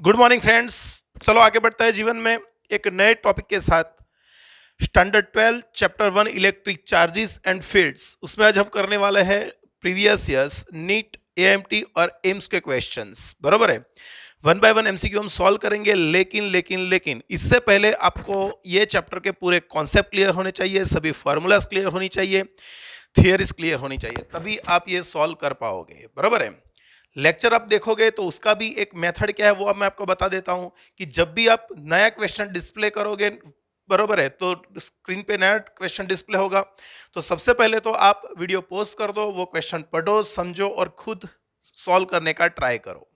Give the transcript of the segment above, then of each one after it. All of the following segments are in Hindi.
Good morning friends. चलो आगे बढ़ते हैं जीवन में एक नए टॉपिक के साथ। Standard 12 chapter 1 electric charges and fields, उसमें आज हम करने वाले हैं प्रीवियस ईयर्स नीट एएमटी और एम्स के क्वेश्चंस। बरोबर है, वन बाय वन एमसीक्यू हम सॉल्व करेंगे, लेकिन इससे पहले आपको ये चैप्टर के पूरे कॉन्सेप्ट क्लियर होने चाहिए, सभी फार्मूलाज क्लियर होनी चाहिए, थियरीज क्लियर होनी चाहिए, तभी आप ये सॉल्व कर पाओगे। बराबर है। लेक्चर आप देखोगे तो उसका भी एक मेथड क्या है वो अब मैं आपको बता देता हूं कि जब भी आप नया क्वेश्चन डिस्प्ले करोगे, बरोबर है, तो स्क्रीन पे नया क्वेश्चन डिस्प्ले होगा, तो सबसे पहले तो आप वीडियो पॉज कर दो, वो क्वेश्चन पढ़ो, समझो और खुद सॉल्व करने का ट्राई करो।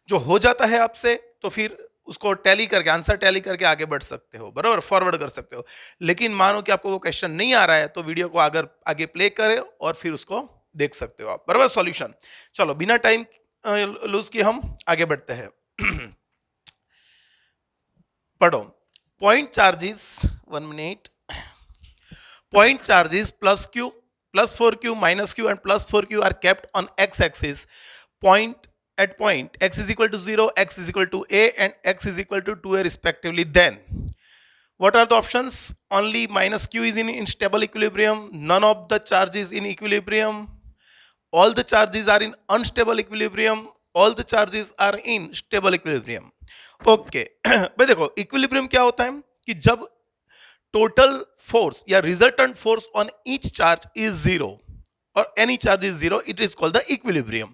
जो हो जाता है आपसे तो फिर उसको टैली करके, आंसर टैली करके आगे बढ़ सकते हो, बराबर, फॉरवर्ड कर सकते हो। लेकिन मानो कि आपको वो क्वेश्चन नहीं आ रहा है तो वीडियो को आगे प्ले करें और फिर उसको देख सकते हो आप, बराबर, सॉल्यूशन। चलो बिना टाइम लूज किए हम आगे बढ़ते हैं। पढ़ो। Point charges, 1 minute. Point charges plus Q, plus 4q, minus Q and plus 4q are kept on x axis at point x is equal to 0, x is equal to a and x is equal to 2a respectively. Then what are the options? Only minus q is in stable equilibrium, none of the charges in equilibrium, all the charges are in unstable equilibrium, all the charges are in stable equilibrium. Okay. भाई देखो, इक्विलिब्रियम क्या होता है कि जब टोटल फोर्स या resultant force on each charge is zero or any charge is zero, it is called the equilibrium.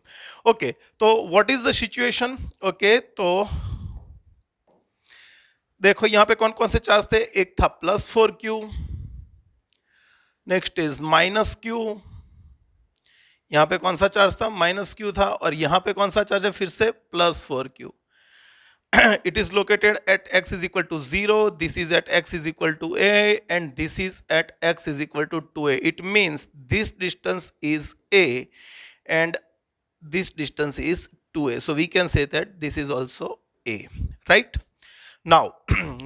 Okay, तो what is the situation? Okay, तो देखो यहां पे कौन कौन से चार्ज थे। एक था plus 4q, next is minus q, यहां पे कौन सा चार्ज था, माइनस q था, और यहां पे कौन सा चार्ज है, फिर से plus 4q. It is located at x is equal to 0, this is at x is equal to a, and this is at x is equal to 2a. It means this distance is a and this distance is 2a. So we can say that this is also a, right? Now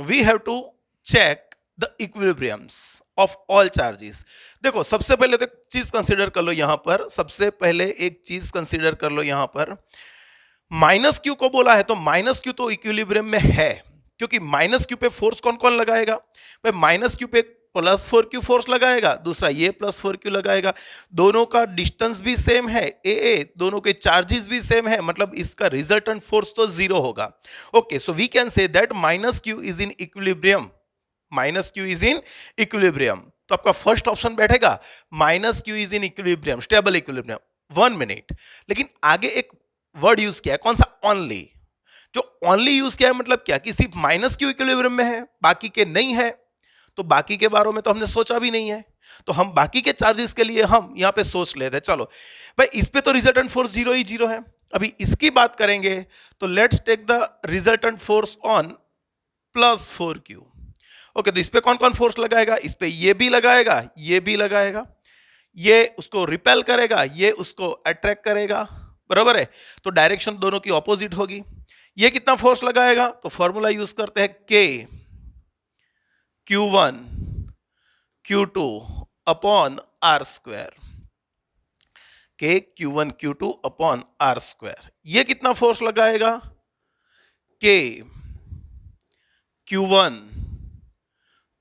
we have to check the equilibriums of all charges. देखो सबसे पहले तो चीज कंसीडर कर लो, यहां पर सबसे पहले एक चीज कंसीडर कर लो, यहां पर माइनस क्यू को बोला है तो माइनस क्यू तो इक्विलिब्रियम में है, क्योंकि माइनस क्यू पे फोर्स कौन कौन लगाएगा भाई, माइनस क्यू पे प्लस 4q फोर्स लगाएगा, दूसरा ये प्लस 4q लगाएगा, दोनों का डिस्टेंस भी सेम है ए, दोनों के चार्जेस भी सेम है, मतलब इसका रिजल्टेंट फोर्स तो जीरो होगा। Okay, so we can say that minus Q is in equilibrium, minus Q is in equilibrium. तो आपका फर्स्ट ऑप्शन बैठेगा minus Q is in equilibrium, stable equilibrium. 1 minute, लेकिन आगे एक वर्ड यूज किया है, कौन सा, ओनली। जो ओनली यूज किया है मतलब क्या कि सिर्फ माइनस क्यू इक्विलिब्रियम में है, बाकी के नहीं है, तो बाकी के बारे में तो हमने सोचा भी नहीं है, तो हम बाकी के चार्जेस के लिए हम यहां पे सोच लेते हैं। चलो भाई, इस पे तो रिजल्टेंट फोर्स जीरो ही जीरो है। अभी इसकी बात करेंगे तो let's take the resultant force on plus 4q। Okay, तो इस पे कौन कौन फोर्स लगाएगा, इस पे ये भी लगाएगा, ये भी लगाएगा, ये उसको रिपेल करेगा, ये उसको अट्रैक्ट करेगा, बराबर है, तो डायरेक्शन दोनों की ऑपोजिट होगी। ये कितना फोर्स लगाएगा, तो फॉर्मूला यूज करते हैं K Q1 Q2 upon R square, K Q1 Q2 upon R square. ये कितना फोर्स लगाएगा, K Q1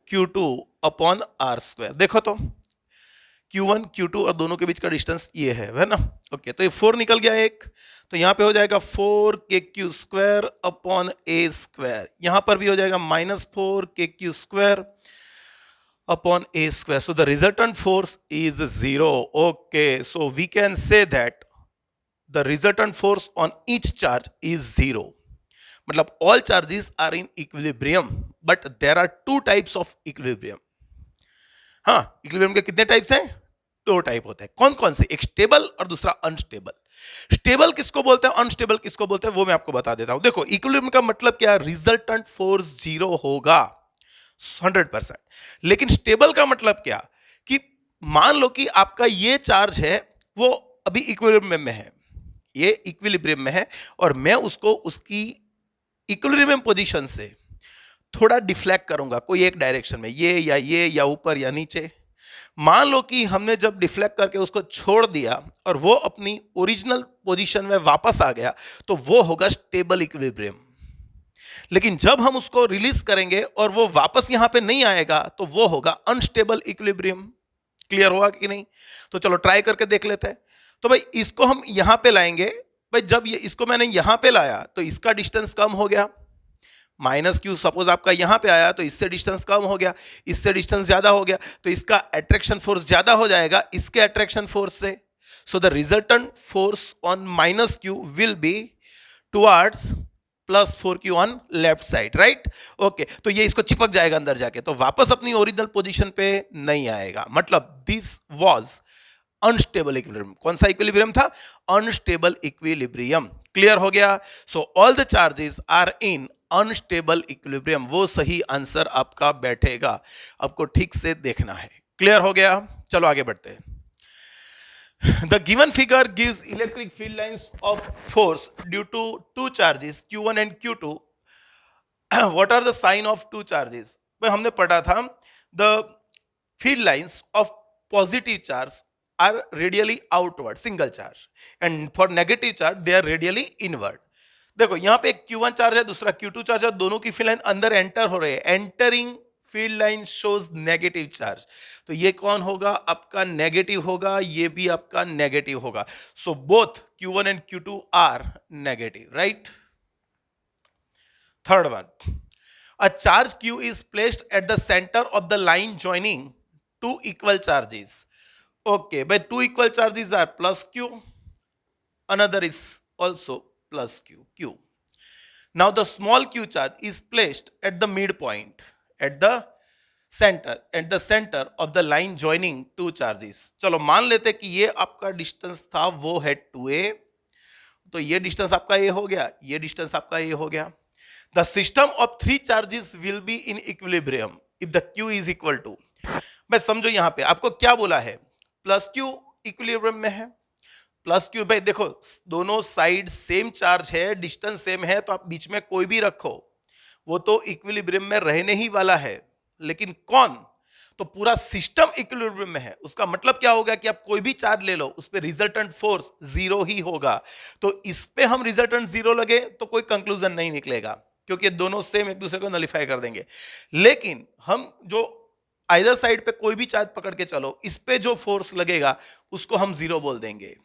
Q2 upon R square. देखो तो Q1 Q2 और दोनों के बीच का डिस्टेंस ये है ना। ओके, तो ये 4 निकल गया एक, तो यहां पे हो जाएगा 4kq square upon a square, यहां पर भी हो जाएगा -4kq square upon a square. So the resultant force is 0। Okay, so we can say that the resultant force on each charge is 0, मतलब all charges are in equilibrium, but there are 2 types of equilibrium. हाँ, इक्विलिब्रियम के कितने टाइप्स हैं, 2 टाइप होते हैं। कौन कौन से, एक स्टेबल और दूसरा अनस्टेबल। स्टेबल किसको बोलते हैं, अनस्टेबल किसको बोलते हैं, वो मैं आपको बता देता हूं। देखो, इक्विलिब्रियम का मतलब क्या, रिजल्टेंट फोर्स 0 होगा 100%, लेकिन स्टेबल का मतलब क्या कि मान लो कि आपका ये चार्ज है वो अभी इक्विलिब्रियम में है, ये इक्विलिब्रियम में है, और मैं उसको उसकी इक्विलिब्रियम पोजीशन से थोड़ा डिफ्लेक्ट करूंगा कोई एक डायरेक्शन में, ये या ऊपर या नीचे। मान लो कि हमने जब डिफ्लेक्ट करके उसको छोड़ दिया और वो अपनी ओरिजिनल पोजीशन में वापस आ गया, तो वो होगा स्टेबल इक्विलिब्रियम। लेकिन जब हम उसको रिलीज करेंगे और वो वापस यहां पे नहीं आएगा तो वो होगा अनस्टेबल इक्विलिब्रियम। क्लियर हुआ कि नहीं? तो चलो ट्राई करके देख लेते हैं। तो भाई इसको हम यहां पे लाएंगे। भाई जब ये इसको मैंने यहां पे लाया तो इसका डिस्टेंस कम हो गया। माइनस क्यू सपोज आपका यहां पे आया तो इससे डिस्टेंस कम हो गया, इससे डिस्टेंस ज्यादा हो गया, तो इसका अट्रैक्शन फोर्स ज्यादा हो जाएगा इसके अट्रैक्शन फोर्स से। सो the resultant force on minus Q will be towards plus 4q on left side, right? Okay, तो ये इसको चिपक जाएगा अंदर जाके, तो वापस अपनी ओरिजिनल पोजीशन पे नहीं आएगा। मतलब दिस वाज अनस्टेबल इक्विलिब्रियम। कौन सा इक्विलिब्रियम था? Unstable equilibrium. क्लियर हो गया? So all the charges are in unstable equilibrium. वो सही आंसर आपका बैठेगा, आपको ठीक से देखना है। क्लियर हो गया? चलो आगे बढ़ते हैं। The given figure gives electric field lines of force due to two charges Q1 and Q2. What are the sign of two charges? भाई हमने पढ़ा था the field lines of positive charge are radially outward, single charge, and for negative charge they are radially inward. देखो यहाँ पे एक Q1 चार्ज है, दूसरा Q2 चार्ज है, दोनों की फील्ड लाइन अंदर एंटर हो रहे हैं। Entering field line shows negative charge, तो ये कौन होगा? आपका नेगेटिव होगा, ये भी आपका नेगेटिव होगा। So both Q1 and Q2 are negative, right? Third one, a charge Q is placed at the center of the line joining two equal charges. Okay, but two equal charges are plus Q, another is also plus Q. Now the small q charge is placed at the midpoint, at the center of the line joining two charges. चलो मान लेते कि ये आपका डिस्टेंस था, वो है 2a, तो ये डिस्टेंस आपका ये हो गया, ये डिस्टेंस आपका ये हो गया। The system of three charges will be in equilibrium if the q is equal to, मैं समझो यहां पे आपको क्या बोला है? प्लस q इक्विलिब्रियम में है। प्लस क्यू, भाई देखो दोनों साइड सेम चार्ज है, डिस्टेंस सेम है, तो आप बीच में कोई भी रखो वो तो इक्विलिब्रियम में रहने ही वाला है। लेकिन कौन? तो पूरा सिस्टम इक्विलिब्रियम में है। उसका मतलब क्या होगा कि आप कोई भी चार्ज ले लो उस पे रिजल्टेंट फोर्स जीरो ही होगा। तो इस पे हम रिजल्टेंट जीरो लगे तो कोई कंक्लूजन नहीं निकलेगा, क्योंकि दोनों सेम एक दूसरे को नलिफाई कर देंगे। लेकिन हम जो आइदर साइड पे कोई भी चार्ज पकड़ के चलो, इस पे जो फोर्स लगेगा उसको हम जीरो बोल देंगे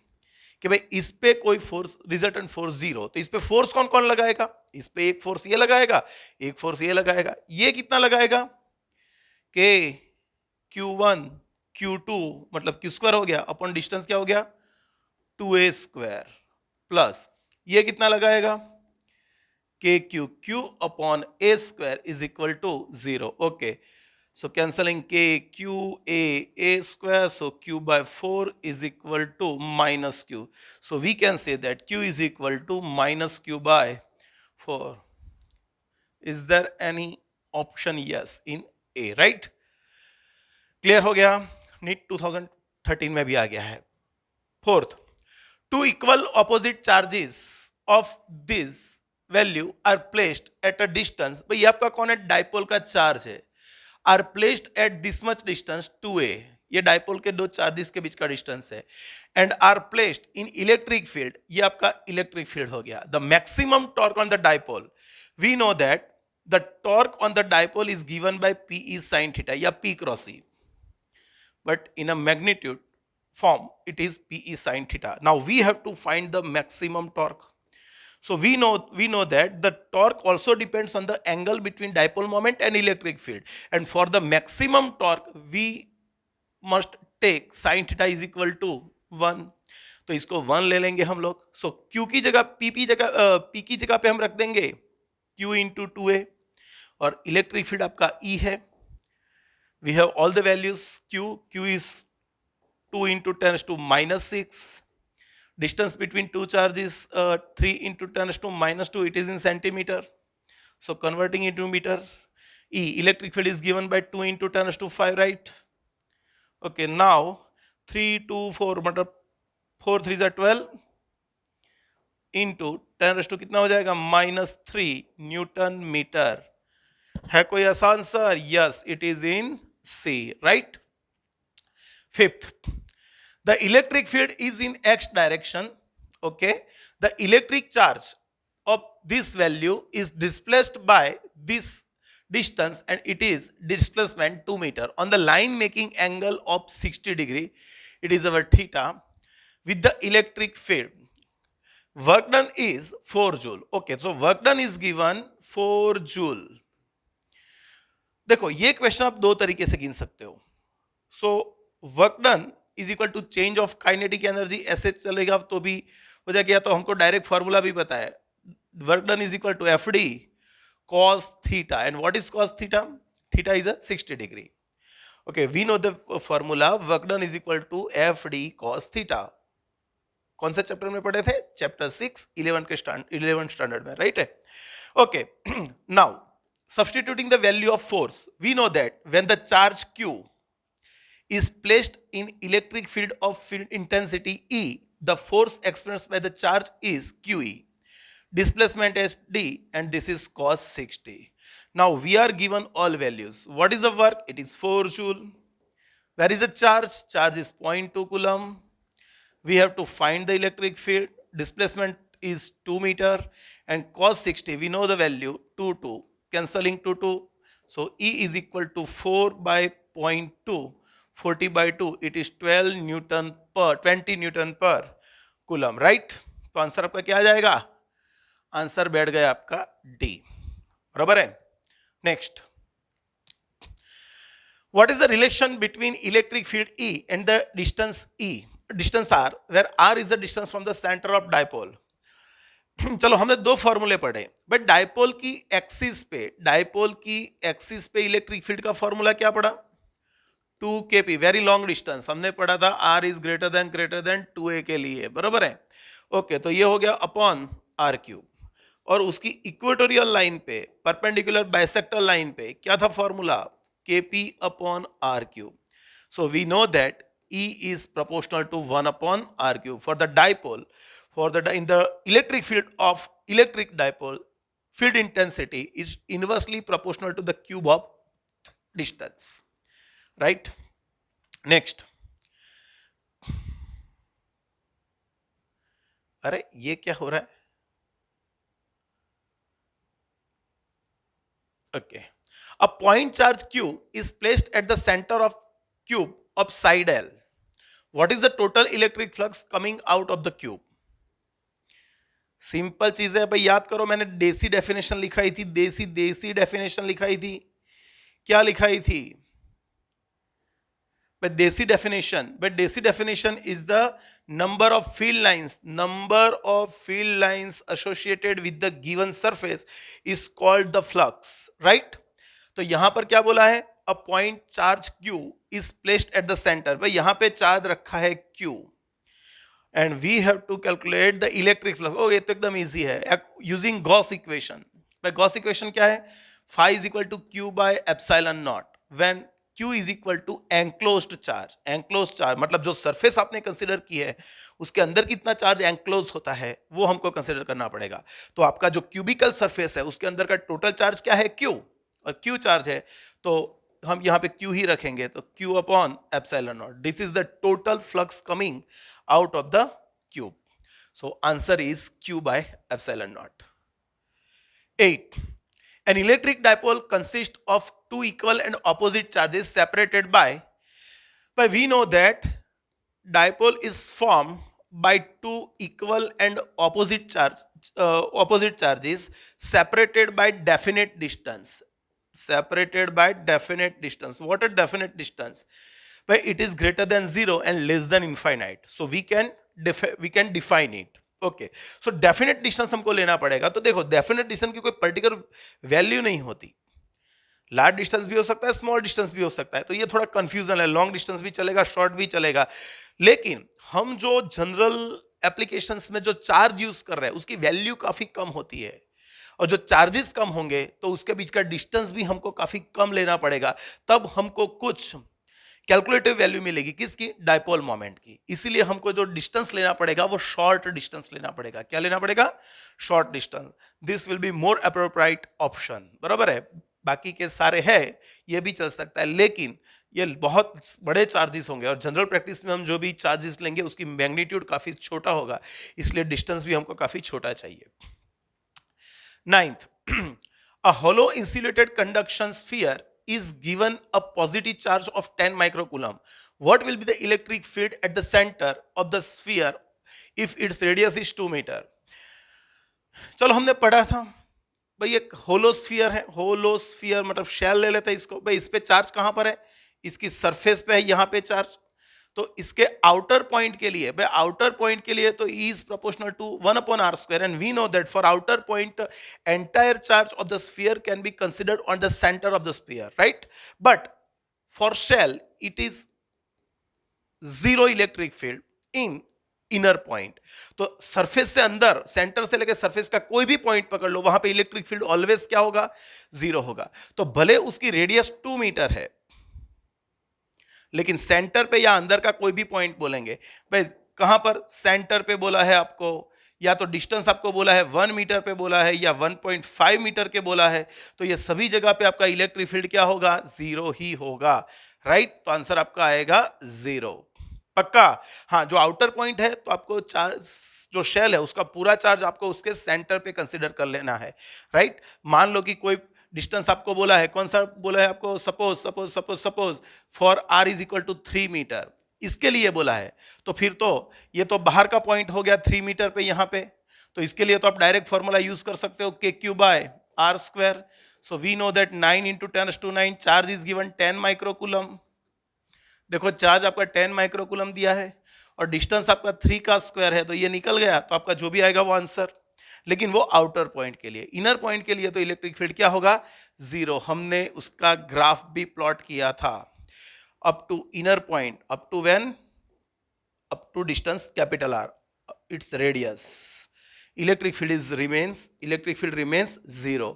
कि भाई इस पे कोई फोर्स, रिजल्टेंट फोर्स जीरो। तो इस पे फोर्स कौन कौन लगाएगा? इस पे एक फोर्स ये लगाएगा, एक फोर्स ये लगाएगा। ये कितना लगाएगा? के Q1 Q2 मतलब Q स्क्वायर हो गया अपॉन डिस्टेंस क्या हो गया? 2a स्क्वायर, प्लस ये कितना लगाएगा? K Q upon a square is equal to 0। Okay, so cancelling k q a square, so q by 4 is equal to minus q. So we can say that q is equal to minus q by 4. Is there any option? Yes in A, right? Clear हो गया? नीट 2013 में भी आ गया है। Fourth, two equal opposite charges of this value are placed at a distance, भाई आपका कौन है? डाइपोल का चार्ज है। Are placed at this much distance 2a, ये डाइपोल के दो चार्जेस के बीच का डिस्टेंस है। And are placed in electric field, ये आपका इलेक्ट्रिक फील्ड हो गया। The maximum torque on the dipole, we know that the torque on the dipole is given by P is sin theta या P cross E, but in a magnitude form it is P is sin theta. Now we have to find the maximum torque. So we know that the torque also depends on the angle between dipole moment and electric field. And for the maximum torque, we must take sin theta is equal to 1. तो इसको 1 ले लेंगे हम लोग। So Q की जगह P की जगह पे हम रख देंगे Q into 2a, और इलेक्ट्रिक फील्ड आपका E है। We have all the values. Q is 2 into 10 to minus 6. Distance between two charges 3 into 10 to minus 2, it is in centimeter. So converting into meter. E, electric field is given by 2 into 10 to 5, right? Okay, now 3 2 4 मतलब 4 3 are 12 into 10 to कितना हो जाएगा? -3 न्यूटन मीटर। है कोई ऐसा answer? Yes, it is in C, right? Fifth, the electric field is in x direction. Okay, the electric charge of this value is displaced by this distance and it is displacement 2 meter on the line making angle of 60 degree. It is our theta with the electric field. Work done is 4 joule. Okay, so work done is given 4 joule. देखो ये क्वेश्चन आप दो तरीके से गिन सकते हो. So work done is equal to change of kinetic energy, ऐसे चलेगा तो भी हो जाएगा. तो हमको डायरेक्ट फॉर्मूला भी पता है. Work done is equal to F d cos theta. And what is cos theta? Theta is a 60 degree. Okay, we know the formula. Work done is equal to FD cos theta. कौन से चैप्टर में पढ़े थे? चैप्टर 6 11th स्टैंडर्ड में, राइट है. Okay, now substituting the value of force, we know that when the charge Q is placed in electric field of field intensity E, the force experienced by the charge is QE. Displacement is D and this is cos 60. Now we are given all values. What is the work? It is 4 joule. Where is the charge? Charge is 0.2 coulomb. We have to find the electric field. Displacement is 2 meter and cos 60. We know the value 2. Cancelling 2. So E is equal to 4 by 0.2. 40 by 2. It is 20 Newton per coulomb. Right? तो आंसर आपका क्या आ जाएगा? आंसर बैठ गया आपका डी. बराबर है. Next, what is the relation between electric field E and the distance E, distance r, where r is the distance from the centre of dipole. चलो हमने दो फॉर्मूले पढ़े, बट डायपोल की एक्सिस पे इलेक्ट्रिक फील्ड का फॉर्मूला क्या पढ़ा? 2kp. वेरी लॉन्ग डिस्टेंस हमने पढ़ा था, are is greater then 2a के लिए. बराबर है. ओके, तो ये हो गया अपॉन आर क्यूब. और उसकी इक्वेटोरियल लाइन पे, परपेंडिकुलर बाइसेक्टर लाइन पे क्या था formula? Kp upon r cube. So we know that E is proportional to 1 upon r cube. For the dipole, in the electric field of electric dipole, field intensity is inversely proportional to the cube of distance. Right? Next. अरे ये क्या हो रहा है? Okay. A point charge Q is placed at the center of cube of side L. What is the total electric flux coming out of the cube? Simple चीज है भाई, याद करो. मैंने देसी डेफिनेशन लिखाई थी, देसी डेफिनेशन लिखाई थी. क्या लिखाई थी? But देसी definition is the number of field lines associated with the given surface is called the flux, right? तो यहां पर क्या बोला है? A point charge Q is placed at the center. भाई यहां पे चार्ज रखा है Q and we have to calculate the electric flux. Oh, ये तो एकदम इजी है, using Gauss equation. भाई Gauss equation क्या है? Phi is equal to Q by epsilon naught when Q is equal to enclosed charge. enclosed charge मतलब जो सरफेस आपने कंसिडर की है उसके अंदर कितना चार्ज एंक्लोज होता है वो हमको कंसिडर करना पड़ेगा. तो आपका जो क्यूबिकल सरफेस है उसके अंदर का टोटल चार्ज क्या है? Q. और Q चार्ज है तो हम यहाँ पे Q ही रखेंगे, तो Q upon epsilon not. This is the total flux coming out of the cube. So answer is Q by epsilon naught. 8. An electric dipole consists of two equal and opposite charges separated by we know that dipole is formed by two equal and opposite charges separated by definite distance. What a definite distance? But it is greater than 0 and less than infinite. So we can define it. Okay, so definite distance हमको लेना पड़ेगा. तो देखो डेफिनेट डिस्टेंस की कोई पर्टिकुलर वैल्यू नहीं होती. लार्ज डिस्टेंस भी हो सकता है, स्मॉल डिस्टेंस भी हो सकता है. तो ये थोड़ा कंफ्यूजन है. लॉन्ग डिस्टेंस भी चलेगा, शॉर्ट भी चलेगा. लेकिन हम जो जनरल एप्लीकेशंस में जो चार्ज यूज कर रहे हैं उसकी वैल्यू काफी कम होती है. और जो चार्जेस कम होंगे तो उसके बीच का डिस्टेंस भी हमको काफी कम लेना पड़ेगा. तब हमको कुछ कैलकुलेटिव वैल्यू मिलेगी. किसकी? डायपोल मोमेंट की. इसीलिए हमको जो डिस्टेंस लेना पड़ेगा वो शॉर्ट डिस्टेंस लेना पड़ेगा. क्या लेना पड़ेगा? Short distance. This will be more appropriate option. बराबर है. बाकी के सारे है ये भी चल सकता है, लेकिन ये बहुत बड़े चार्जेस होंगे और जनरल प्रैक्टिस में हम जो भी चार्जेस लेंगे उसकी मैग्नीट्यूड काफी छोटा होगा, इसलिए डिस्टेंस भी हमको काफी छोटा चाहिए. Ninth, a hollow insulated conduction sphere is given a positive charge of 10 microcoulomb. What will be the electric field at the center of the sphere if its radius is 2 meter? चलो हमने पढ़ा था भाई एक होलोस्फीयर है, होलोस्फीयर मतलब शेल ले लेते हैं इसको भाई, इस पे चार्ज कहां पर है, इसकी सरफेस पे है, यहां पे चार्ज, तो इसके आउटर पॉइंट के लिए भाई, आउटर पॉइंट के लिए तो E is proportional to 1/r square, and we know that for outer point entire charge of the sphere can be considered on the centre of the sphere, right, but for shell it is zero electric field in inner point, तो सरफेस से अंदर, सेंटर से लेकर सरफेस का कोई भी पॉइंट पकड़ लो, वहां पे इलेक्ट्रिक फील्ड ऑलवेज क्या होगा, जीरो होगा। तो भले उसकी रेडियस 2 मीटर है, लेकिन सेंटर पे या अंदर का कोई भी पॉइंट बोलेंगे भाई, कहां पर सेंटर पे बोला है आपको, या तो डिस्टेंस आपको बोला है 1 मीटर पे बोला है या 1.5 मीटर के बोला है, तो ये सभी जगह पे आपका इलेक्ट्रिक फील्ड क्या होगा, जीरो ही होगा, राइट। तो आंसर आपका आएगा जीरो, पक्का। हाँ, जो आउटर पॉइंट है तो आपको चार्ज, जो शेल है उसका पूरा चार्ज आपको उसके सेंटर पे कंसीडर कर लेना है, राइट। मान लो कि कोई डिस्टेंस आपको बोला है, कौन सा बोला है आपको, suppose for r is equal to 3 metre, इसके लिए बोला है, तो फिर तो ये तो बाहर का पॉइंट हो गया 3 मीटर पे यहाँ पे, तो इसके लिए तो आप डायरेक्ट फॉर्मूला यूज कर सकते हो KQ by r square. So we know that 9 into 10⁻⁹ charge is given 10 microcoulomb. देखो चार्ज आपका 10 माइक्रोकूलम दिया है और डिस्टेंस आपका 3 का स्क्वायर है, तो ये निकल गया, तो आपका जो भी आएगा वो आंसर। लेकिन वो आउटर पॉइंट के लिए, इनर पॉइंट के लिए तो इलेक्ट्रिक फील्ड क्या होगा, जीरो। हमने उसका ग्राफ भी प्लॉट किया था, up to inner point, up to when, up to distance capital R, it's radius, electric field remains zero,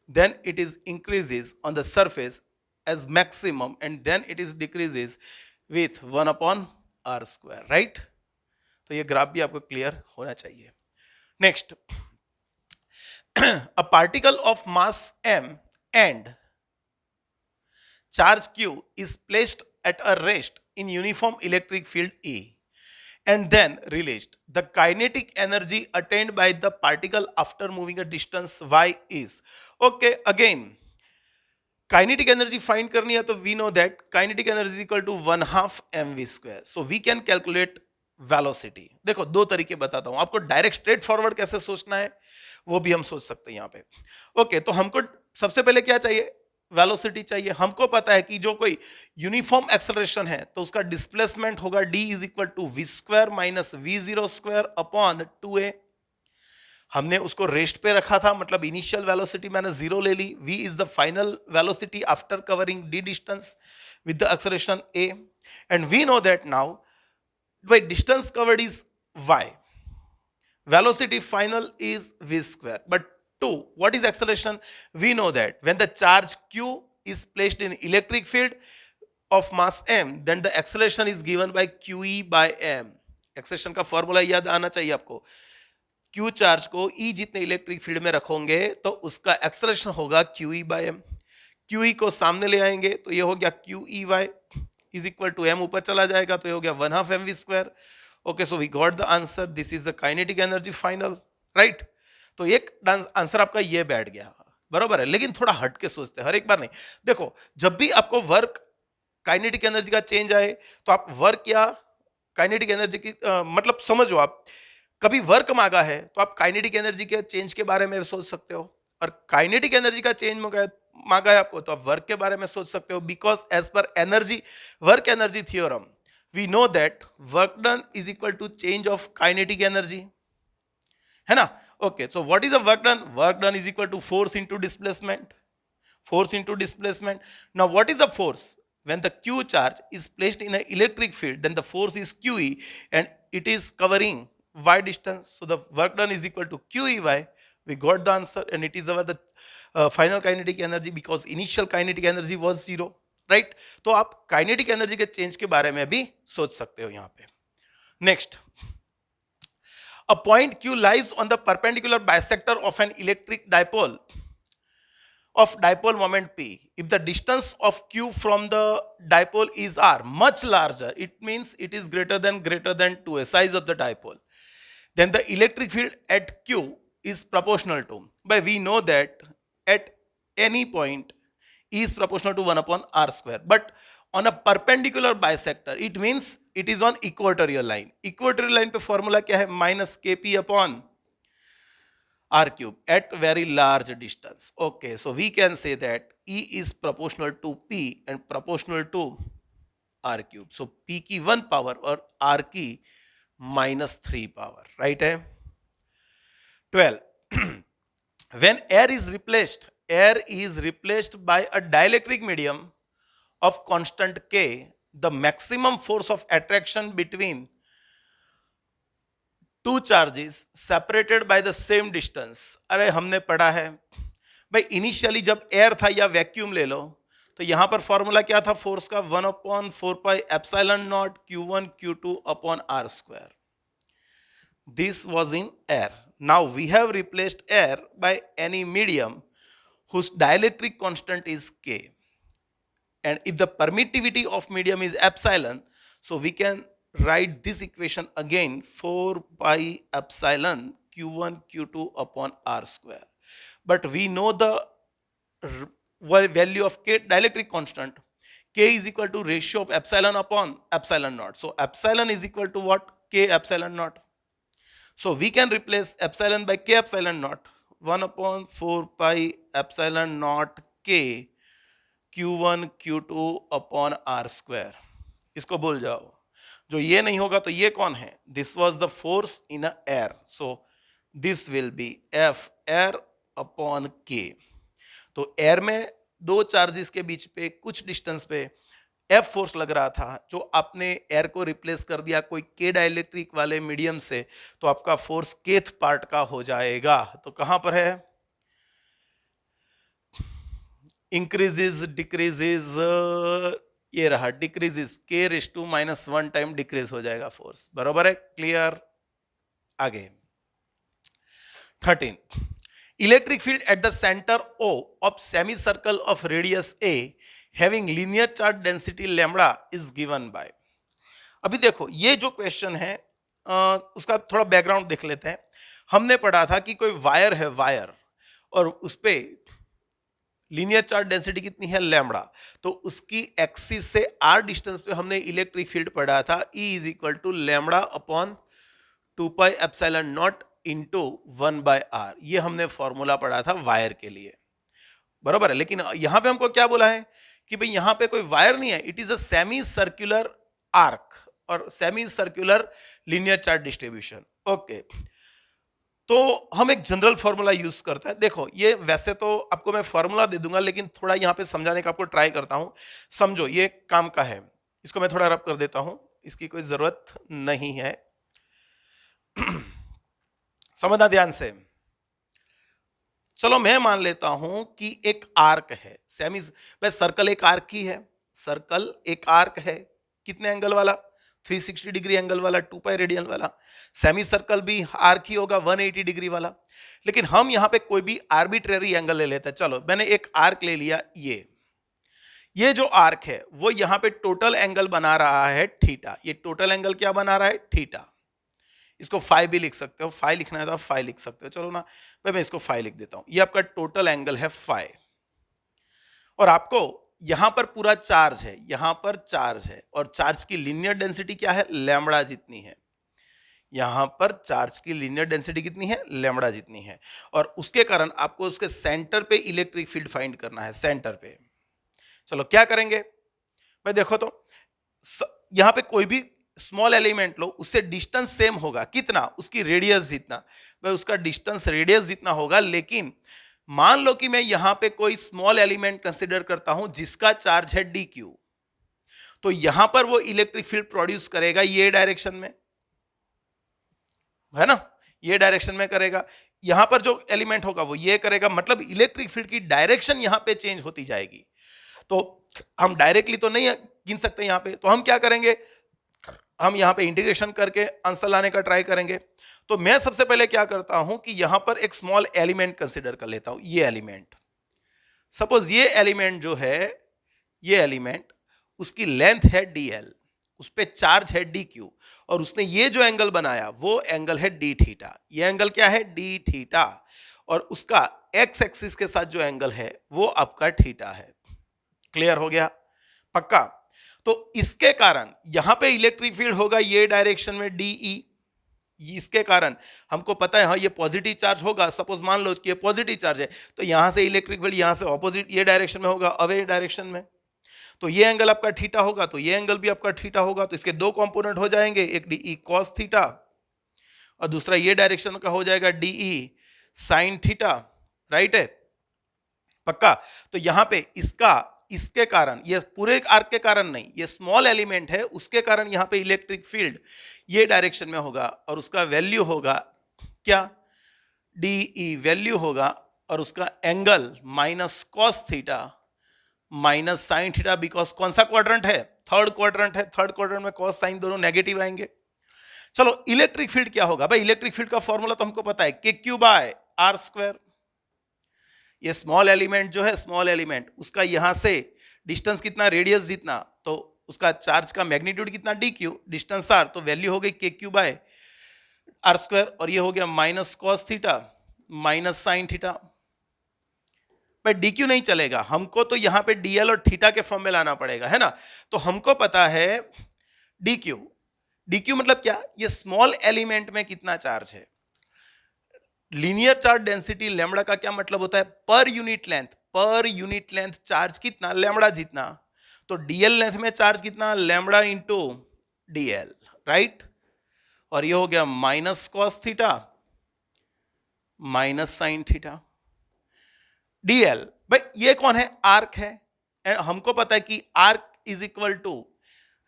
then it is increases on the surface as maximum, and then it is decreases with 1/r square, right। तो ये ग्राफ भी आपको क्लियर होना चाहिए। Next, a particle of mass m and charge q is placed at a rest in uniform electric field E and then released. The kinetic energy attained by the particle after moving a distance y is, okay, again kinetic energy find करनी है, तो we know that kinetic energy is equal to 1/2 mv square, so we can calculate velocity। देखो दो तरीके बताता हूं आपको, डायरेक्ट स्ट्रेट फॉरवर्ड कैसे सोचना है वो भी हम सोच सकते हैं यहाँ पे। ओके, तो हमको सबसे पहले क्या चाहिए, वेलोसिटी चाहिए। हमको पता है कि जो कोई यूनिफॉर्म एक्सेलरेशन है तो उसका डिस्प्लेसमेंट होगा d is equal to v square minus v0 square upon 2a। हमने उसको रेस्ट पे रखा था, मतलब इनिशियल वेलोसिटी मैंने जीरो ले ली, v is the final velocity after covering d distance with the acceleration a, and we know that now by distance covered is y, velocity final is v square, but 2, what is acceleration, we know that when the charge q is placed in electric field of mass m, then the acceleration is given by qe by m। acceleration का फॉर्मूला याद आना चाहिए आपको, q चार्ज को e जितने इलेक्ट्रिक फील्ड में रखोगे तो उसका एक्सेलरेशन होगा qe by m। qe को सामने ले आएंगे तो ये हो गया qey is equal to m, ऊपर चला जाएगा तो ये हो गया 1/2 mv square. Okay, so we got the answer, this is the kinetic energy final, right. तो एक आंसर आपका ये बैठ गया, बराबर है। लेकिन थोड़ा हट के सोचते हैं, हर एक बार नहीं। देखो जब भी आपको वर्क काइनेटिक एनर्जी का चेंज आए तो आप वर्क या काइनेटिक एनर्जी की मतलब समझो, आप कभी वर्क मांगा है तो आप काइनेटिक एनर्जी के चेंज के बारे में सोच सकते हो, और काइनेटिक एनर्जी का चेंज मांगा है आपको तो आप वर्क के बारे में सोच सकते हो, because as per energy work energy theorem we know that work done is equal to change of kinetic energy, है ना। Okay, so what is a work done, work done is equal to force into displacement, force into displacement। Now what is the force, when the q charge is placed in an electric field then the force is qe and it is covering y distance, so the work done is equal to qey। we got the answer and it is our the final kinetic energy because initial kinetic energy was zero, right। तो आप kinetic energy के change के बारे में भी सोच सकते हो यहाँ पे। next, a point q lies on the perpendicular bisector of an electric dipole of dipole moment p. If the distance of q from the dipole is r much larger, it means it is greater than 2a, size of the dipole, then the electric field at q is proportional to, but we know that at any point E is proportional to 1 upon r square, but on a perpendicular bisector it means it is on equatorial line. Equatorial line पे फॉर्मूला क्या है? Minus kp upon r cube at very large distance. Okay, so we can say that E is proportional to P and proportional to r cube. So P की 1 पावर और r की -3 पावर, राइट है? 12. When air is replaced by a dielectric medium of constant K, the maximum force of attraction between two charges separated by the same distance. अरे हमने पढ़ा है भाई, इनिशियली जब एयर था या वैक्यूम ले लो, तो यहां पर फॉर्मूला क्या था फोर्स का? 1/4 epsilon not Q1 Q2 upon r square. This was in air. Now we have replaced air by any medium whose dielectric constant is K. And if the permittivity of medium is epsilon, so we can write this equation again, 4 pi epsilon Q1 Q2 upon r square. But we know the value of K dielectric constant. K is equal to ratio of epsilon upon epsilon naught. So epsilon is equal to what? K epsilon naught. So we can replace epsilon by K epsilon naught. 1/4 pi epsilon naught K Q1 Q2 upon r square. इसको भूल जाओ. जो ये नहीं होगा तो ये कौन है? This was the force in a air. So this will be F air upon K. तो एयर में दो चार्जेस के बीच पे कुछ डिस्टेंस पे F फोर्स लग रहा था, जो आपने एयर को रिप्लेस कर दिया कोई K डाइलेक्ट्रिक वाले मीडियम से, तो आपका फोर्स केथ पार्ट का हो जाएगा. तो कहां पर है? इंक्रीजेस डिक्रीजेस, ये रहा डिक्रीजेस, K⁻⁻1 टाइम डिक्रीज हो जाएगा फोर्स. बरोबर है? क्लियर? आगे 13. Electric field at the centre O of semicircle of radius A having linear charge density lambda is given by. अभी देखो ये जो क्वेश्चन है उसका थोड़ा बैकग्राउंड देख लेते हैं. हमने पढ़ा था कि कोई वायर है, वायर, और उस पे लीनियर चार्ज डेंसिटी कितनी है? लैम्बडा. तो उसकी एक्सिस से r डिस्टेंस पे हमने इलेक्ट्रिक फील्ड पढ़ा था, E is equal to lambda upon 2 pi epsilon naught into 1/r. ये हमने फॉर्मूला पढ़ा था वायर के लिए. बरोबर है? लेकिन यहां पे हमको क्या बोला है कि भाई यहां पे कोई वायर नहीं है, it is a semi circular arc और semi circular linear charge distribution. Okay, तो हम एक जनरल फॉर्मूला यूज करते हैं. देखो ये वैसे तो आपको मैं फॉर्मूला दे दूंगा, लेकिन थोड़ा यहां पे समझाने का आपको ट्राई करता हूं. समझो ये काम का है, इसको मैं थोड़ा रब कर देता हूं, इसकी कोई जरूरत नहीं है. समझना ध्यान से. चलो मैं मान लेता हूं कि एक आर्क है, सेमी, बस सर्कल एक आर्क ही है. सर्कल एक आर्क है, कितने एंगल वाला? 360 डिग्री एंगल वाला, 2 पाई रेडियन वाला. सेमी सर्कल भी आर्क ही होगा, 180 डिग्री वाला. लेकिन हम यहां पे कोई भी आर्बिट्रेरी एंगल ले लेते हैं. चलो मैंने एक आर्क ले लिया, ये जो आर्क है वो यहां पे टोटल एंगल बना रहा है थीटा. ये टोटल एंगल क्या बना रहा है? थीटा. इसको फाई भी लिख सकते हो, फाई लिखना है तो फाई लिख सकते हो. चलो ना भाई मैं इसको फाई लिख देता हूं. ये आपका टोटल एंगल है फाई, और आपको यहां पर पूरा चार्ज है, यहां पर चार्ज है, और चार्ज की लीनियर डेंसिटी क्या है? लैम्बडा जितनी है. यहां पर चार्ज की लीनियर डेंसिटी कितनी है? लैम्बडा जितनी है. और उसके कारण आपको उसके सेंटर पे इलेक्ट्रिक फील्ड फाइंड करना है, सेंटर पे. चलो क्या करेंगे भाई? देखो तो यहां पे कोई भी स्मॉल एलिमेंट लो, उससे डिस्टेंस सेम होगा. कितना? उसकी रेडियस जितना. भाई उसका डिस्टेंस रेडियस जितना होगा, लेकिन मान लो कि मैं यहां पे कोई स्मॉल एलिमेंट कंसीडर करता हूं जिसका चार्ज है dq, तो यहां पर वो इलेक्ट्रिक फील्ड प्रोड्यूस करेगा ये डायरेक्शन में, है ना? ये डायरेक्शन में करेगा. यहां पर जो एलिमेंट होगा वो ये करेगा. मतलब इलेक्ट्रिक फील्ड की डायरेक्शन यहां पे चेंज होती जाएगी. तो हम डायरेक्टली तो नहीं गिन सकते यहां पे, तो हम क्या करेंगे? हम यहां पे इंटीग्रेशन करके आंसर लाने का ट्राई करेंगे. तो मैं सबसे पहले क्या करता हूं कि यहां पर एक स्मॉल एलिमेंट कंसीडर कर लेता हूं. ये एलिमेंट, सपोज ये एलिमेंट जो है, ये एलिमेंट उसकी लेंथ है dl. उस पे चार्ज है डी क्यू, और उसने ये जो एंगल बनाया वो एंगल है डी थीटा। ये एंगल क्या है? D theta. और उसका एक्स एक्सिस के साथ जो एंगल है वो आपका थीटा है। क्लियर हो गया? पक्का? तो इसके कारण यहां पे इलेक्ट्रिक फील्ड होगा ये डायरेक्शन में डीई। इसके कारण हमको पता है हाँ ये पॉजिटिव चार्ज होगा। सपोज मान लो कि ये पॉजिटिव चार्ज है, तो यहां से इलेक्ट्रिक फील्ड यहां से ऑपोजिट ये डायरेक्शन में होगा, अवे डायरेक्शन में। तो ये एंगल आपका थीटा होगा, तो ये एंगल भी आपका थीटा होगा। तो इसके दो कंपोनेंट हो जाएंगे, एक डीई कॉस थीटा और दूसरा ये डायरेक्शन का हो जाएगा डीई साइन थीटा। राइट है? पक्का? तो यहां पे इसके कारण, ये पूरे आर्क के कारण नहीं, ये स्मॉल एलिमेंट है उसके कारण यहां पे इलेक्ट्रिक फील्ड ये डायरेक्शन में होगा, और उसका वैल्यू होगा क्या? डीई वैल्यू होगा, और उसका angle minus cos theta minus sine theta. Because कौन सा क्वाड्रेंट है? थर्ड क्वाड्रेंट है। थर्ड क्वाड्रेंट में कॉस साइन दोनों नेगेटिव आएंगे। चलो इलेक्ट्रिक फील्ड क्या होगा भाई? इलेक्ट्रिक फील्ड का फॉर्मूला तो हमको पता है, के क्यू बाय आर स्क्वायर। ये स्मॉल एलिमेंट जो है, स्मॉल एलिमेंट उसका यहां से डिस्टेंस कितना, रेडियस जितना, तो उसका चार्ज का मैग्नीट्यूड कितना, डी क्यू, डिस्टेंस आर, तो वैल्यू हो गई के क्यू बाय आर स्क्वायर। और ये हो गया minus cos theta minus sine theta. पर डी क्यू नहीं चलेगा, हमको तो यहां पे डीएल और थीटा के फॉर्म में लाना पड़ेगा, है ना? तो हमको पता है डी क्यू। डी क्यू मतलब क्या? ये स्मॉल एलिमेंट में कितना चार्ज है। लीनियर चार्ज डेंसिटी लैम्बडा का क्या मतलब होता है? Per unit length. Per unit length charge कितना, लैम्बडा जितना। तो डीएल लेंथ में चार्ज कितना, लैम्बडा इंटू डीएल। राइट? और ये हो गया minus cos theta minus sine theta. DL भाई ये कौन है? आर्क है। एंड हमको पता है कि arc is equal to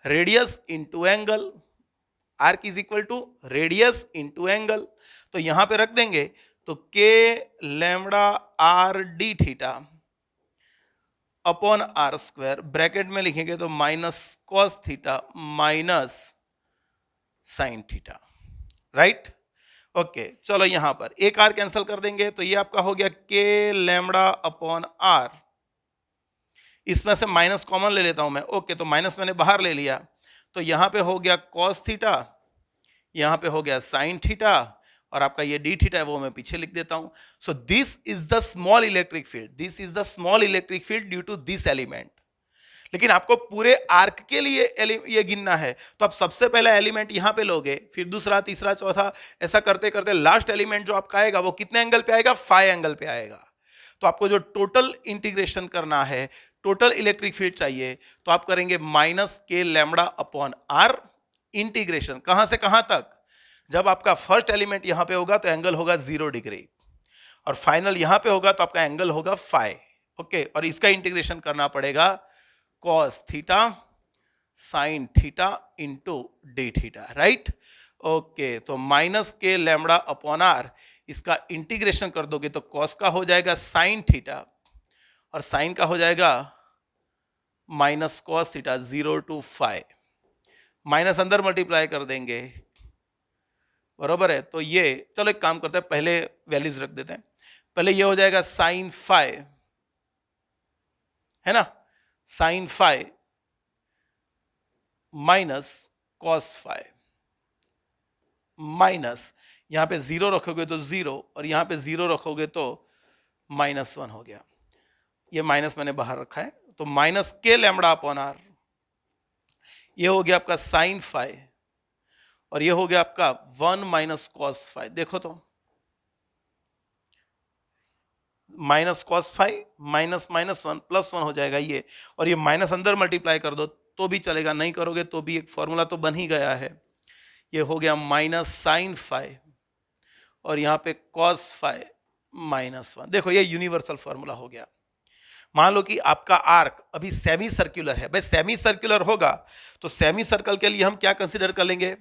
radius into angle. Arc is equal to radius into angle. तो यहां पे रख देंगे, तो K lambda r d theta upon r square, bracket में लिखेंगे तो minus cos theta minus sine theta. Right? Okay, चलो यहां पर एक आर कैंसिल कर देंगे, तो ये आपका हो गया के लैम्बडा अपॉन आर। इसमें से माइनस कॉमन ले लेता हूं मैं। ओके, तो माइनस मैंने बाहर ले लिया, तो यहां पे हो गया कॉस थीटा, यहां पे हो गया साइन थीटा, और आपका ये डी थीटा है वो मैं पीछे लिख देता हूं। So this is the small electric field. This is the small electric field due to this element. लेकिन आपको पूरे आर्क के लिए ये गिनना है, तो आप सबसे पहला एलिमेंट यहां पे लोगे, फिर दूसरा, तीसरा, चौथा, ऐसा करते करते लास्ट एलिमेंट जो आपका आएगा वो कितने एंगल पे आएगा? 5 एंगल पे आएगा। तो आपको जो टोटल इंटीग्रेशन करना है, टोटल इलेक्ट्रिक फील्ड चाहिए, तो आप करेंगे माइनस के लैम्बडा अपॉन आर। इंटीग्रेशन कहां से कहां तक? जब आपका फर्स्ट एलिमेंट यहां पे होगा तो एंगल होगा 0 डिग्री, और फाइनल यहां पे होगा तो आपका एंगल होगा 5। ओके, और इसका इंटीग्रेशन करना पड़ेगा cos theta sine theta into D theta. Right? Okay, तो माइनस के लैम्बडा अपॉन आर, इसका इंटीग्रेशन कर दोगे तो कॉस का हो जाएगा साइन थीटा, और साइन का हो जाएगा minus cos theta 0 to 5। Minus अंदर मल्टीप्लाई कर देंगे, बरोबर है? तो ये, चलो एक काम करते हैं, पहले वैल्यूज रख देते हैं। पहले ये हो जाएगा साइन 5, है ना? साइन 5 माइनस कॉस 5 माइनस, यहां पे 0 रखोगे तो 0, और यहां पे 0 रखोगे तो -1 हो गया। ये माइनस मैंने बाहर रखा है, तो माइनस के लैम्बडा अपॉन आर, ये हो गया आपका साइन 5, और ये हो गया आपका 1 माइनस कॉस 5। देखो तो minus cos 5 minus minus 1 plus 1 हो जाएगा ये, और ये माइनस अंदर मल्टीप्लाई कर दो तो भी चलेगा, नहीं करोगे तो भी एक फॉर्मूला तो बन ही गया है। ये हो गया माइनस साइन 5, और यहां पे कॉस 5 -1। देखो ये यूनिवर्सल फॉर्मूला हो गया। मान लो कि आपका आर्क अभी सेमी सर्कुलर है, भाई सेमी सर्कुलर होगा तो सेमी सर्कल के लिए हम क्या कंसीडर कर लेंगे?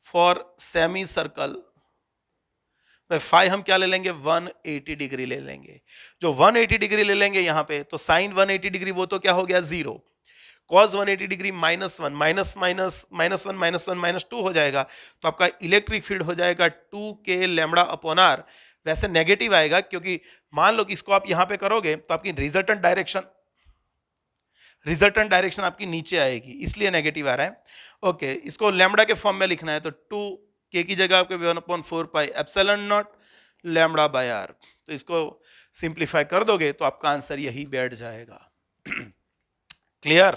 फॉर सेमी सर्कल फाई हम क्या ले लेंगे? 180 डिग्री ले लेंगे। जो 180 डिग्री ले लेंगे यहां पे, तो साइन 180 डिग्री वो तो क्या हो गया? 0। कॉस 180 डिग्री -1 माइनस माइनस -1 -2 हो जाएगा, तो आपका इलेक्ट्रिक फील्ड हो जाएगा 2 के लैम्बडा अपॉन आर। वैसे नेगेटिव आएगा, क्योंकि मान लो कि इसको आप यहां पे करोगे तो आपकी रिजल्टेंट डायरेक्शन रिजल्टेंट डायरेक्शन आपकी नीचे आएगी, इसलिए नेगेटिव आ रहा है। ओके, इसको लैम्बडा के फॉर्म में लिखना है तो 2k की जगह आपके 1/4 pi epsilon naught lambda by r. तो इसको सिंप्लीफाई कर दोगे तो आपका आंसर यही बैठ जाएगा। क्लियर?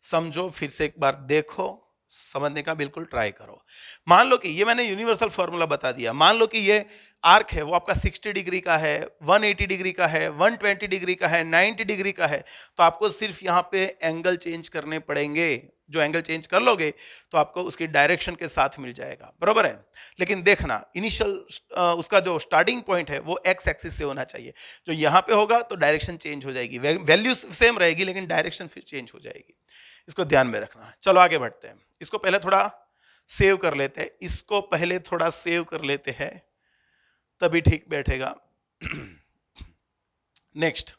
समझो, फिर से एक बार देखो, समझने का बिल्कुल ट्राई करो। मान लो कि ये मैंने यूनिवर्सल फॉर्मूला बता दिया। मान लो कि ये आर्क है वो आपका 60 डिग्री का है, 180 डिग्री का है, 120 डिग्री का है, 90 डिग्री का है, तो आपको सिर्फ यहाँ पे एंगल चेंज करने पड़ेंगे। जो एंगल चेंज कर लोगे तो आपको उसकी डायरेक्शन के साथ मिल जाएगा, बरोबर है। लेकिन देखना, इनिशियल उसका जो स्टार्टिंग पॉइंट है वो एक्स एक्सिस से होना चाहिए। जो यहाँ पे होगा तो डायरेक्शन चेंज हो जाएगी, वैल्यू सेम रहेगी लेकिन डायरेक्शन फिर चेंज हो जाएगी। इसको ध्यान में रखना। चलो आगे बढ़ते हैं। इसको पहले थोड़ा सेव कर लेते हैं, इसको पहले थोड़ा सेव कर लेते हैं, तभी ठीक बैठेगा। Next,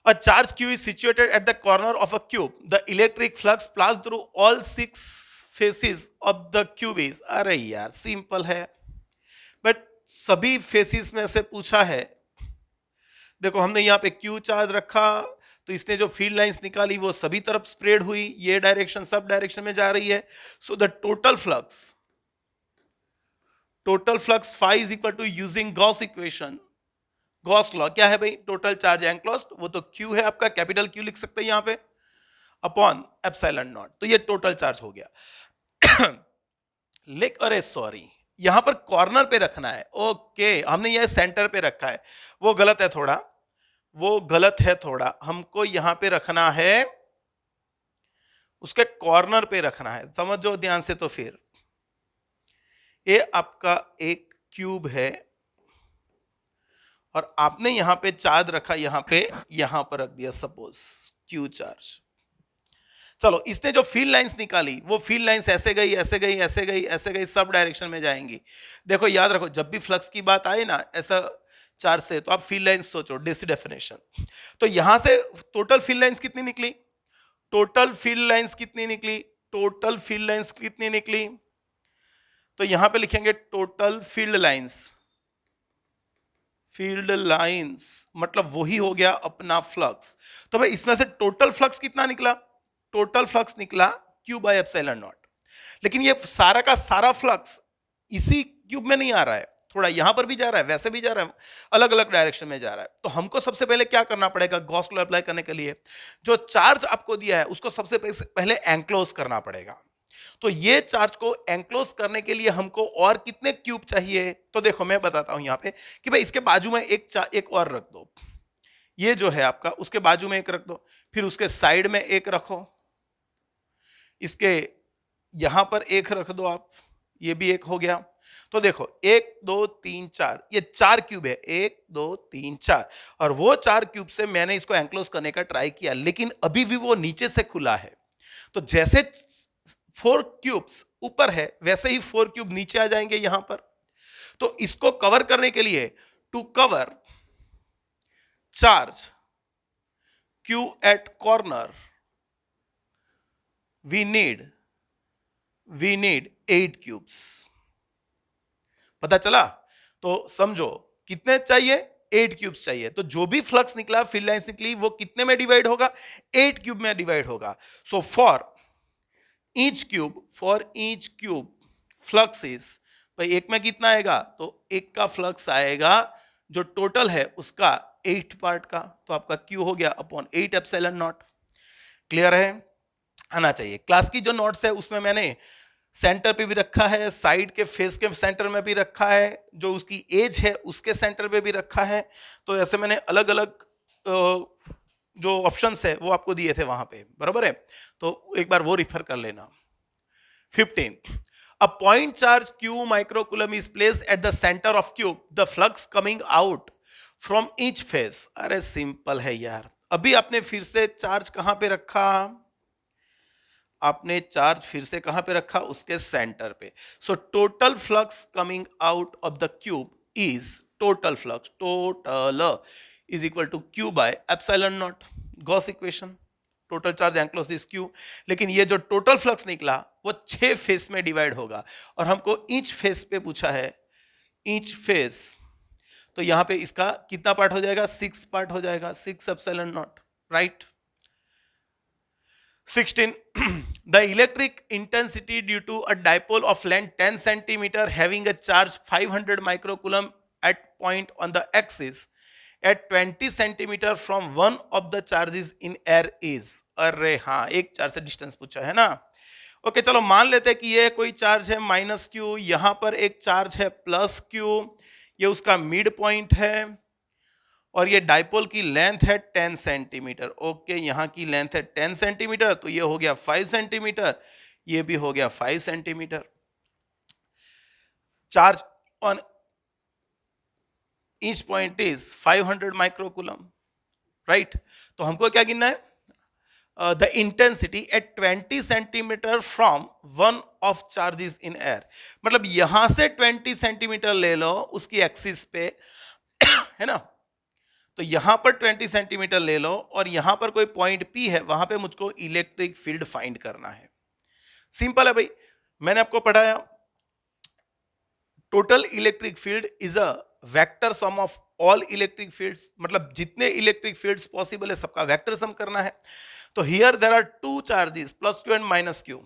a charge q is situated at the corner of a cube. The electric flux passes through all 6 faces of the cube is, अरे यार सिंपल है, बट सभी फेसिस में से पूछा है। देखो हमने यहाँ पे q चार्ज रखा तो इसने जो फील्ड लाइंस निकाली वो सभी तरफ स्प्रेड हुई, ये डायरेक्शन सब डायरेक्शन में जा रही है। So the total flux phi is equal to using Gauss equation, Gauss law क्या है भाई, टोटल चार्ज एनक्लोज्ड, वो तो Q है आपका, कैपिटल Q लिख सकते हैं यहाँ पे, अपॉन एप्सिलॉन नॉट। तो ये टोटल चार्ज हो गया। अरे सॉरी, यहां पर कॉर्नर पे रखना है। ओके, हमने ये सेंटर पे रखा है, वो गलत है थोड़ा, वो गलत है थोड़ा। हमको यहां पे रखना है, उसके कॉर्नर पे रखना है। समझो ध्यान से। तो फिर ये आपका एक क्यूब है और आपने यहां पे चार्ज रखा, यहां पर रख दिया सपोज क्यू चार्ज। चलो, इसने जो फील्ड लाइंस निकाली वो फील्ड लाइंस ऐसे गई, ऐसे गई, ऐसे गई, ऐसे गई, सब डायरेक्शन में जाएंगी। देखो याद रखो, जब भी फ्लक्स की बात आए ना ऐसा चार्ज से, तो आप फील्ड लाइंस सोचो, डीसी डेफिनेशन। तो यहां से टोटल फील्ड लाइंस कितनी निकली, टोटल फील्ड लाइंस कितनी निकली, टोटल फील्ड लाइंस कितनी निकली, तो यहां पे लिखेंगे total field lines. Field lines मतलब वही हो गया अपना फ्लक्स। तो भाई इसमें से टोटल फ्लक्स कितना निकला, टोटल फ्लक्स निकला Q बाय एप्सिलॉन नॉट। लेकिन ये सारा का सारा फ्लक्स इसी क्यूब में नहीं आ रहा है, थोड़ा यहां पर भी जा रहा है, वैसे भी जा रहा है, अलग अलग डायरेक्शन में जा रहा है। तो हमको सबसे पहले क्या करना पड़ेगा, गॉस लॉ अप्लाई करने के लिए जो चार्ज आपको दिया है उसको सबसे पहले एंक्लोज करना पड़ेगा। तो ये चार्ज को एंक्लोज करने के लिए हमको और कितने क्यूब चाहिए, तो देखो मैं बताता हूं यहां पे कि भाई इसके बाजू में एक और रख दो, ये जो है आपका, उसके बाजू में एक रख दो, फिर उसके साइड में एक रखो, इसके यहां पर एक रख दो आप, ये भी एक हो गया। तो देखो 1 2 3 4, ये 4 क्यूब है, 1 2 3 4, और वो 4 क्यूब से मैंने इसको एंक्लोज करने का ट्राई किया, लेकिन अभी भी वो नीचे से खुला है। तो जैसे 4 क्यूब्स ऊपर है वैसे ही 4 क्यूब नीचे आ जाएंगे यहां पर। तो इसको कवर करने के लिए, to cover charge Q at corner, we need 8 cubes. पता चला? तो समझो कितने चाहिए, 8 क्यूब्स चाहिए। तो जो भी फ्लक्स निकला, फील्ड लाइंस निकली, वो कितने में डिवाइड होगा, 8 क्यूब में डिवाइड होगा। So for each cube flux is, भाई एक में कितना आएगा, तो एक का फ्लक्स आएगा जो टोटल है उसका 8 पार्ट का, तो आपका Q हो गया अपॉन 8 एप्सिलॉन नॉट। क्लियर है? आना चाहिए। क्लास की जो नोट्स है उसमें मैंने सेंटर पे भी रखा है, साइड के फेस के सेंटर में भी रखा है, जो उसकी एज है उसके सेंटर पे भी रखा है। तो ऐसे मैंने अलग अलग जो ऑप्शंस है वो आपको दिए थे वहां पे, बराबर है। तो एक बार वो रिफर कर लेना। 15, a point charge Q microcoulomb is placed at the center of cube, the flux coming out from each face। अरे सिंपल है यार, अभी आपने फिर से चार्ज कहां पे रखा, आपने चार्ज फिर से कहां पे रखा, उसके सेंटर पे। So total flux coming out of the cube is, total flux, total is equal to Q by epsilon naught, Gauss equation, total charge enclose is Q। लेकिन ये जो टोटल फ्लक्स निकला वो 6 फेस में डिवाइड होगा, और हमको ईच फेस पे पूछा है, ईच फेस। तो यहां पे इसका कितना पार्ट हो जाएगा, 6 पार्ट हो जाएगा, 6 epsilon not. right? 16. The electric intensity due to a dipole of length 10 centimeter having a charge 500 microcoulomb at point on the axis at 20 centimeter from one of the charges in air is. अरे हाँ, एक चार्ज से डिस्टेंस पूछा है ना. ओके चलो मान लेते हैं कि ये कोई चार्ज है माइनस क्यू, यहां पर एक चार्ज है प्लस क्यू, ये उसका मिड पॉइंट है और ये डाइपोल की लेंथ है 10 सेंटीमीटर. ओके यहां की लेंथ है 10 सेंटीमीटर, तो ये हो गया 5 सेंटीमीटर, ये भी हो गया 5 centimetre. Charge on each point is 500 microcoulomb, right. तो हमको क्या गिनना है? The intensity at 20 centimetre from one of charges in air. मतलब यहां से 20 सेंटीमीटर ले लो उसकी एक्सिस पे है ना, तो यहां पर 20 सेंटीमीटर ले लो और यहां पर कोई पॉइंट P है, वहां पे मुझको इलेक्ट्रिक फील्ड फाइंड करना है. सिंपल है भाई, मैंने आपको पढ़ाया total electric field is a vector sum of all electric fields. मतलब जितने इलेक्ट्रिक फील्ड्स पॉसिबल है सबका वेक्टर सम करना है. तो here there are two charges plus Q and minus Q,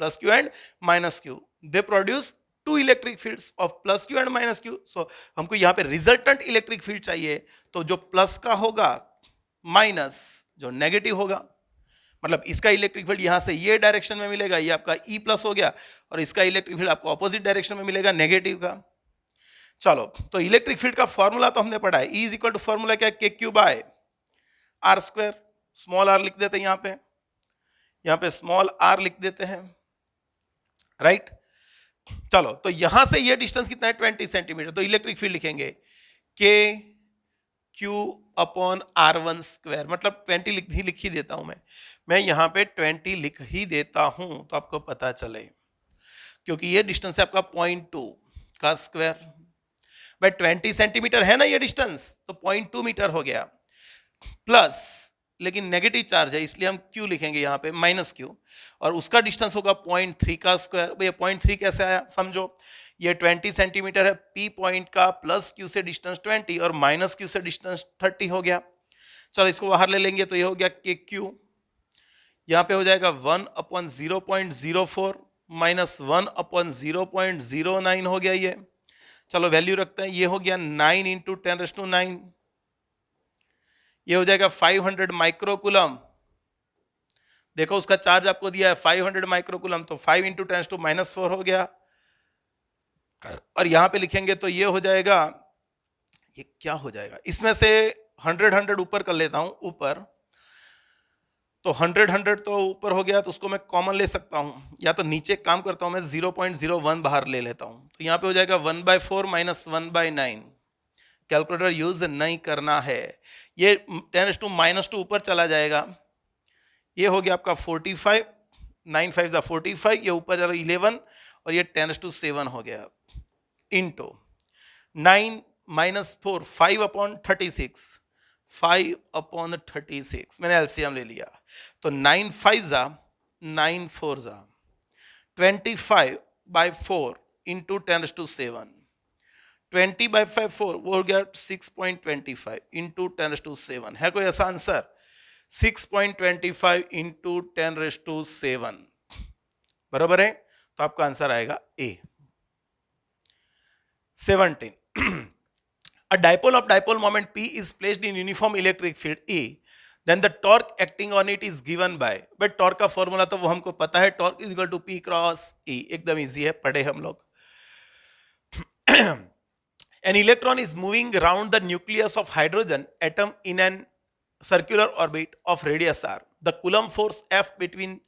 plus Q and minus Q, they produce two electric fields of plus Q and minus Q. So हमको यहाँ पे रिजल्टेंट इलेक्ट्रिक फील्ड चाहिए, तो जो प्लस का होगा माइनस जो नेगेटिव होगा, मतलब इसका इलेक्ट्रिक फील्ड यहां से ये डायरेक्शन में मिलेगा, ये आपका ई प्लस हो गया, और इसका इलेक्ट्रिक फील्ड आपको ऑपोजिट डायरेक्शन में मिलेगा नेगेटिव का. चलो तो इलेक्ट्रिक फील्ड का फॉर्मूला तो हमने पढ़ा है, E is equal to formula क्या, K Q by are square. Small r लिख देते हैं यहाँ पे स्मॉल आर लिख देते हैं, राइट. चलो तो यहां से ये डिस्टेंस कितना है 20 सेंटीमीटर, तो इलेक्ट्रिक फील्ड लिखेंगे K Q upon r one square. मतलब 20 लिख ही देता हूं मैं यहां पे 20 लिख ही देता हूं तो आपको पता चले, क्योंकि ये डिस्टेंस है आपका 0.2 का स्क्वायर. भाई 20 सेंटीमीटर है ना ये डिस्टेंस, तो 0.2 मीटर हो गया, प्लस लेकिन नेगेटिव चार्ज है इसलिए हम Q लिखेंगे यहाँ पे माइनस Q, और उसका डिस्टेंस होगा 0.3 का स्क्वायर. भैया 0.3 कैसे आया समझो, ये 20 सेंटीमीटर है, P पॉइंट का प्लस Q से डिस्टेंस 20 और माइनस Q से डिस्टेंस 30 हो गया. चलो इसको बाहर ले लेंगे तो ये हो गया के Q, यहाँ पे हो जाएगा 1/0.04 माइनस 1/0.09 हो गया ये. चलो वैल्यू रखते हैं, ये हो गया 9 इंटू 10⁹9, ये हो जाएगा 500 माइक्रोकूलम. देखो उसका चार्ज आपको दिया है 500 माइक्रोकूलम, तो 5 इंटू 10⁻⁴ हो गया. और यहां पे लिखेंगे तो ये हो जाएगा, ये क्या हो जाएगा, इसमें से 100 ऊपर कर लेता हूं ऊपर, तो 100 तो ऊपर हो गया, तो उसको मैं कॉमन ले सकता हूं, या तो नीचे काम करता हूं मैं 0.01 बाहर ले लेता हूं, तो यहां पे हो जाएगा 1/4 माइनस 1/9. कैलकुलेटर यूज नहीं करना है, ये 10⁻² ऊपर चला जाएगा, ये हो गया आपका 45, 9 5 जा 45, ये ऊपर चला 11 और ये 10⁻7 हो गया, इंटू 9 माइनस 4 5/36, 5/36 मैंने एलसीएम ले लिया, तो 9 5 जा 9 4 जा 25/4 इंटू 10⁻7, 20/4 वो हो गया 6.25 इंटू 10⁻7. है कोई ऐसा आंसर? 6.25 इंटू 10⁻7 बराबर है, तो आपका आंसर आएगा ए. 17. A dipole of dipole moment P is placed in uniform electric field E, then the torque acting on it is given by. But torque का फॉर्मूला तो वो हमको पता है, torque is equal to P cross E, एकदम इजी है, पढ़े हम लोग. An electron is moving around the nucleus of hydrogen atom in an circular orbit of radius r. The Coulomb force F between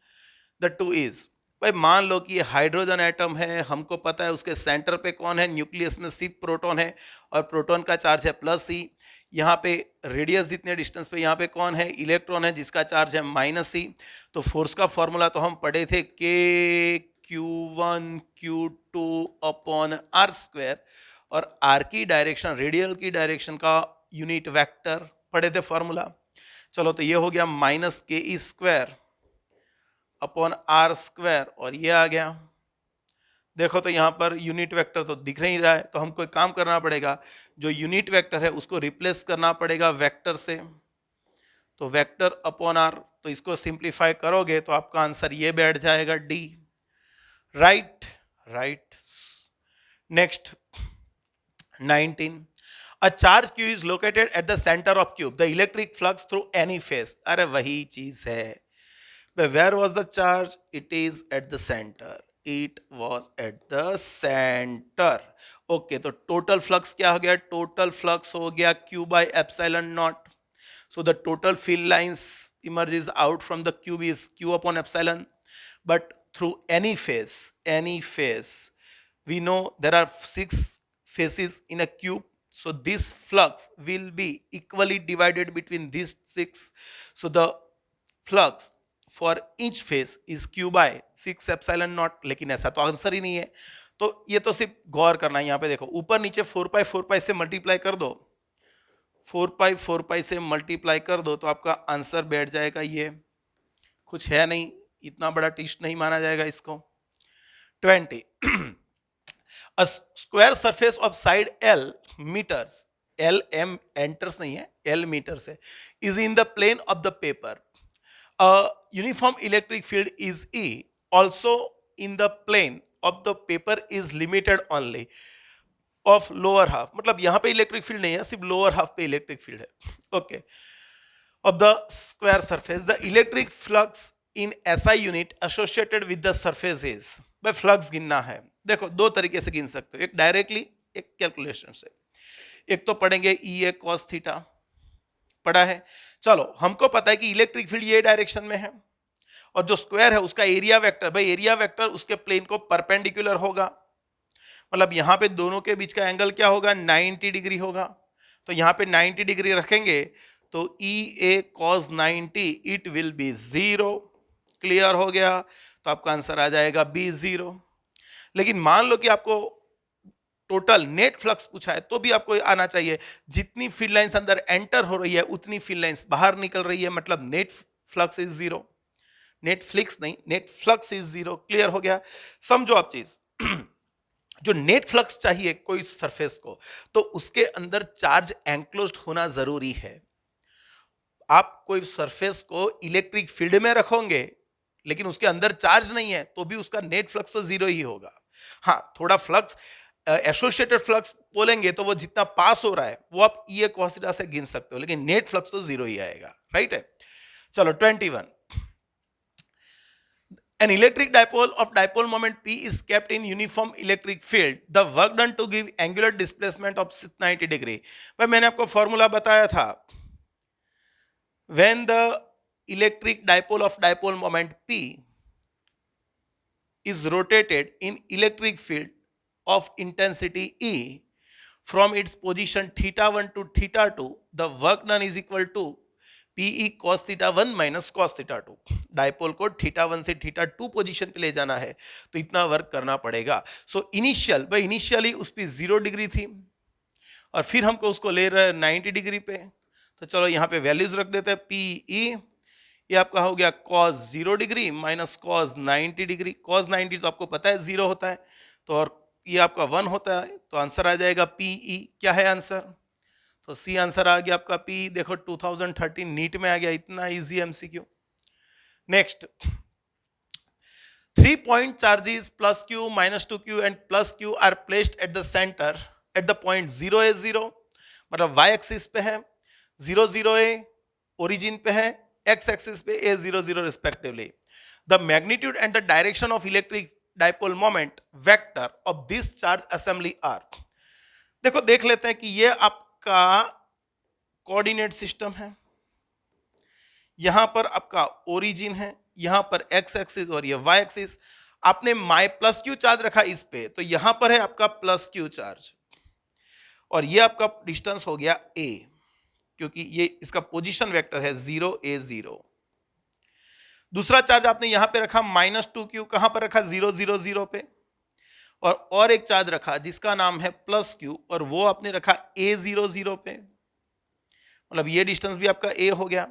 the two is. भाई मान लो कि ये हाइड्रोजन एटम है, हमको पता है उसके सेंटर पे कौन है, न्यूक्लियस में सिर्फ प्रोटॉन है और प्रोटॉन का चार्ज है प्लस ई. यहाँ पे रेडियस जितने डिस्टेंस पे यहाँ पे कौन है, इलेक्ट्रॉन है जिसका चार्ज है माइनस ई. तो फोर्स का फॉर्मूला तो हम पढ़े थे K Q1 Q2 upon r square, और आर की डायरेक्शन रेडियल की डायरेक्शन का यूनिट वेक्टर पढ़े थे फॉर्मूला. चलो तो ये हो गया माइनस के E square upon r square, और ये आ गया. देखो तो यहाँ पर यूनिट वेक्टर तो दिख नहीं रहा है, तो हमको एक काम करना पड़ेगा, जो यूनिट वेक्टर है उसको रिप्लेस करना पड़ेगा वेक्टर से. तो वेक्टर अपॉन आर, तो इसको सिंप्लीफाई करोगे तो आपका आंसर ये बैठ जाएगा D, right right. Next 19, a charge q is located at the center of cube, the electric flux through any phase, अरे वही चीज है। Where was the charge? It is at the center. It was at the center. Okay, तो total flux क्या हो गया? Total flux हो गया q by epsilon naught. So the total field lines emerges out from the cube is q upon epsilon. But through any phase, we know there are 6 phases in a cube. So this flux will be equally divided between these 6. So the flux for each face is Q by 6 epsilon naught, लेकिन ऐसा तो आंसर ही नहीं है। तो ये तो सिर्फ गौर करना है। यहाँ पे देखो ऊपर नीचे 4 पाई से मल्टीप्लाई कर दो, 4 पाई से मल्टीप्लाई कर दो तो आपका आंसर बैठ जाएगा ये, कुछ है नहीं, इतना बड़ा टिस्ट नहीं माना जाएगा इसको। 20, a square surface of side L meters, L M enters नहीं है, L meters है, is in the plane of the paper. A uniform electric field is E, also in the plane of the paper is limited only of lower half, मतलब यहाँ पे इलेक्ट्रिक फील्ड नहीं है, सिर्फ लोअर हाफ पे इलेक्ट्रिक फील्ड है। Okay, of the square surface the electric flux in SI unit associated with the surface is, भाई फ्लक्स गिनना है, देखो दो तरीके से गिन सकते हो, एक डायरेक्टली, एक कैलकुलेशन से। एक तो पढ़ेंगे ई ए कॉस थीटा, पढ़ा है। चलो हमको पता है कि इलेक्ट्रिक फील्ड ये डायरेक्शन में है और जो स्क्वायर है उसका एरिया वेक्टर, भाई एरिया वेक्टर उसके प्लेन को परपेंडिकुलर होगा, मतलब यहां पे दोनों के बीच का एंगल क्या होगा? 90 डिग्री होगा। तो यहां पे 90 डिग्री रखेंगे तो E A cos 90 it will be 0। Clear हो गया? तो आपका आंसर आ जाएगा बी 0। लेकिन मान लो कि आपको टोटल नेट फ्लक्स पूछा है तो भी आपको आना चाहिए जितनी फील्ड लाइंस अंदर एंटर हो रही है उतनी फील्ड लाइंस बाहर निकल रही है, मतलब net flux is 0। Net flix नहीं, नेट फ्लक्स इज 0। क्लियर हो गया? समझो आप चीज जो नेट फ्लक्स चाहिए कोई सरफेस को, तो उसके अंदर चार्ज एंक्लोज्ड होना जरूरी है। आप कोई सरफेस को इलेक्ट्रिक फील्ड में रखोगे लेकिन उसके अंदर चार्ज नहीं है तो भी उसका नेट फ्लक्स तो 0 ही होगा। हाँ, थोड़ा फ्लक्स एसोसिएटेड फ्लक्स बोलेंगे तो वो जितना पास हो रहा है वो आप ई ए कॉस थीटा से गिन सकते हो, लेकिन नेट फ्लक्स तो 0 ही आएगा। राइट है? चलो 21, an electric dipole of dipole moment P is kept in uniform electric field, the work done to give angular displacement of 90 degree। भाई मैंने आपको फॉर्मूला बताया था, when the electric dipole of dipole moment P is rotated in electric field of intensity E from its position θ1 to θ2, the work done is equal to PE cos θ1 minus cos θ2। Dipole को θ1 से θ2 पोजीशन पे ले जाना है तो इतना वर्क करना पड़ेगा। सो इनिशियली उस पर 0 डिग्री थी और फिर हमको उसको ले रहे 90 डिग्री पे, तो चलो यहाँ पे वैल्यूज रख देते हैं। PE ये आपका हो गया cos 0 degree minus cos 90 degree. cos 90 तो आपको पता है 0 होता है, तो और ये आपका 1 होता है, तो आंसर आ जाएगा PE। क्या है आंसर? तो सी आंसर आ गया आपका P। देखो 2013 नीट में आ गया, इतना easy MCQ। Next, 3 point charges plus q minus 2q and plus q are placed at the center at the point 0 a 0, मतलब y एक्सिस पे है 0 0 a, ओरिजिन पे है x एक्सिस पे a 0 0 respectively. The magnitude and the direction of electric dipole moment vector of this charge assembly are. देखो देख लेते हैं कि ये आपका कोऑर्डिनेट सिस्टम है, यहां पर आपका ओरिजिन है, यहां पर x एक्सिस और ये y एक्सिस। आपने माई प्लस क्यू चार्ज रखा इस पे, तो यहां पर है आपका प्लस क्यू चार्ज और ये आपका डिस्टेंस हो गया a, क्योंकि ये इसका पोजीशन वेक्टर है 0 a 0। दूसरा चार्ज आपने यहां पे रखा -2q, कहां पर रखा 0 0 0 पे, और एक चार्ज रखा जिसका नाम है प्लस q और वो आपने रखा a 0 0 पे, मतलब ये डिस्टेंस भी आपका a हो गया।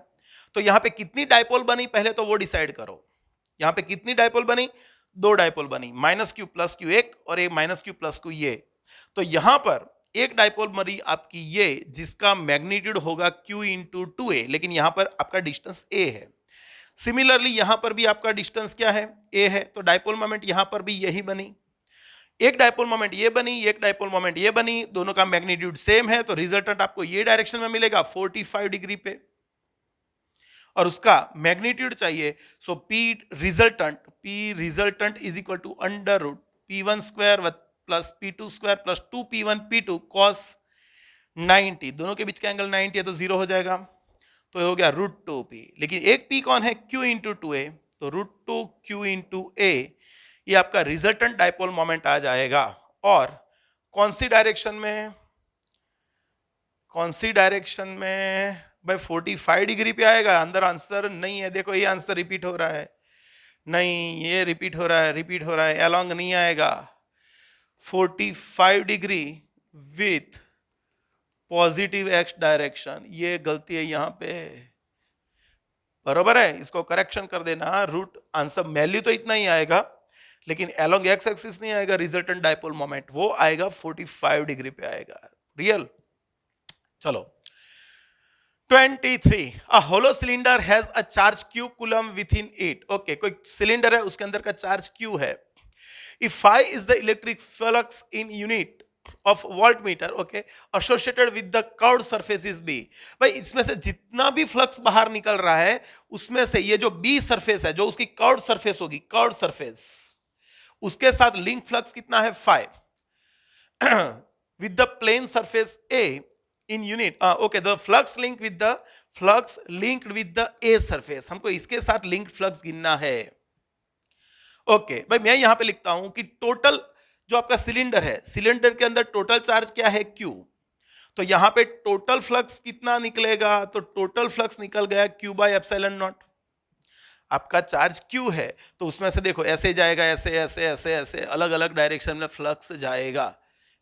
तो यहां पे कितनी डायपोल बनी पहले तो वो डिसाइड करो। यहां पे कितनी डायपोल बनी? 2 डायपोल बनी, -q + q एक और एक -q + q ये। तो यहां पर एक डाइपोल मरी आपकी ये, जिसका मैग्नीट्यूड होगा Q इंटू 2a, लेकिन यहां पर आपका डिस्टेंस a है। सिमिलरली यहां पर भी आपका डिस्टेंस क्या है, a है, तो डाइपोल मोमेंट यहां पर भी यही बनी। एक डाइपोल मोमेंट ये बनी, एक डाइपोल मोमेंट ये बनी, दोनों का मैग्नीट्यूड सेम है, तो रिजल्टेंट आपको ये डायरेक्शन में मिलेगा 45 डिग्री पे, और उसका मैग्नीट्यूड चाहिए। So P resultant is equal to under root P1 square plus P2 square plus 2P1 P2 cos 90, दोनों के बीच का एंगल 90 है तो 0 हो जाएगा, तो ये हो गया √2P। लेकिन एक P कौन है, Q इंटू 2a, तो √2Q इंटू a, ये आपका रिजल्टेंट डाइपोल मोमेंट आ जाएगा। और कौन सी डायरेक्शन में, भाई 45 डिग्री पे आएगा। अंदर आंसर नहीं है, देखो ये आंसर रिपीट हो रहा है, नहीं ये रिपीट हो रहा है, अलोंग नहीं आएगा। 45 degree with positive x direction, ये गलती है यहां पे, बरोबर है, इसको करेक्शन कर देना। रूट आंसर वैल्यू तो इतना ही आएगा, लेकिन अलोंग x एक्सिस नहीं आएगा। रिजल्टेंट डाइपोल मोमेंट वो आएगा 45 डिग्री पे आएगा, रियल। चलो 23, a hollow cylinder has a charge q coulomb within it। Okay, कोई सिलेंडर है, उसके अंदर का चार्ज q है। If phi is the electric flux in unit of voltmeter, okay, associated with the curved surface is B। भाई इसमें से जितना भी फ्लक्स बाहर निकल रहा है, उसमें से ये जो B सरफेस है, जो उसकी कर्व्ड सरफेस होगी, कर्व्ड सरफेस, उसके साथ लिंक फ्लक्स कितना है, phi with the plane surface A in unit, okay, the flux linked with the A surface, हमको इसके साथ लिंक्ड फ्लक्स गिनना है। ओके भाई, मैं यहां पे लिखता हूं कि टोटल जो आपका सिलेंडर है, सिलेंडर के अंदर टोटल चार्ज क्या है, Q। तो यहां पे टोटल फ्लक्स कितना निकलेगा, तो टोटल फ्लक्स निकल गया Q बाय एप्सिलॉन नॉट। आपका चार्ज Q है, तो उसमें से देखो ऐसे जाएगा, ऐसे ऐसे ऐसे ऐसे अलग अलग डायरेक्शन में फ्लक्स जाएगा,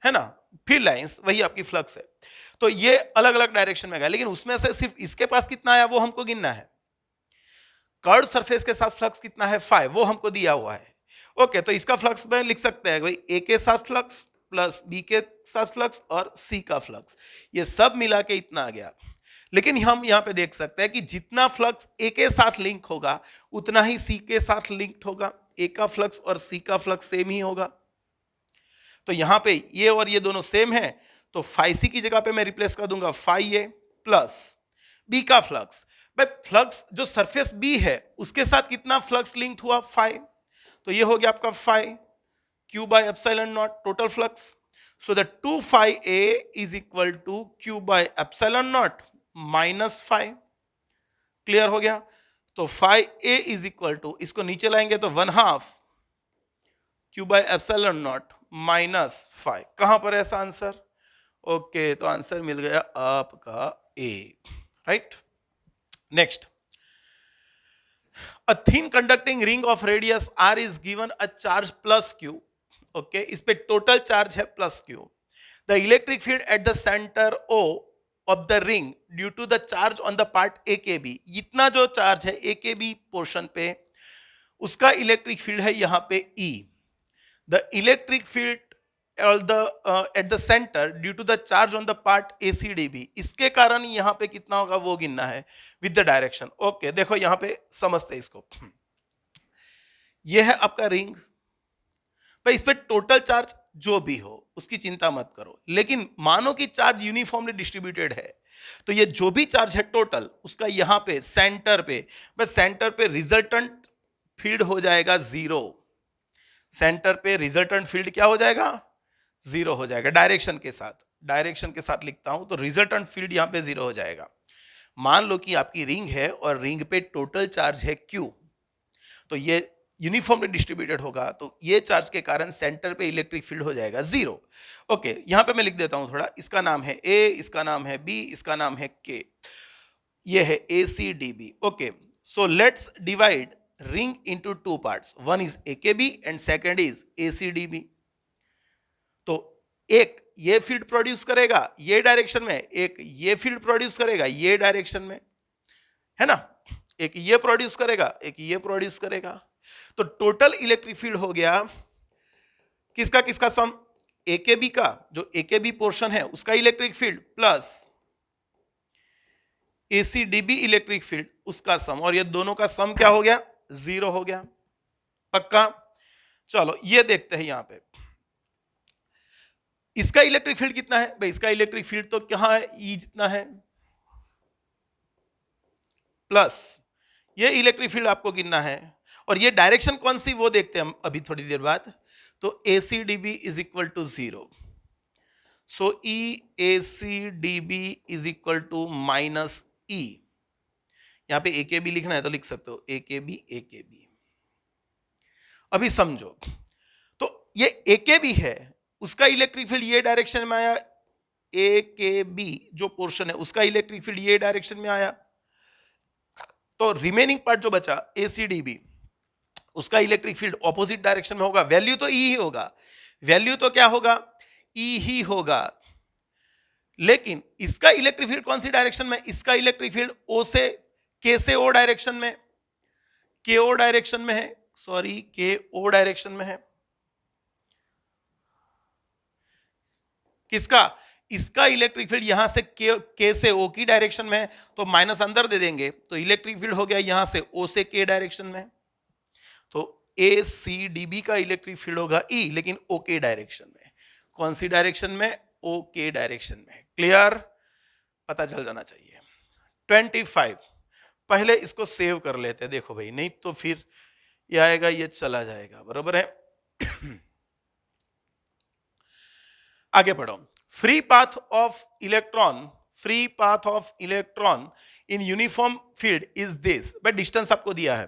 है ना, फिर लाइंस, वही आपकी फ्लक्स है। तो ये अलग अलग डायरेक्शन में गया, लेकिन उसमें से सिर्फ इसके पास कितना आया वो हमको गिनना है। कर्व्ड सरफेस के साथ फ्लक्स कितना है, 5, वो हमको दिया हुआ है। ओके, तो इसका फ्लक्स में लिख सकते हैं भाई, ए के साथ फ्लक्स प्लस बी के साथ फ्लक्स और सी का फ्लक्स, ये सब मिला के इतना आ गया। लेकिन हम यहां पे देख सकते हैं कि जितना फ्लक्स ए के साथ लिंक होगा, उतना ही सी के साथ लिंक्ड होगा। ए का फ्लक्स और सी का फ्लक्स सेम ही होगा, तो यहां पे ये और ये दोनों सेम है, तो फाई सी की जगह पे मैं रिप्लेस कर दूंगा फाई ए प्लस बी का फ्लक्स। भाई फ्लक्स जो सरफेस बी है, उसके साथ कितना फ्लक्स लिंक्ड हुआ, फाई, तो ये हो गया आपका phi Q by epsilon naught total flux. So the 2 phi A is equal to Q by epsilon naught minus phi. Clear हो गया, तो phi A is equal to, इसको नीचे लाएंगे तो 1/2 Q by epsilon naught minus phi. कहां पर है ऐसा आंसर, ओके, तो आंसर मिल गया आपका A, right. Next, a thin conducting ring of radius r is given a charge plus q। Okay, इस पे टोटल चार्ज है plus q। the electric field at the center O of the ring due to the charge on the part AKB, इतना जो चार्ज है AKB पोर्शन पे, उसका इलेक्ट्रिक फील्ड है यहां पे E। the electric field at the center due to the charge on the part ACDB, इसके कारण यहां पे कितना होगा वो गिनना है विद द डायरेक्शन। ओके, देखो यहां पे समझते हैं इसको। ये है आपका रिंग, भाई इस पे टोटल चार्ज जो भी हो उसकी चिंता मत करो, लेकिन मानो कि चार्ज यूनिफॉर्मली डिस्ट्रीब्यूटेड है, तो ये जो भी चार्ज है टोटल, उसका यहां पे सेंटर पे, बस सेंटर पे रिजल्टेंट फील्ड हो जाएगा 0। सेंटर पे रिजल्टेंट फील्ड क्या हो जाएगा, 0 हो जाएगा। डायरेक्शन के साथ लिखता हूं, तो रिजल्टेंट फील्ड यहां पे 0 हो जाएगा। मान लो कि आपकी रिंग है और रिंग पे टोटल चार्ज है Q, तो ये यूनिफॉर्मली डिस्ट्रीब्यूटेड होगा, तो ये चार्ज के कारण सेंटर पे इलेक्ट्रिक फील्ड हो जाएगा 0। ओके, यहां पे मैं लिख देता हूं थोड़ा, इसका नाम है A, इसका नाम है B, इसका नाम है K, ये है ACDB। Okay, so let's divide ring into 2 parts, one is AKB and second is ACDB। तो एक ये फील्ड प्रोड्यूस करेगा ये डायरेक्शन में, एक ये फील्ड प्रोड्यूस करेगा ये डायरेक्शन में, है ना, एक ये प्रोड्यूस करेगा, एक ये प्रोड्यूस करेगा। तो टोटल इलेक्ट्रिक फील्ड हो गया किसका किसका सम, AKB का जो AKB पोर्शन है उसका electric field plus ACDB electric field उसका सम, और ये दोनों का सम क्या हो गया, 0 हो गया। पक्का? चलो ये देखते हैं यहां पे इसका इलेक्ट्रिक फील्ड कितना है भाई। इसका इलेक्ट्रिक फील्ड तो क्या है, E जितना है, प्लस ये इलेक्ट्रिक फील्ड आपको गिनना है, और ये डायरेक्शन कौन सी वो देखते हैं हम अभी थोड़ी देर बाद। तो ACDB is equal to 0, so EACDB is equal to minus E। यहां पे AKB लिखना है तो लिख सकते हो AKB। अभी समझो, तो ये AKB है, उसका इलेक्ट्रिक फील्ड ये डायरेक्शन में आया, AKB जो पोर्शन है उसका इलेक्ट्रिक फील्ड ये डायरेक्शन में आया, तो रिमेनिंग पार्ट जो बचा ACDB उसका इलेक्ट्रिक फील्ड ऑपोजिट डायरेक्शन में होगा। वैल्यू तो E ही होगा, वैल्यू तो क्या होगा, E ही होगा, लेकिन इसका इलेक्ट्रिक फील्ड कौन सी डायरेक्शन में, इसका इलेक्ट्रिक फील्ड O से K से O डायरेक्शन में, KO डायरेक्शन में है, सॉरी KO डायरेक्शन में है। किसका, इसका इलेक्ट्रिक फील्ड यहां से K से O की डायरेक्शन में है, तो माइनस अंदर दे देंगे तो इलेक्ट्रिक फील्ड हो गया यहां से O से K डायरेक्शन में। तो ACDB का इलेक्ट्रिक फील्ड होगा E, लेकिन OK डायरेक्शन में। कौन सी डायरेक्शन में, OK डायरेक्शन में। क्लियर, पता चल जाना चाहिए। 25 पहले इसको सेव कर लेते हैं, देखो भाई, नहीं तो फिर ये आएगा ये चला जाएगा, बराबर है। आगे पढ़ो। Free path of electron in uniform field is this, भाई डिस्टेंस आपको दिया है।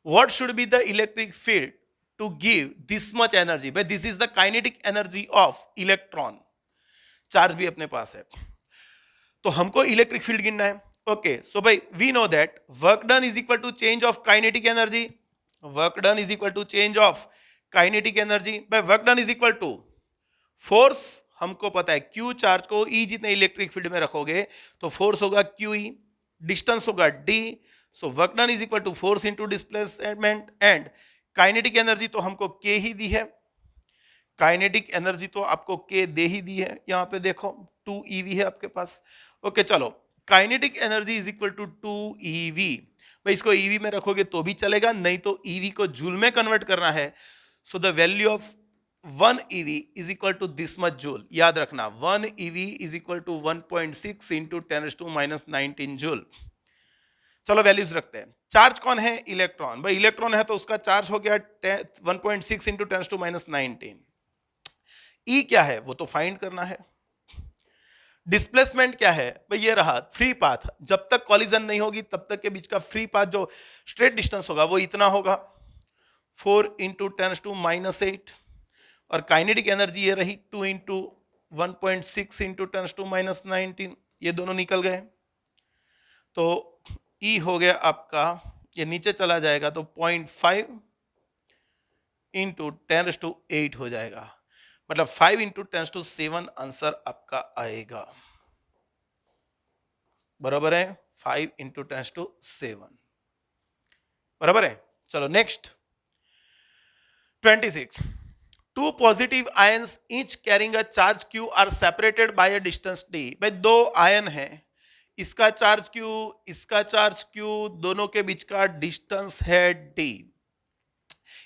What should be the electric field to give this much energy, भाई this is the kinetic energy of electron. Charge भी अपने पास है, तो हमको इलेक्ट्रिक फील्ड गिनना है। ओके, सो भाई we know that work done is equal to change of kinetic energy, work done is equal to change of kinetic energy. भाई work done is equal to force, हमको पता है Q चार्ज को E जितने इलेक्ट्रिक फील्ड में रखोगे तो फोर्स होगा QE, डिस्टेंस होगा D, so work done is equal to force into displacement, and kinetic energy तो हमको K ही दी है, काइनेटिक एनर्जी तो आपको K दे ही दी है, यहां पे देखो 2eV है आपके पास। ओके चलो, kinetic energy is equal to 2eV। भाई इसको EV में रखोगे तो भी चलेगा, नहीं तो EV को जूल में कन्वर्ट करना है, so the value of 1 EV is equal to this much joule. याद रखना 1 EV is equal to 1.6 into 10⁻⁻19 joule. चलो वैल्यूज रखते हैं। चार्ज कौन है, इलेक्ट्रॉन। भाई इलेक्ट्रॉन है तो उसका चार्ज हो गया 1.6 इंटू 10⁻⁻19। E क्या है वो तो फाइंड करना है। डिस्प्लेसमेंट क्या है, भाई ये रहा फ्री पाथ, जब तक कॉलिजन नहीं होगी तब तक के बीच का फ्री पाथ जो स्ट्रेट डिस्टेंस होगा वो इतना होगा 4 इंटू 10⁻⁻8, और काइनेटिक एनर्जी ये रही 2 इंटू 1.6 इंटू 10⁻⁻19, ये दोनों निकल गए, तो E हो गया आपका, ये नीचे चला जाएगा तो 0.5 इंटू 10⁻8 हो जाएगा, मतलब 5 इंटू 10⁻7 आंसर आपका आएगा, बराबर है 5 इंटू 10⁻7, बराबर है। चलो next 26। Two positive ions each carrying a charge Q are separated by a distance d। भाई दो आयन है, इसका चार्ज Q, इसका चार्ज Q, दोनों के बीच का डिस्टेंस है d।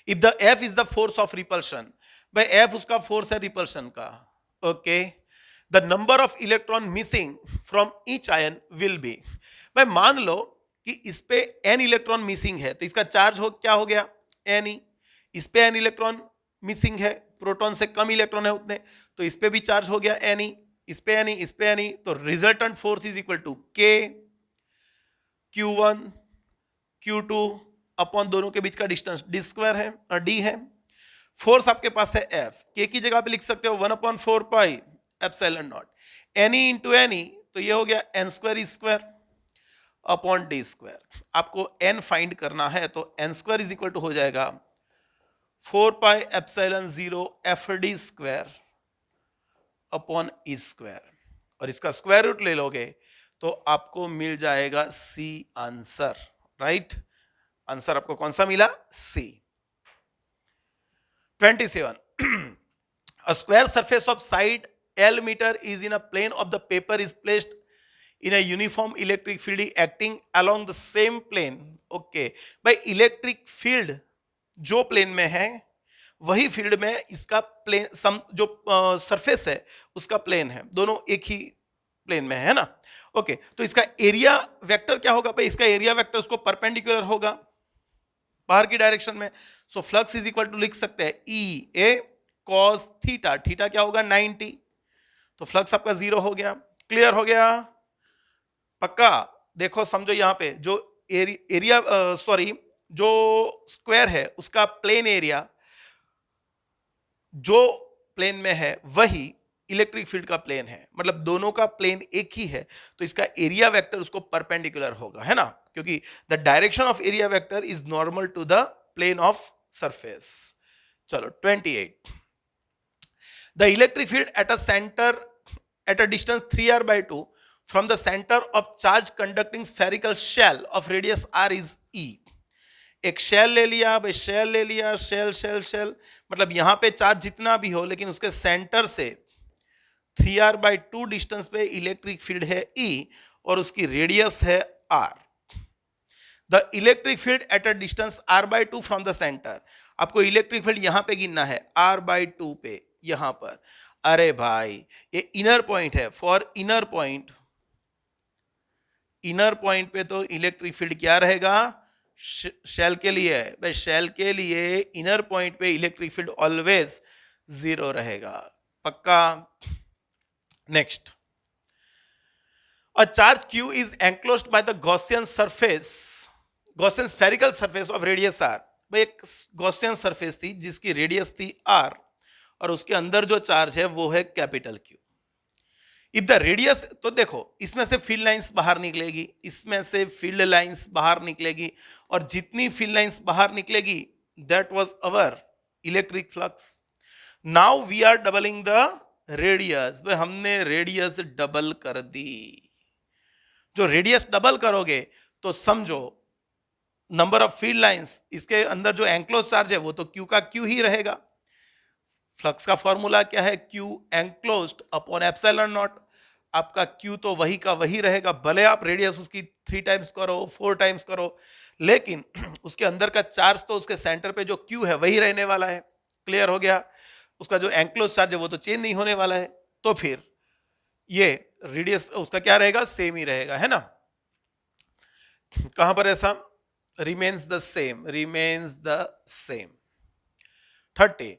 If the F is the force of repulsion, भाई F उसका फोर्स है रिपल्शन का। Okay, the number of electron missing from each ion will be, भाई मान लो कि इस पे n इलेक्ट्रॉन मिसिंग है तो इसका चार्ज हो क्या हो गया Ne, इस पे n इलेक्ट्रॉन मिसिंग है, प्रोटॉन से कम इलेक्ट्रॉन है उतने, तो इस पे भी चार्ज हो गया Ne, इस पे Ne, इस पे Ne, तो resultant force is equal to K Q1 Q2 upon दोनों के बीच का डिस्टेंस d² है और d है। फोर्स आपके पास है F, K की जगह पे लिख सकते हो 1/4 pi epsilon not, Ne into Ne, तो ये हो गया n² अपॉन d²। आपको n फाइंड करना है तो n² इज इक्वल टू हो जाएगा 4 पाई एप्सिलॉन 0 FD² अपॉन E², और इसका स्क्वायर रूट ले लोगे तो आपको मिल जाएगा C आंसर, राइट। आंसर आपको कौन सा मिला, C। 27। A square surface of side L meter is in a plane of the paper is placed in a uniform electric field acting along the same plane. Okay, भाई इलेक्ट्रिक फील्ड जो प्लेन में है वही फील्ड में इसका प्लेन जो सरफेस है उसका प्लेन है, दोनों एक ही प्लेन में है ना. ओके, तो इसका एरिया वेक्टर क्या होगा भाई? इसका एरिया वेक्टर उसको परपेंडिकुलर होगा बाहर की डायरेक्शन में. So flux is equal to लिख सकते हैं E A cos theta. Theta क्या होगा? 90. तो फ्लक्स आपका 0 हो गया. क्लियर हो गया? पक्का? देखो समझो यहां पे जो एरिया जो स्क्वायर है उसका प्लेन एरिया जो प्लेन में है वही इलेक्ट्रिक फील्ड का प्लेन है, मतलब दोनों का प्लेन एक ही है, तो इसका एरिया वेक्टर उसको परपेंडिकुलर होगा, है ना, क्योंकि the direction of area vector is normal to the plane of surface. चलो 28. The electric field at a centre at a distance 3r/2 from the center of charge conducting spherical shell of radius r is E. एक शेल ले लिया भाई, शेल ले लिया, शेल शेल शेल, मतलब यहां पे चार्ज जितना भी हो लेकिन उसके सेंटर से 3r/2 डिस्टेंस पे इलेक्ट्रिक फील्ड है E और उसकी रेडियस है r. The electric field at a distance r/2 from the centre. आपको इलेक्ट्रिक फील्ड यहां पे गिनना है r/2 पे, यहां पर. अरे भाई ये इनर पॉइंट है, for inner point, inner point पे तो इलेक्ट्रिक फील्ड क्या रहेगा? शेल के लिए है भाई, शेल के लिए इनर पॉइंट पे इलेक्ट्रिक फील्ड ऑलवेज 0 रहेगा. पक्का? Next. A charge Q is enclosed by the Gaussian surface, Gaussian spherical surface of radius r. भाई एक गॉसियन सरफेस थी जिसकी रेडियस थी r और उसके अंदर जो चार्ज है वो है capital Q. If the radius, तो देखो इसमें से फील्ड लाइंस बाहर निकलेगी, इसमें से फील्ड लाइंस बाहर निकलेगी, और जितनी फील्ड लाइंस बाहर निकलेगी that was our electric flux. Now we are doubling the radius. भाई हमने रेडियस डबल कर दी. जो रेडियस डबल करोगे तो समझो नंबर ऑफ फील्ड लाइंस, इसके अंदर जो एंक्लोज चार्ज है वो तो Q का Q ही रहेगा. फ्लक्स का फॉर्मूला क्या है? Q enclosed upon epsilon naught. आपका Q तो वही का वही रहेगा, भले आप रेडियस उसकी 3 टाइम्स करो, 4 टाइम्स करो, लेकिन उसके अंदर का चार्ज तो उसके सेंटर पे जो Q है वही रहने वाला है. क्लियर हो गया? उसका जो एंक्लोज चार्ज है वो तो चेंज नहीं होने वाला है, तो फिर ये रेडियस उसका क्या रहेगा? सेम ही रहेगा, है ना. कहां पर ऐसा? Remains the same, remains the same. 30.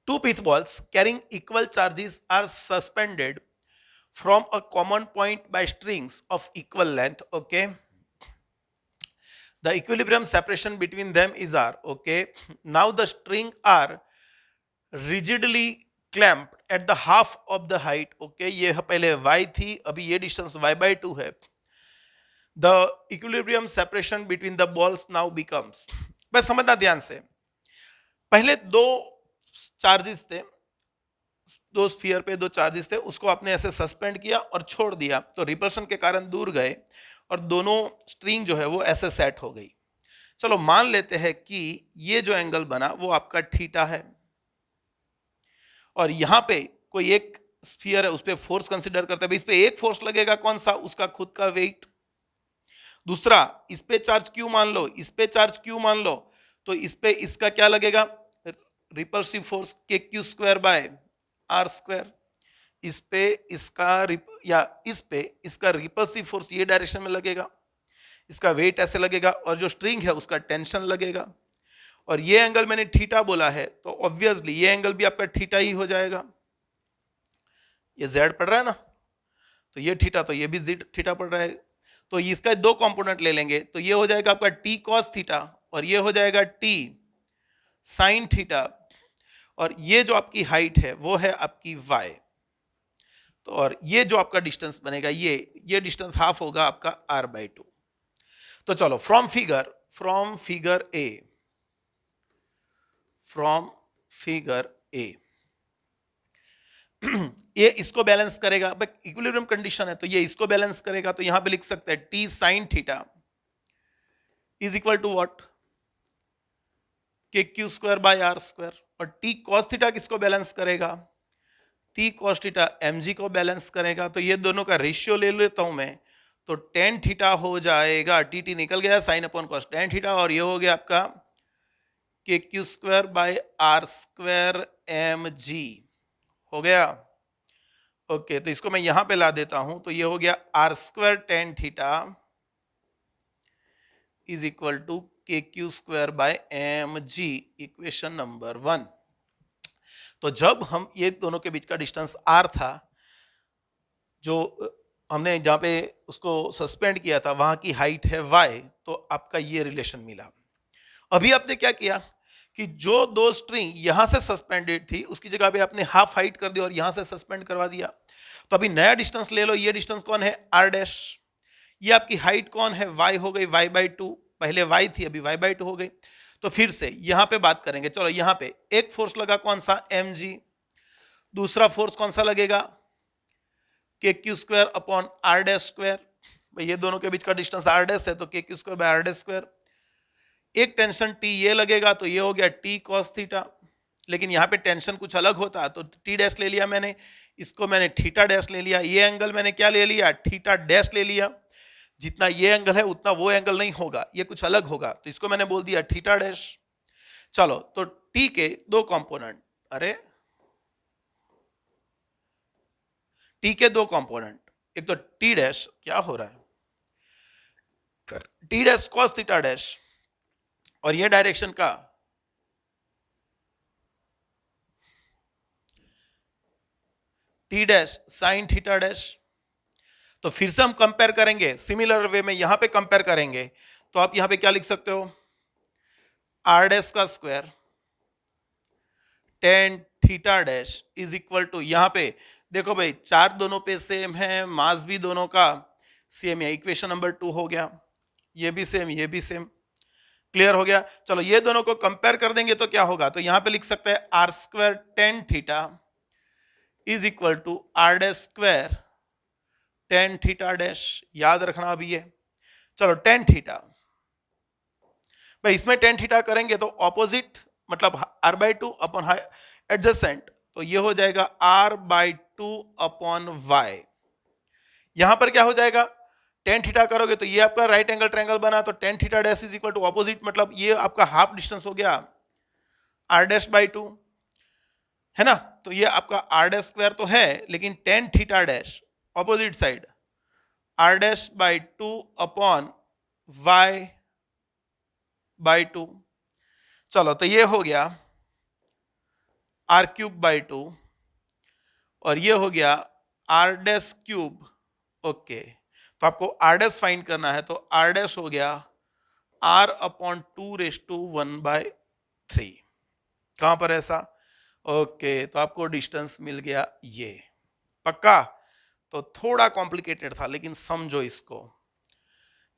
Two pith balls carrying equal charges are suspended from a common point by strings of equal length. Okay. The equilibrium separation between them is r. Okay. Now the string are rigidly clamped at the half of the height. Okay. ये पहले y थी, अभी ये distance y/2 है. The equilibrium separation between the balls now becomes, बस समझना ध्यान से, पहले दो चार्जेस थे, दो स्फीयर पे दो चार्जेस थे, उसको आपने ऐसे सस्पेंड किया और छोड़ दिया, तो रिपल्शन के कारण दूर गए और दोनों स्ट्रिंग जो है वो ऐसे सेट हो गई. चलो मान लेते हैं कि ये जो एंगल बना वो आपका थीटा है और यहां पे कोई एक स्फीयर है, उस पर फोर्स कंसीडर करते हैं. इस पे एक फोर्स लगेगा, कौन सा? उसका खुद का वेट. दूसरा, इस पे चार्ज Q मान लो, इस पे चार्ज Q मान लो, तो इस पे इसका क्या लगेगा? Repulsive force kq²/r². इस पे इसका या इस पे इसका रिपल्सिव फोर्स ये डायरेक्शन में लगेगा, इसका वेट ऐसे लगेगा और जो स्ट्रिंग है उसका टेंशन लगेगा. और ये एंगल मैंने थीटा बोला है तो ऑब्वियसली ये एंगल भी आपका थीटा ही हो जाएगा. ये z पड़ रहा है ना, तो ये थीटा, तो ये भी z थीटा पड़ रहा है, तो इसका दो कंपोनेंट ले लेंगे, तो ये हो जाएगा आपका t cos थीटा और ये हो जाएगा t sin थीटा, और ये जो आपकी हाइट है वो है आपकी y. तो और ये जो आपका डिस्टेंस बनेगा ये डिस्टेंस हाफ होगा आपका r/2. तो चलो फ्रॉम फिगर ए ये इसको बैलेंस करेगा. इक्विलिब्रियम कंडीशन है तो ये इसको बैलेंस करेगा, तो यहां पे लिख सकते हैं t sin theta is equal to what? kq²/r². और टी कॉस थीटा किसको बैलेंस करेगा, टी कॉस थीटा mg को बैलेंस करेगा। तो ये दोनों का रेशियो ले लेता हूं मैं, तो टेन थीटा हो जाएगा, टी टी निकल गया, sine upon cos tan theta, और ये हो गया आपका K Q square by are square m g हो गया। ओके, तो इसको मैं यहां पे ला देता हूं, तो ये हो गया R square tan theta is equal to K Q square by M G, equation number 1। तो जब हम ये दोनों के बीच का डिस्टेंस आर था, जो हमने जहां पे उसको सस्पेंड किया था वहां की हाइट है y, तो आपका ये रिलेशन मिला। अभी आपने क्या किया कि जो दो स्ट्रिंग यहां से सस्पेंडेड थी उसकी जगह पे आपने हाफ हाइट कर दी और यहां से सस्पेंड करवा दिया। तो अभी नया डिस्टेंस ले लो, ये डिस्टेंस कौन है, r डैश, ये आपकी हाइट कौन है, y हो गई, y/2, पहले y थी अभी y/2 हो गई। तो फिर से यहां पे बात करेंगे, चलो यहां पे एक फोर्स लगा कौन सा, mg, दूसरा फोर्स कौन सा लगेगा, K Q square upon r dash square, भाई ये दोनों के बीच का डिस्टेंस आर डैश है, तो K Q square by r dash square. एक टेंशन टी ये लगेगा, तो ये हो गया टी कॉस थीटा, लेकिन यहाँ पे टेंशन कुछ अलग होता, तो टी डैश ले लिया मैंने, इसको मैंने थीटा डैश ले लिया, ये एंगल मैंने क्या ले लिया, थीटा डैश ले लिया। जितना ये एंगल है उतना वो एंगल नहीं होगा, ये कुछ अलग होगा, तो इसको मैंने बोल दिया थीटा डैश। चलो, तो टी के दो कंपोनेंट, अरे टी के दो कंपोनेंट, एक तो टी डैश, क्या हो रहा है, T dash cos theta dash, और ये डायरेक्शन का T dash sine theta dash. तो फिर से हम कंपेयर करेंगे सिमिलर वे में, यहां पे कंपेयर करेंगे, तो आप यहां पे क्या लिख सकते हो, आर डैश का square tan theta dash is equal to, यहां पे देखो भाई चार दोनों पे सेम है, मास भी दोनों का सेम है, इक्वेशन नंबर 2 हो गया, ये भी सेम, ये भी सेम, क्लियर हो गया। चलो ये दोनों को कंपेयर कर देंगे तो क्या होगा, तो यहां पे लिख सकते हैं r square tan theta is equal to r dash square tan theta dash, याद रखना अभी ये। चलो टेन थीटा, भाई इसमें टेन थीटा करेंगे तो ऑपोजिट मतलब r/2 अपॉन एडजेसेंट, तो ये हो जाएगा r/2 अपॉन y। यहां पर क्या हो जाएगा, टेन थीटा करोगे तो ये आपका राइट एंगल ट्रायंगल बना, तो tan theta dash is equal to opposite, मतलब ये आपका हाफ डिस्टेंस हो गया r'/2, है ना। तो ये आपका r डैश स्क्वायर तो है, लेकिन ten theta dash opposite side r'/2 upon y/2। चलो, तो ये हो गया r³/2 और ये हो गया r'³ ओके। तो आपको r डैश फाइंड करना है, तो r डैश हो गया r/2⁻⁴ कहां पर ऐसा, ओके, तो आपको डिस्टेंस मिल गया ये, पक्का। तो थोड़ा कॉम्प्लिकेटेड था लेकिन समझो इसको।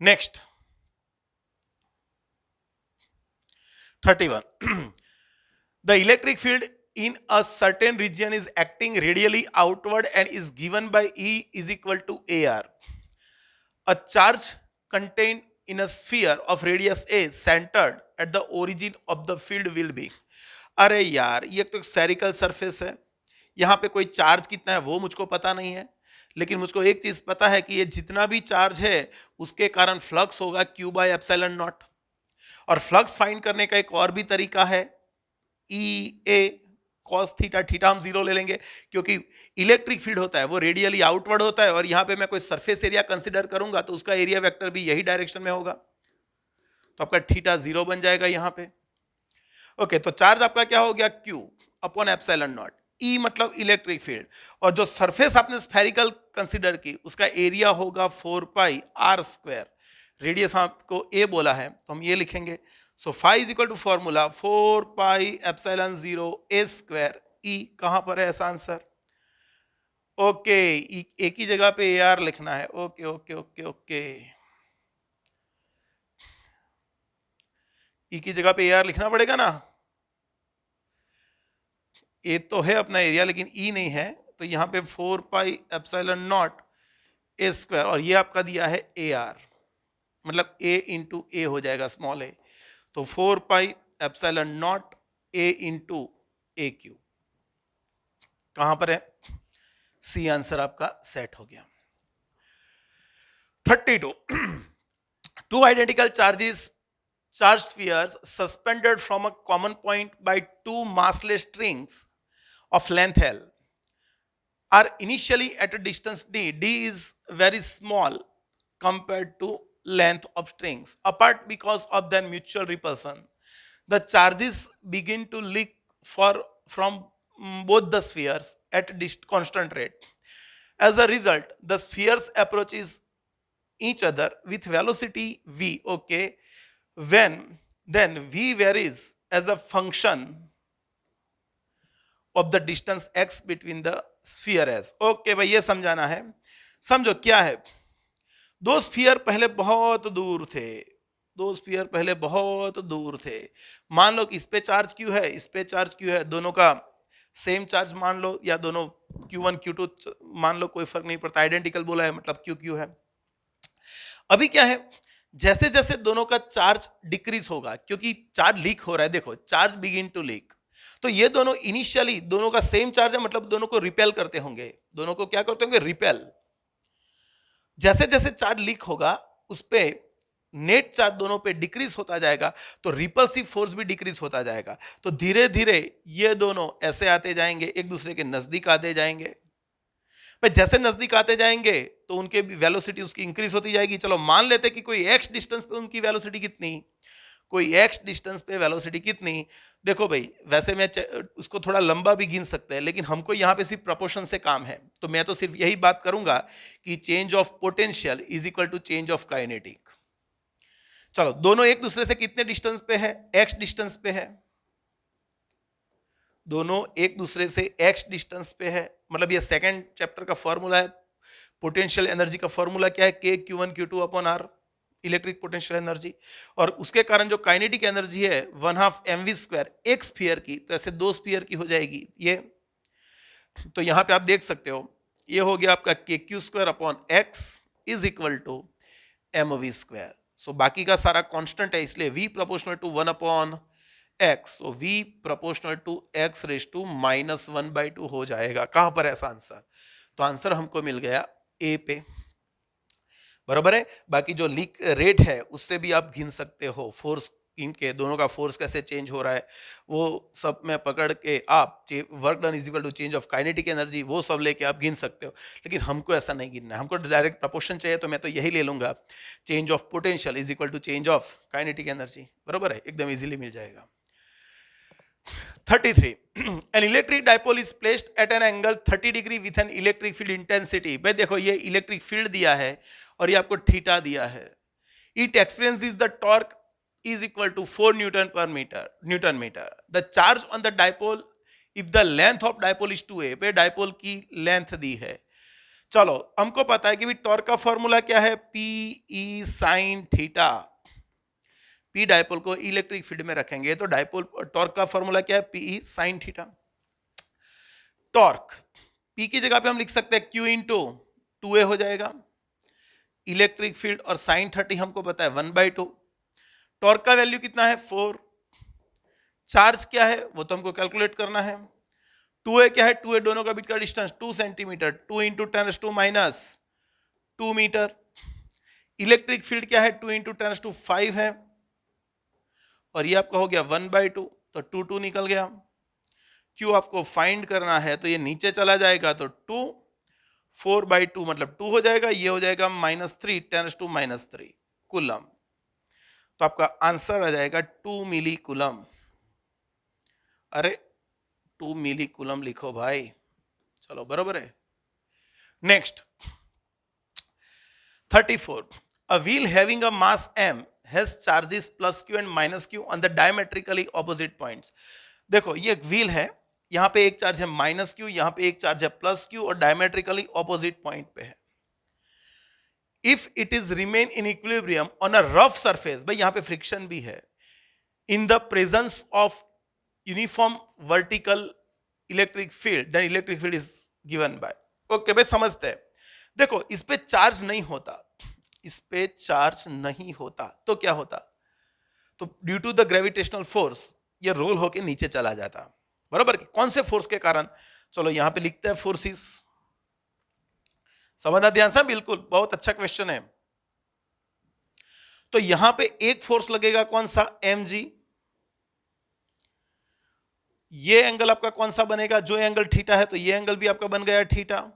Next 31 the electric field in a certain region is acting radially outward and is given by E is equal to AR. A charge contained in a sphere of radius A centered at the origin of the field will be, अरे यार ये तो स्फेरिकल सरफेस है, यहाँ पे कोई चार्ज कितना है वो मुझको पता नहीं है, लेकिन मुझको एक चीज पता है कि ये जितना भी चार्ज है उसके कारण फ्लक्स होगा Q/ε0। और फ्लक्स फाइंड करने का एक और भी तरीका है, E/A cos थीटा, थीटा हम 0 ले लेंगे क्योंकि इलेक्ट्रिक फील्ड होता है वो रेडियली आउटवर्ड होता है, और यहां पे मैं कोई सरफेस एरिया कंसीडर करूंगा तो उसका एरिया वेक्टर भी यही डायरेक्शन में होगा, तो आपका थीटा 0 बन जाएगा यहां पे। ओके, तो चार्ज आपका क्या हो गया, Q/ε0। E मतलब इलेक्ट्रिक फील्ड, और जो सरफेस आपने स्फेरिकल कंसीडर की उसका एरिया होगा 4πr², रेडियस आपको ए बोला है तो हम ये लिखेंगे, so phi is equal to formula 4πε0 a²। E कहां पर है ऐसा आंसर, ओके, एक ही जगह पे ए आर लिखना है, ओके ओके ओके ओके, ई की जगह पे ए आर लिखना पड़ेगा ना, ए तो है अपना एरिया लेकिन ई नहीं है, तो यहां पे 4πε0 a², और ये आपका दिया है ए आर, मतलब a इंटू ए हो जाएगा स्मॉल ए, तो 4πε0 a इंटू ए क्यू। कहां पर है? सी आंसर आपका सेट हो गया। 32 two identical charged spheres suspended from a common point by two massless strings of length L are initially at a distance d. D is very small compared to length of strings apart because of their mutual repulsion. The charges begin to leak from both the spheres at constant rate. As a result, the spheres approaches each other with velocity v. Okay, when then v varies as a function of the distance x between the sphere s. Okay भाई, ये समझाना है। समझो क्या है, दो स्फीयर पहले बहुत दूर थे, दो स्फीयर पहले बहुत दूर थे। मान लो कि इस पे चार्ज क्यू है, इस पे चार्ज क्यू है, दोनों का सेम चार्ज मान लो, या दोनों Q1 Q2 मान लो, कोई फर्क नहीं पड़ता, आइडेंटिकल बोला है मतलब क्यू क्यू है। अभी क्या है, जैसे जैसे दोनों का चार्ज डिक्रीज होगा, क्योंकि चार्ज लीक हो रहा है, देखो चार्ज बिगिन टू लीक, तो ये दोनों इनिशियली दोनों का सेम चार्ज है, मतलब दोनों को रिपेल करते होंगे, दोनों को क्या करते होंगे? रिपेल। जैसे जैसे चार्ज लीक होगा उस पे नेट चार्ज दोनों पे डिक्रीज होता जाएगा, तो रिपल्सिव फोर्स भी डिक्रीज होता जाएगा। तो धीरे धीरे ये दोनों ऐसे आते जाएंगे, एक दूसरे के नजदीक आते जाएंगे। भाई जैसे नजदीक आते जाएंगे तो उनके वेलोसिटी उसकी इंक्रीज होती जाएगी। चलो मान लेते कि कोई एक्स डिस्टेंस पे उनकी वेलोसिटी कितनी, कोई एक्स डिस्टेंस पे वेलोसिटी कितनी। देखो भाई, वैसे मैं उसको थोड़ा लंबा भी गिन सकते हैं, लेकिन हमको यहाँ पे सिर्फ प्रोपोर्शन से काम है, तो मैं तो सिर्फ यही बात करूंगा कि change of potential is equal to change of kinetic. चलो, दोनों एक दूसरे से कितने डिस्टेंस पे है? एक्स डिस्टेंस पे है, दोनों एक दूसरे से एक्स डिस्टेंस पे है, मतलब ये सेकंड चैप्टर का फॉर्मूला है। पोटेंशियल एनर्जी का फॉर्मूला क्या है? K Q1 Q2 upon r, electric potential energy. और उसके कारण जो काइनेटिक एनर्जी है 1/2 mv², एक स्फीयर की, तो ऐसे दो स्फीयर की हो जाएगी ये। तो यहां पे आप देख सकते हो, ये हो गया आपका kq² upon x is equal to mv²। So बाकी का सारा कांस्टेंट है, इसलिए v proportional to 1 upon x, so v proportional to x raise to -1/2 हो जाएगा। कहां पर ऐसा आंसर? तो आंसर हमको मिल गया ए पे, बराबर है। बाकी जो लीक रेट है उससे भी आप गिन सकते हो, फोर्स इनके दोनों का फोर्स कैसे चेंज हो रहा है वो सब में पकड़ के आप work done is equal to change of kinetic energy, वो सब लेके आप गिन सकते हो। लेकिन हमको ऐसा नहीं गिनना है, हमको डायरेक्ट प्रोपोर्शन चाहिए, तो मैं तो यही ले लूंगा, change of potential is equal to change of kinetic energy, बराबर है, एकदम इजीली मिल जाएगा। 33 an electric dipole is placed at an angle 30 degree with an electric field intensity। भाई देखो, ये इलेक्ट्रिक फील्ड दिया है और ये आपको थीटा दिया है। It experiences the torque is equal to 4 Newton meter। The charge on the dipole if the length of dipole is 2a। भाई डाइपोल की लेंथ दी है। चलो, हमको पता है कि टॉर्क का फॉर्मूला क्या है? Pe sin theta. P dipole को इलेक्ट्रिक फील्ड में रखेंगे तो डाइपोल टॉर्क का फॉर्मूला क्या है? Pe sin theta. Torque P की जगह पे हम लिख सकते हैं Q इंटू 2a हो जाएगा। इलेक्ट्रिक फील्ड और साइन 30 हमको पता है 1/2। टॉर्क का वैल्यू कितना है? 4। चार्ज क्या है वो तो हमको कैलकुलेट करना है। 2a क्या है? 2a दोनों का बीच का distance 2 centimetre, 2 into 10⁻² metre. Electric field क्या है? 2 इंटू 10⁵ है, और ये आपका हो गया 1/2, तो 2 निकल गया। क्यू आपको फाइंड करना है तो ये नीचे चला जाएगा, तो 2 4/2 मतलब 2 हो जाएगा, ये हो जाएगा -3 10⁻³ कूलम। तो आपका आंसर आ जाएगा 2 मिली कूलम। अरे 2 मिली कूलम लिखो भाई, चलो बराबर है। Next 34 a wheel having a mass m has charges +q and -q on the diametrically opposite points। देखो, ये एक व्हील है, यहां पे एक चार्ज है -q, यहां पे एक चार्ज है +q, और डायमेट्रिकली ऑपोजिट पॉइंट पे है। If it is remain in equilibrium on a rough surface, भाई यहां पे फ्रिक्शन भी है, in the presence of uniform vertical electric field, then electric field is given by. Okay भाई, समझते हैं। देखो, इस पे चार्ज नहीं होता, इस पे चार्ज नहीं होता तो क्या होता? तो due to the gravitational force ये रोल होके नीचे चला जाता। बराबर, कौन से फोर्स के कारण? चलो यहां पे लिखते हैं फोर्सेस। समझना ध्यान से, बिल्कुल बहुत अच्छा क्वेश्चन है। तो यहां पे एक फोर्स लगेगा, कौन सा? mg। ये एंगल आपका कौन सा बनेगा? जो एंगल थीटा है, तो ये एंगल भी आपका बन गया थीटा।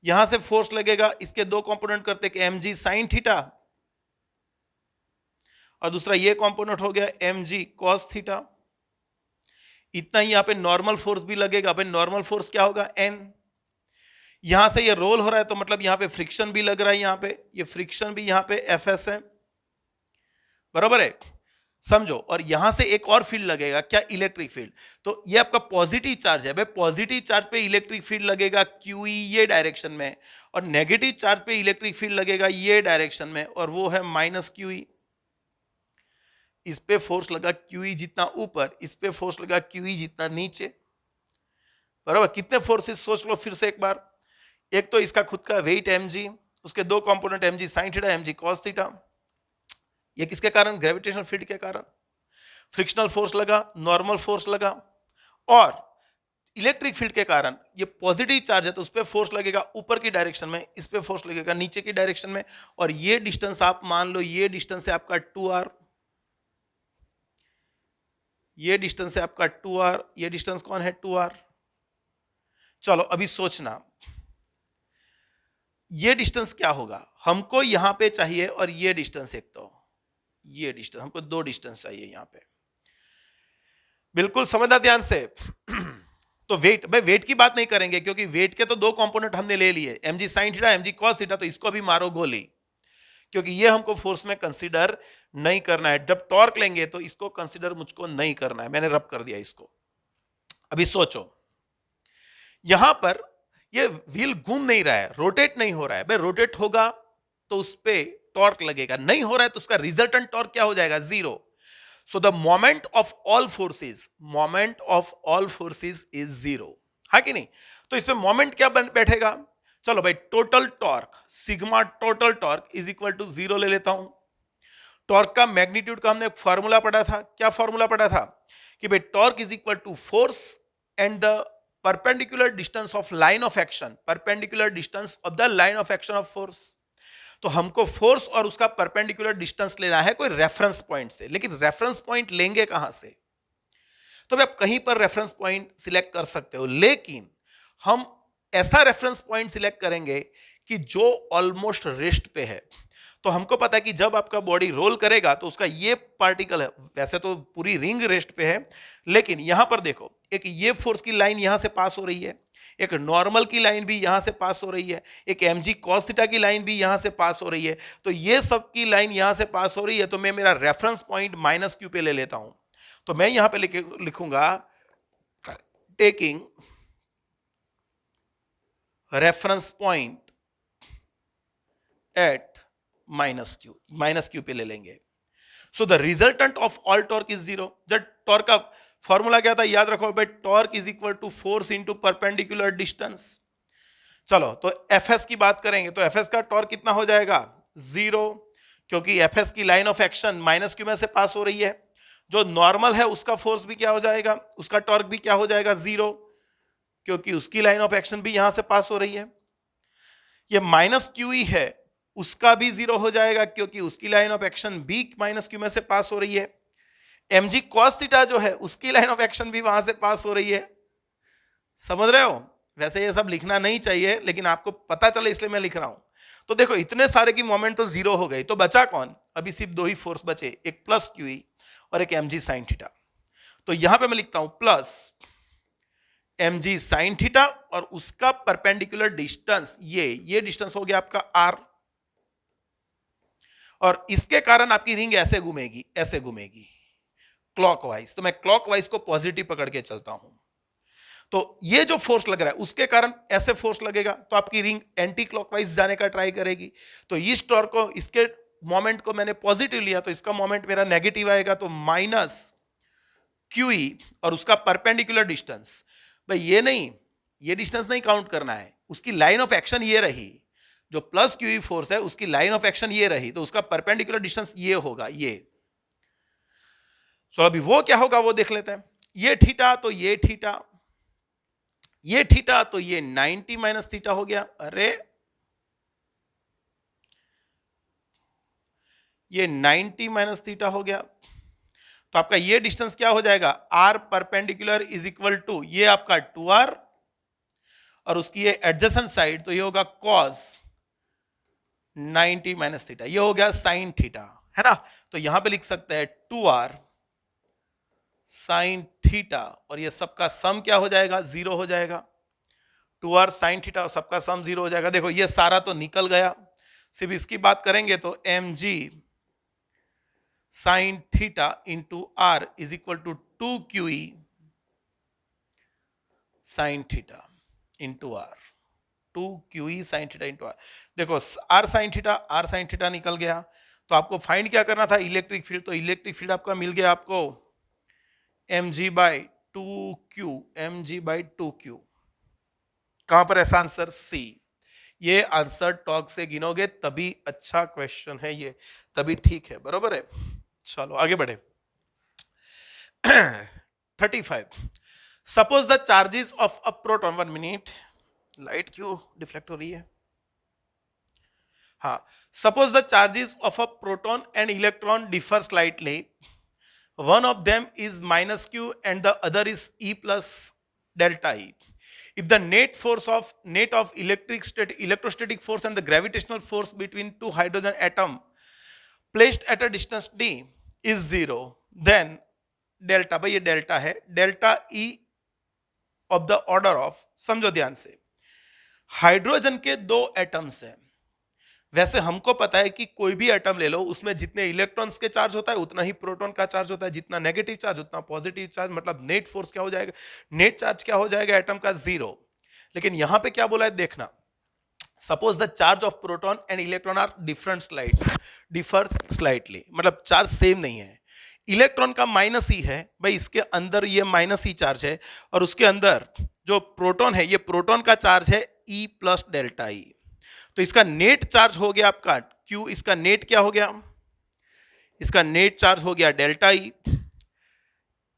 यहां से फोर्स लगेगा, इसके दो कंपोनेंट करते हैं, mg sin थीटा, और दूसरा ये कंपोनेंट हो गया mg cos थीटा। इतना ही यहां पे नॉर्मल फोर्स भी लगेगा। भाई नॉर्मल फोर्स क्या होगा? n। यहां से ये रोल हो रहा है तो मतलब यहां पे फ्रिक्शन भी लग रहा है, यहां पे ये फ्रिक्शन भी यहां पे Fs है, बराबर है, समझो। और यहां से एक और फील्ड लगेगा, क्या? Electric field. तो ये आपका पॉजिटिव चार्ज है, भाई पॉजिटिव चार्ज पे इलेक्ट्रिक फील्ड लगेगा QE ये डायरेक्शन में, और नेगेटिव चार्ज पे इलेक्ट्रिक फील्ड लगेगा ये डायरेक्शन में, और वो है -QE। इस पे फोर्स लगा QE जितना ऊपर, इस पे फोर्स लगा QE जितना नीचे, बराबर। कितने फोर्सेस सोच लो फिर से एक बार। एक तो इसका खुद का वेट mg, उसके दो component mg sin theta, mg cos theta. ये किसके कारण? ग्रेविटेशनल फील्ड के कारण। फ्रिक्शनल फोर्स लगा, नॉर्मल फोर्स लगा, और इलेक्ट्रिक फील्ड के कारण ये पॉजिटिव चार्ज है तो उस पर फोर्स लगेगा ऊपर की डायरेक्शन में, इस पे फोर्स लगेगा नीचे की डायरेक्शन में। और ये डिस्टेंस आप मान लो, ये डिस्टेंस है आपका 2r, ये डिस्टेंस है आपका 2r, ये डिस्टेंस कौन है? 2r। चलो अभी सोचना, ये डिस्टेंस क्या होगा? हमको यहां पे चाहिए, और ये डिस्टेंस, एक तो ये डिस्टेंस, हमको दो डिस्टेंस चाहिए यहां पे, बिल्कुल समझना ध्यान से। तो वेट, भाई वेट की बात नहीं करेंगे क्योंकि वेट के तो दो कंपोनेंट हमने ले लिए, mg sin theta, mg cos theta, तो इसको भी मारो गोली, क्योंकि ये हमको फोर्स में कंसीडर नहीं करना है। जब टॉर्क लेंगे तो इसको कंसीडर मुझको नहीं करना है, मैंने रब कर दिया इसको। अभी सोचो, यहां पर ये व्हील घूम नहीं रहा है, रोटेट नहीं हो रहा है। भाई रोटेट होगा तो उस पर टॉर्क लगेगा, नहीं हो रहा है तो उसका रिजल्टेंट टॉर्क क्या हो जाएगा? 0। So the moment of all forces is 0, है कि नहीं? तो इसमें मोमेंट क्या बैठेगा? चलो भाई, total torque, sigma total torque is equal to 0 ले लेता हूं। टॉर्क का मैग्नीट्यूड का हमने फॉर्मूला पढ़ा था, क्या फॉर्मूला पढ़ा था? कि भाई torque is equal to force and the perpendicular distance of line of action, perpendicular distance of the line of action of force. तो हमको फोर्स और उसका परपेंडिकुलर डिस्टेंस लेना है कोई रेफरेंस पॉइंट से, लेकिन रेफरेंस पॉइंट लेंगे कहां से? तो आप कहीं पर रेफरेंस पॉइंट सिलेक्ट कर सकते हो, लेकिन हम ऐसा रेफरेंस पॉइंट सिलेक्ट करेंगे कि जो ऑलमोस्ट रेस्ट पे है। तो हमको पता है कि जब आपका बॉडी रोल करेगा तो उसका ये पार्टिकल है, वैसे तो पूरी रिंग रेस्ट पे है, लेकिन यहां पर देखो, एक ये फोर्स की लाइन यहां से पास हो रही है, एक नॉर्मल की लाइन भी यहां से पास हो रही है, एक mg cos थीटा की लाइन भी यहां से पास हो रही है। तो ये सब की लाइन यहां से पास हो रही है, तो मैं मेरा रेफरेंस पॉइंट -q पे ले लेता हूं। तो मैं यहां पे लिखूंगा taking reference point at -q पे ले लेंगे। So the resultant of all torque is 0। जब टॉर्क का फॉर्मूला क्या था? याद रखो भाई, torque is equal to force into perpendicular distance. चलो तो Fs की बात करेंगे तो Fs का टॉर्क कितना हो जाएगा? 0, क्योंकि Fs की लाइन ऑफ एक्शन -q में से पास हो रही है। जो नॉर्मल है उसका फोर्स भी क्या हो जाएगा? उसका टॉर्क भी क्या हो जाएगा? 0, क्योंकि उसकी लाइन ऑफ एक्शन भी यहां से पास हो रही है। ये -QE है, उसका भी 0 हो जाएगा क्योंकि उसकी लाइन ऑफ एक्शन भी -q में से पास हो रही है। mg cos थीटा जो है उसकी लाइन ऑफ एक्शन भी वहां से पास हो रही है। समझ रहे हो? वैसे ये सब लिखना नहीं चाहिए, लेकिन आपको पता चले इसलिए मैं लिख रहा हूं। तो देखो, इतने सारे की मोमेंट तो 0 हो गई, तो बचा कौन? अभी सिर्फ दो ही फोर्स बचे, एक +QE और एक mg sin थीटा। तो यहां पे मैं लिखता हूं प्लस mg sin थीटा और उसका परपेंडिकुलर डिस्टेंस, ये डिस्टेंस हो गया आपका r, और इसके कारण आपकी रिंग ऐसे घूमेगी, ऐसे घूमेगी क्लॉकवाइज। तो मैं क्लॉकवाइज को पॉजिटिव पकड़ के चलता हूं, तो ये जो फोर्स लग रहा है उसके कारण ऐसे फोर्स लगेगा, तो आपकी रिंग एंटी क्लॉकवाइज जाने का ट्राई करेगी। तो इस टॉर्क को, इसके मोमेंट को मैंने पॉजिटिव लिया, तो इसका मोमेंट मेरा नेगेटिव आएगा, तो -QE और उसका परपेंडिकुलर डिस्टेंस। भाई ये नहीं, ये डिस्टेंस नहीं काउंट करना है, उसकी लाइन ऑफ एक्शन ये रही, जो +QE फोर्स है उसकी लाइन ऑफ एक्शन ये रही, तो उसका परपेंडिकुलर डिस्टेंस ये होगा, ये। सो अभी वो क्या होगा वो देख लेते हैं। ये थीटा तो ये थीटा, ये थीटा तो ये 90 माइनस थीटा हो गया। अरे ये 90 माइनस थीटा हो गया। तो आपका ये डिस्टेंस क्या हो जाएगा, r perpendicular is equal to ये आपका 2r और उसकी ये एडजेसेंट साइड तो ये होगा cos 90 माइनस थीटा, ये हो गया साइन थीटा, है ना। तो यहां पे लिख सकते हैं 2r साइन थीटा और ये सबका सम क्या हो जाएगा, 0 हो जाएगा। 2r साइन थीटा और सबका सम 0 हो जाएगा। देखो ये सारा तो निकल गया, सिर्फ इसकी बात करेंगे तो mg sine theta into r is equal to 2QE sine theta into r, 2QE sine theta into r. देखो आर साइन थीटा निकल गया। तो आपको फाइंड क्या करना था, इलेक्ट्रिक फील्ड। तो इलेक्ट्रिक फील्ड आपका मिल गया आपको mg by 2q, mg by 2q। कहां पर ऐसा आंसर सी। ये आंसर टॉक से गिनोगे तभी अच्छा क्वेश्चन है ये, तभी ठीक है, बरोबर है। चलो आगे बढ़े। 35 suppose the charges of a proton, 1 minute, light क्यों डिफ्लेक्ट हो रही है। हाँ, suppose the charges of a proton and electron differ slightly, one of them is minus q and the other is e plus delta e. If the net of electrostatic force and the gravitational force between two hydrogen atom placed at a distance d is 0, then delta, भाई ये डेल्टा है, delta e of the order of, समझो ध्यान से, हाइड्रोजन के 2 एटम्स हैं। वैसे हमको पता है कि कोई भी एटम ले लो उसमें जितने इलेक्ट्रॉन्स के चार्ज होता है उतना ही प्रोटॉन का चार्ज होता है, जितना नेगेटिव चार्ज उतना पॉजिटिव चार्ज, मतलब नेट फोर्स क्या हो जाएगा, नेट चार्ज क्या हो जाएगा एटम का, 0। लेकिन यहां पे क्या बोला है देखना, suppose the charge of proton and electron are differ slightly, मतलब चार्ज सेम नहीं है। इलेक्ट्रॉन का माइनस ई है, भाई इसके अंदर ये माइनस ई चार्ज है और उसके अंदर जो प्रोटॉन है ये प्रोटॉन का चार्ज है ई प्लस डेल्टा ई। तो इसका नेट चार्ज हो गया आपका Q, इसका नेट क्या हो गया, इसका नेट चार्ज हो गया डेल्टा ई।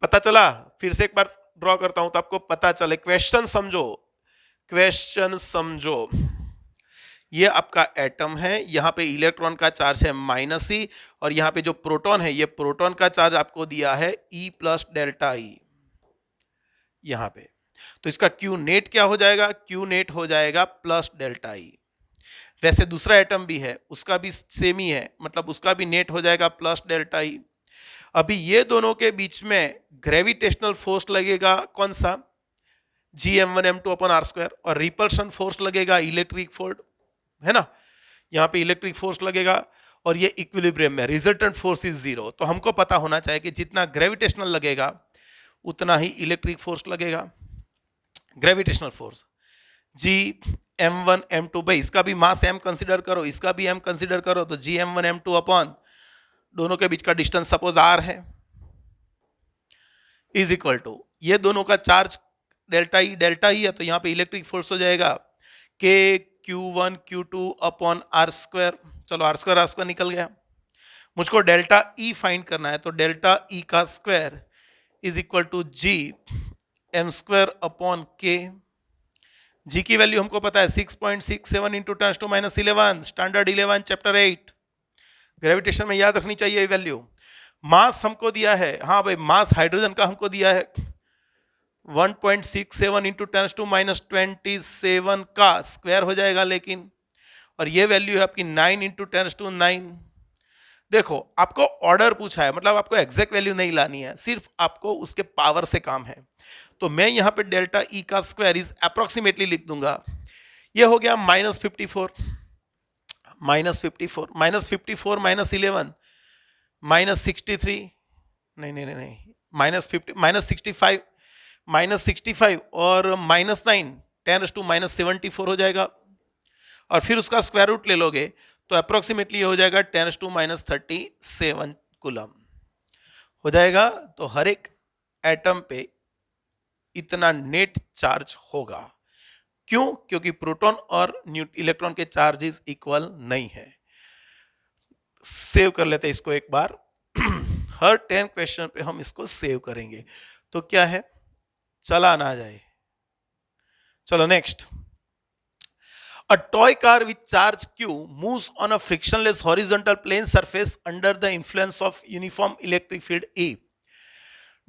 पता चला, फिर से एक बार ड्रॉ करता हूं तो आपको पता चले। क्वेश्चन समझो, क्वेश्चन समझो। ये आपका एटम है, यहां पे इलेक्ट्रॉन का चार्ज है माइनस ई और यहां पे जो प्रोटॉन है ये प्रोटॉन का चार्ज आपको दिया है ई प्लस डेल्टा ई यहां पे। तो इसका Q नेट क्या हो जाएगा, Q नेट हो जाएगा प्लस डेल्टा ई। वैसे दूसरा एटम भी है, उसका भी सेम ही है, मतलब उसका भी नेट हो जाएगा प्लस डेल्टा ई। अभी ये दोनों के बीच में ग्रेविटेशनल फोर्स लगेगा कौन सा, Gm1m2 अपॉन आर स्क्वायर, और रिपल्शन फोर्स लगेगा इलेक्ट्रिक फोर्स, है ना, यहाँ पे इलेक्ट्रिक फोर्स लगेगा और ये इक्विलिब्रियम में, रिजल्टेंट फोर्स इज 0। तो हमको पता होना चाहिए कि जितना ग्रेविटेशनल लगेगा उतना ही इलेक्ट्रिक फोर्स लगेगा। ग्रेविटेशनल फोर्स Gm1 m2, भाई इसका भी मास m कंसीडर करो, इसका भी m कंसीडर करो, तो Gm1 m2 अपॉन दोनों के बीच का डिस्टेंस सपोज r है, इज इक्वल टू ये दोनों का चार्ज डेल्टा ई है, तो यहाँ पे इलेक्ट्रिक फोर्स हो जाएगा k q1 q2 upon r square. चलो आर स्क्वायर निकल गया। मुझको डेल्टा ई फाइंड करना है, तो डेल्टा ई का square is equal to G M square upon k. G की वैल्यू हमको पता है 6.67 इंटू 10⁻11, स्टैंडर्ड 11 चैप्टर 8, ग्रेविटेशन में याद रखनी चाहिए ये वैल्यू। मास हमको दिया है, हाँ भाई मास हाइड्रोजन का हमको दिया है 1.67 इंटू 10⁻27 का स्क्वायर हो जाएगा लेकिन, और ये वैल्यू है आपकी 9 इंटू 10⁹। देखो आपको ऑर्डर पूछा है, मतलब आपको एग्जैक्ट वैल्यू नहीं लानी है, सिर्फ आपको उसके पावर से काम है। तो मैं यहां पे डेल्टा ई का स्क्वायर इज अप्रोक्सीमेटली लिख दूंगा, ये हो गया -54 -54 -11 -63, नहीं -65 और -9 10⁻⁻74 हो जाएगा, और फिर उसका स्क्वायर रूट ले लोगे तो अप्रोक्सीमेटली हो जाएगा 10⁻37 कूलम हो जाएगा। तो हर एक एटम पे इतना नेट चार्ज होगा। क्यों? क्योंकि प्रोटॉन और इलेक्ट्रॉन के चार्जेस इक्वल नहीं है। सेव कर लेते हैं इसको एक बार हर 10 क्वेश्चन पे हम इसको सेव करेंगे। तो क्या है, चला ना जाए। चलो next, a toy car with charge q moves on a frictionless horizontal plane surface under the influence of uniform electric field E.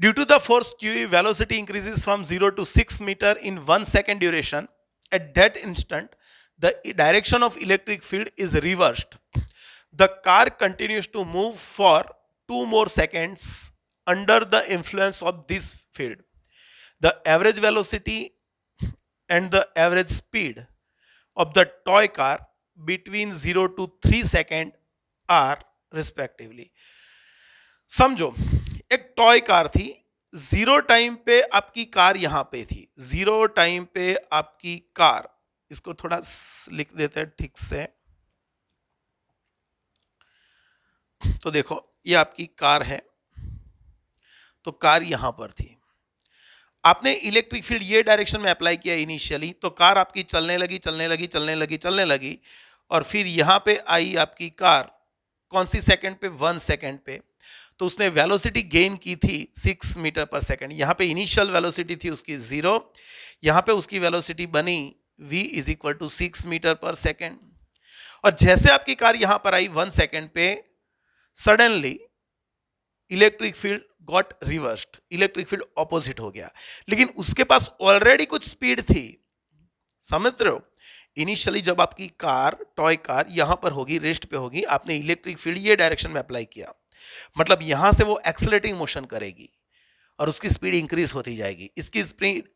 Due to the force q, velocity increases from 0 to 6 meter in 1 second duration. At that instant, the direction of electric field is reversed. The car continues to move for 2 more seconds under the influence of this field. The average velocity and the average speed of the toy car between 0 to 3 second are respectively. समझो, एक टॉय कार थी, 0 टाइम पे आपकी कार यहां पे थी, 0 टाइम पे आपकी कार, इसको थोड़ा लिख देते हैं ठीक से। तो देखो ये आपकी कार है, तो कार यहां पर थी, आपने इलेक्ट्रिक फील्ड ये डायरेक्शन में अप्लाई किया इनिशियली, तो कार आपकी चलने लगी चलने लगी चलने लगी चलने लगी, और फिर यहां पे आई आपकी कार कौन सी सेकंड पे, 1 सेकंड पे। तो उसने वेलोसिटी गेन की थी 6 मीटर पर सेकंड। यहां पे इनिशियल वेलोसिटी थी उसकी 0, यहां पे उसकी वेलोसिटी बनी v is equal to 6 metre पर सेकंड। और जैसे आपकी कार यहां पर आई 1 सेकंड पे, suddenly electric field got reversed, electric field opposite हो गया, लेकिन उसके पास ऑलरेडी कुछ स्पीड थी। समझ रहे हो, इनिशियली जब आपकी कार, टॉय कार यहां पर होगी, रेस्ट पे होगी, आपने इलेक्ट्रिक फील्ड ये डायरेक्शन में अप्लाई किया, मतलब यहां से वो एक्सेलरेटिंग मोशन करेगी और उसकी स्पीड इंक्रीज होती जाएगी। इसकी स्पीड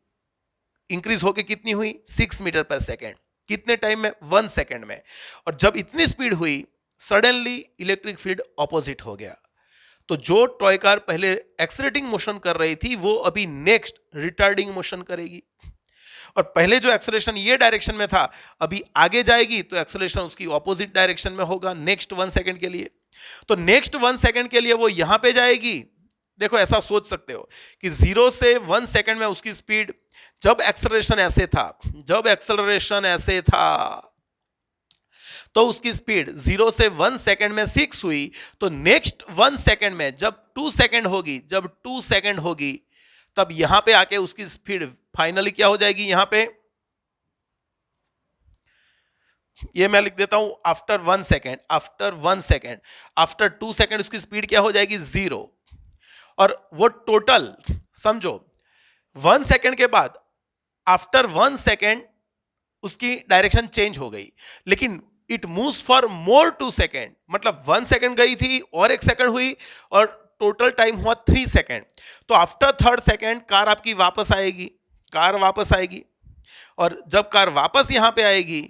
इंक्रीज होकर कितनी हुई, 6 मीटर पर सेकेंड। कितने टाइम में, 1 सेकेंड में। और जब इतनी स्पीड हुई, सडनली इलेक्ट्रिक फील्ड ऑपोजिट हो गया। तो जो टॉय कार पहले एक्सेलरेटिंग मोशन कर रही थी, वो अभी नेक्स्ट रिटार्डिंग मोशन करेगी। और पहले जो एक्सेलरेशन ये डायरेक्शन में था, अभी आगे जाएगी तो एक्सेलरेशन उसकी ऑपोजिट डायरेक्शन में होगा नेक्स्ट 1 सेकंड के लिए। तो नेक्स्ट 1 सेकंड के लिए वो यहां पे जाएगी। देखो ऐसा सोच सकते हो कि 0 से 1 सेकंड में उसकी स्पीड, जब एक्सेलरेशन ऐसे था तो उसकी स्पीड 0 से 1 सेकंड में 6 हुई। तो नेक्स्ट 1 सेकंड में जब 2 सेकंड होगी, तब यहां पे आके उसकी स्पीड फाइनली क्या हो जाएगी, यहां पे ये मैं लिख देता हूं, आफ्टर 1 सेकंड, आफ्टर 2 सेकंड उसकी स्पीड क्या हो जाएगी, 0। और वो टोटल समझो 1 सेकंड के बाद, आफ्टर 1 सेकंड उसकी डायरेक्शन चेंज हो गई, लेकिन it moves for more 2 second, मतलब 1 सेकंड गई थी और 1 सेकंड हुई और टोटल टाइम हुआ 3 सेकंड। तो आफ्टर 3rd सेकंड कार आपकी वापस आएगी, और जब कार वापस यहां पे आएगी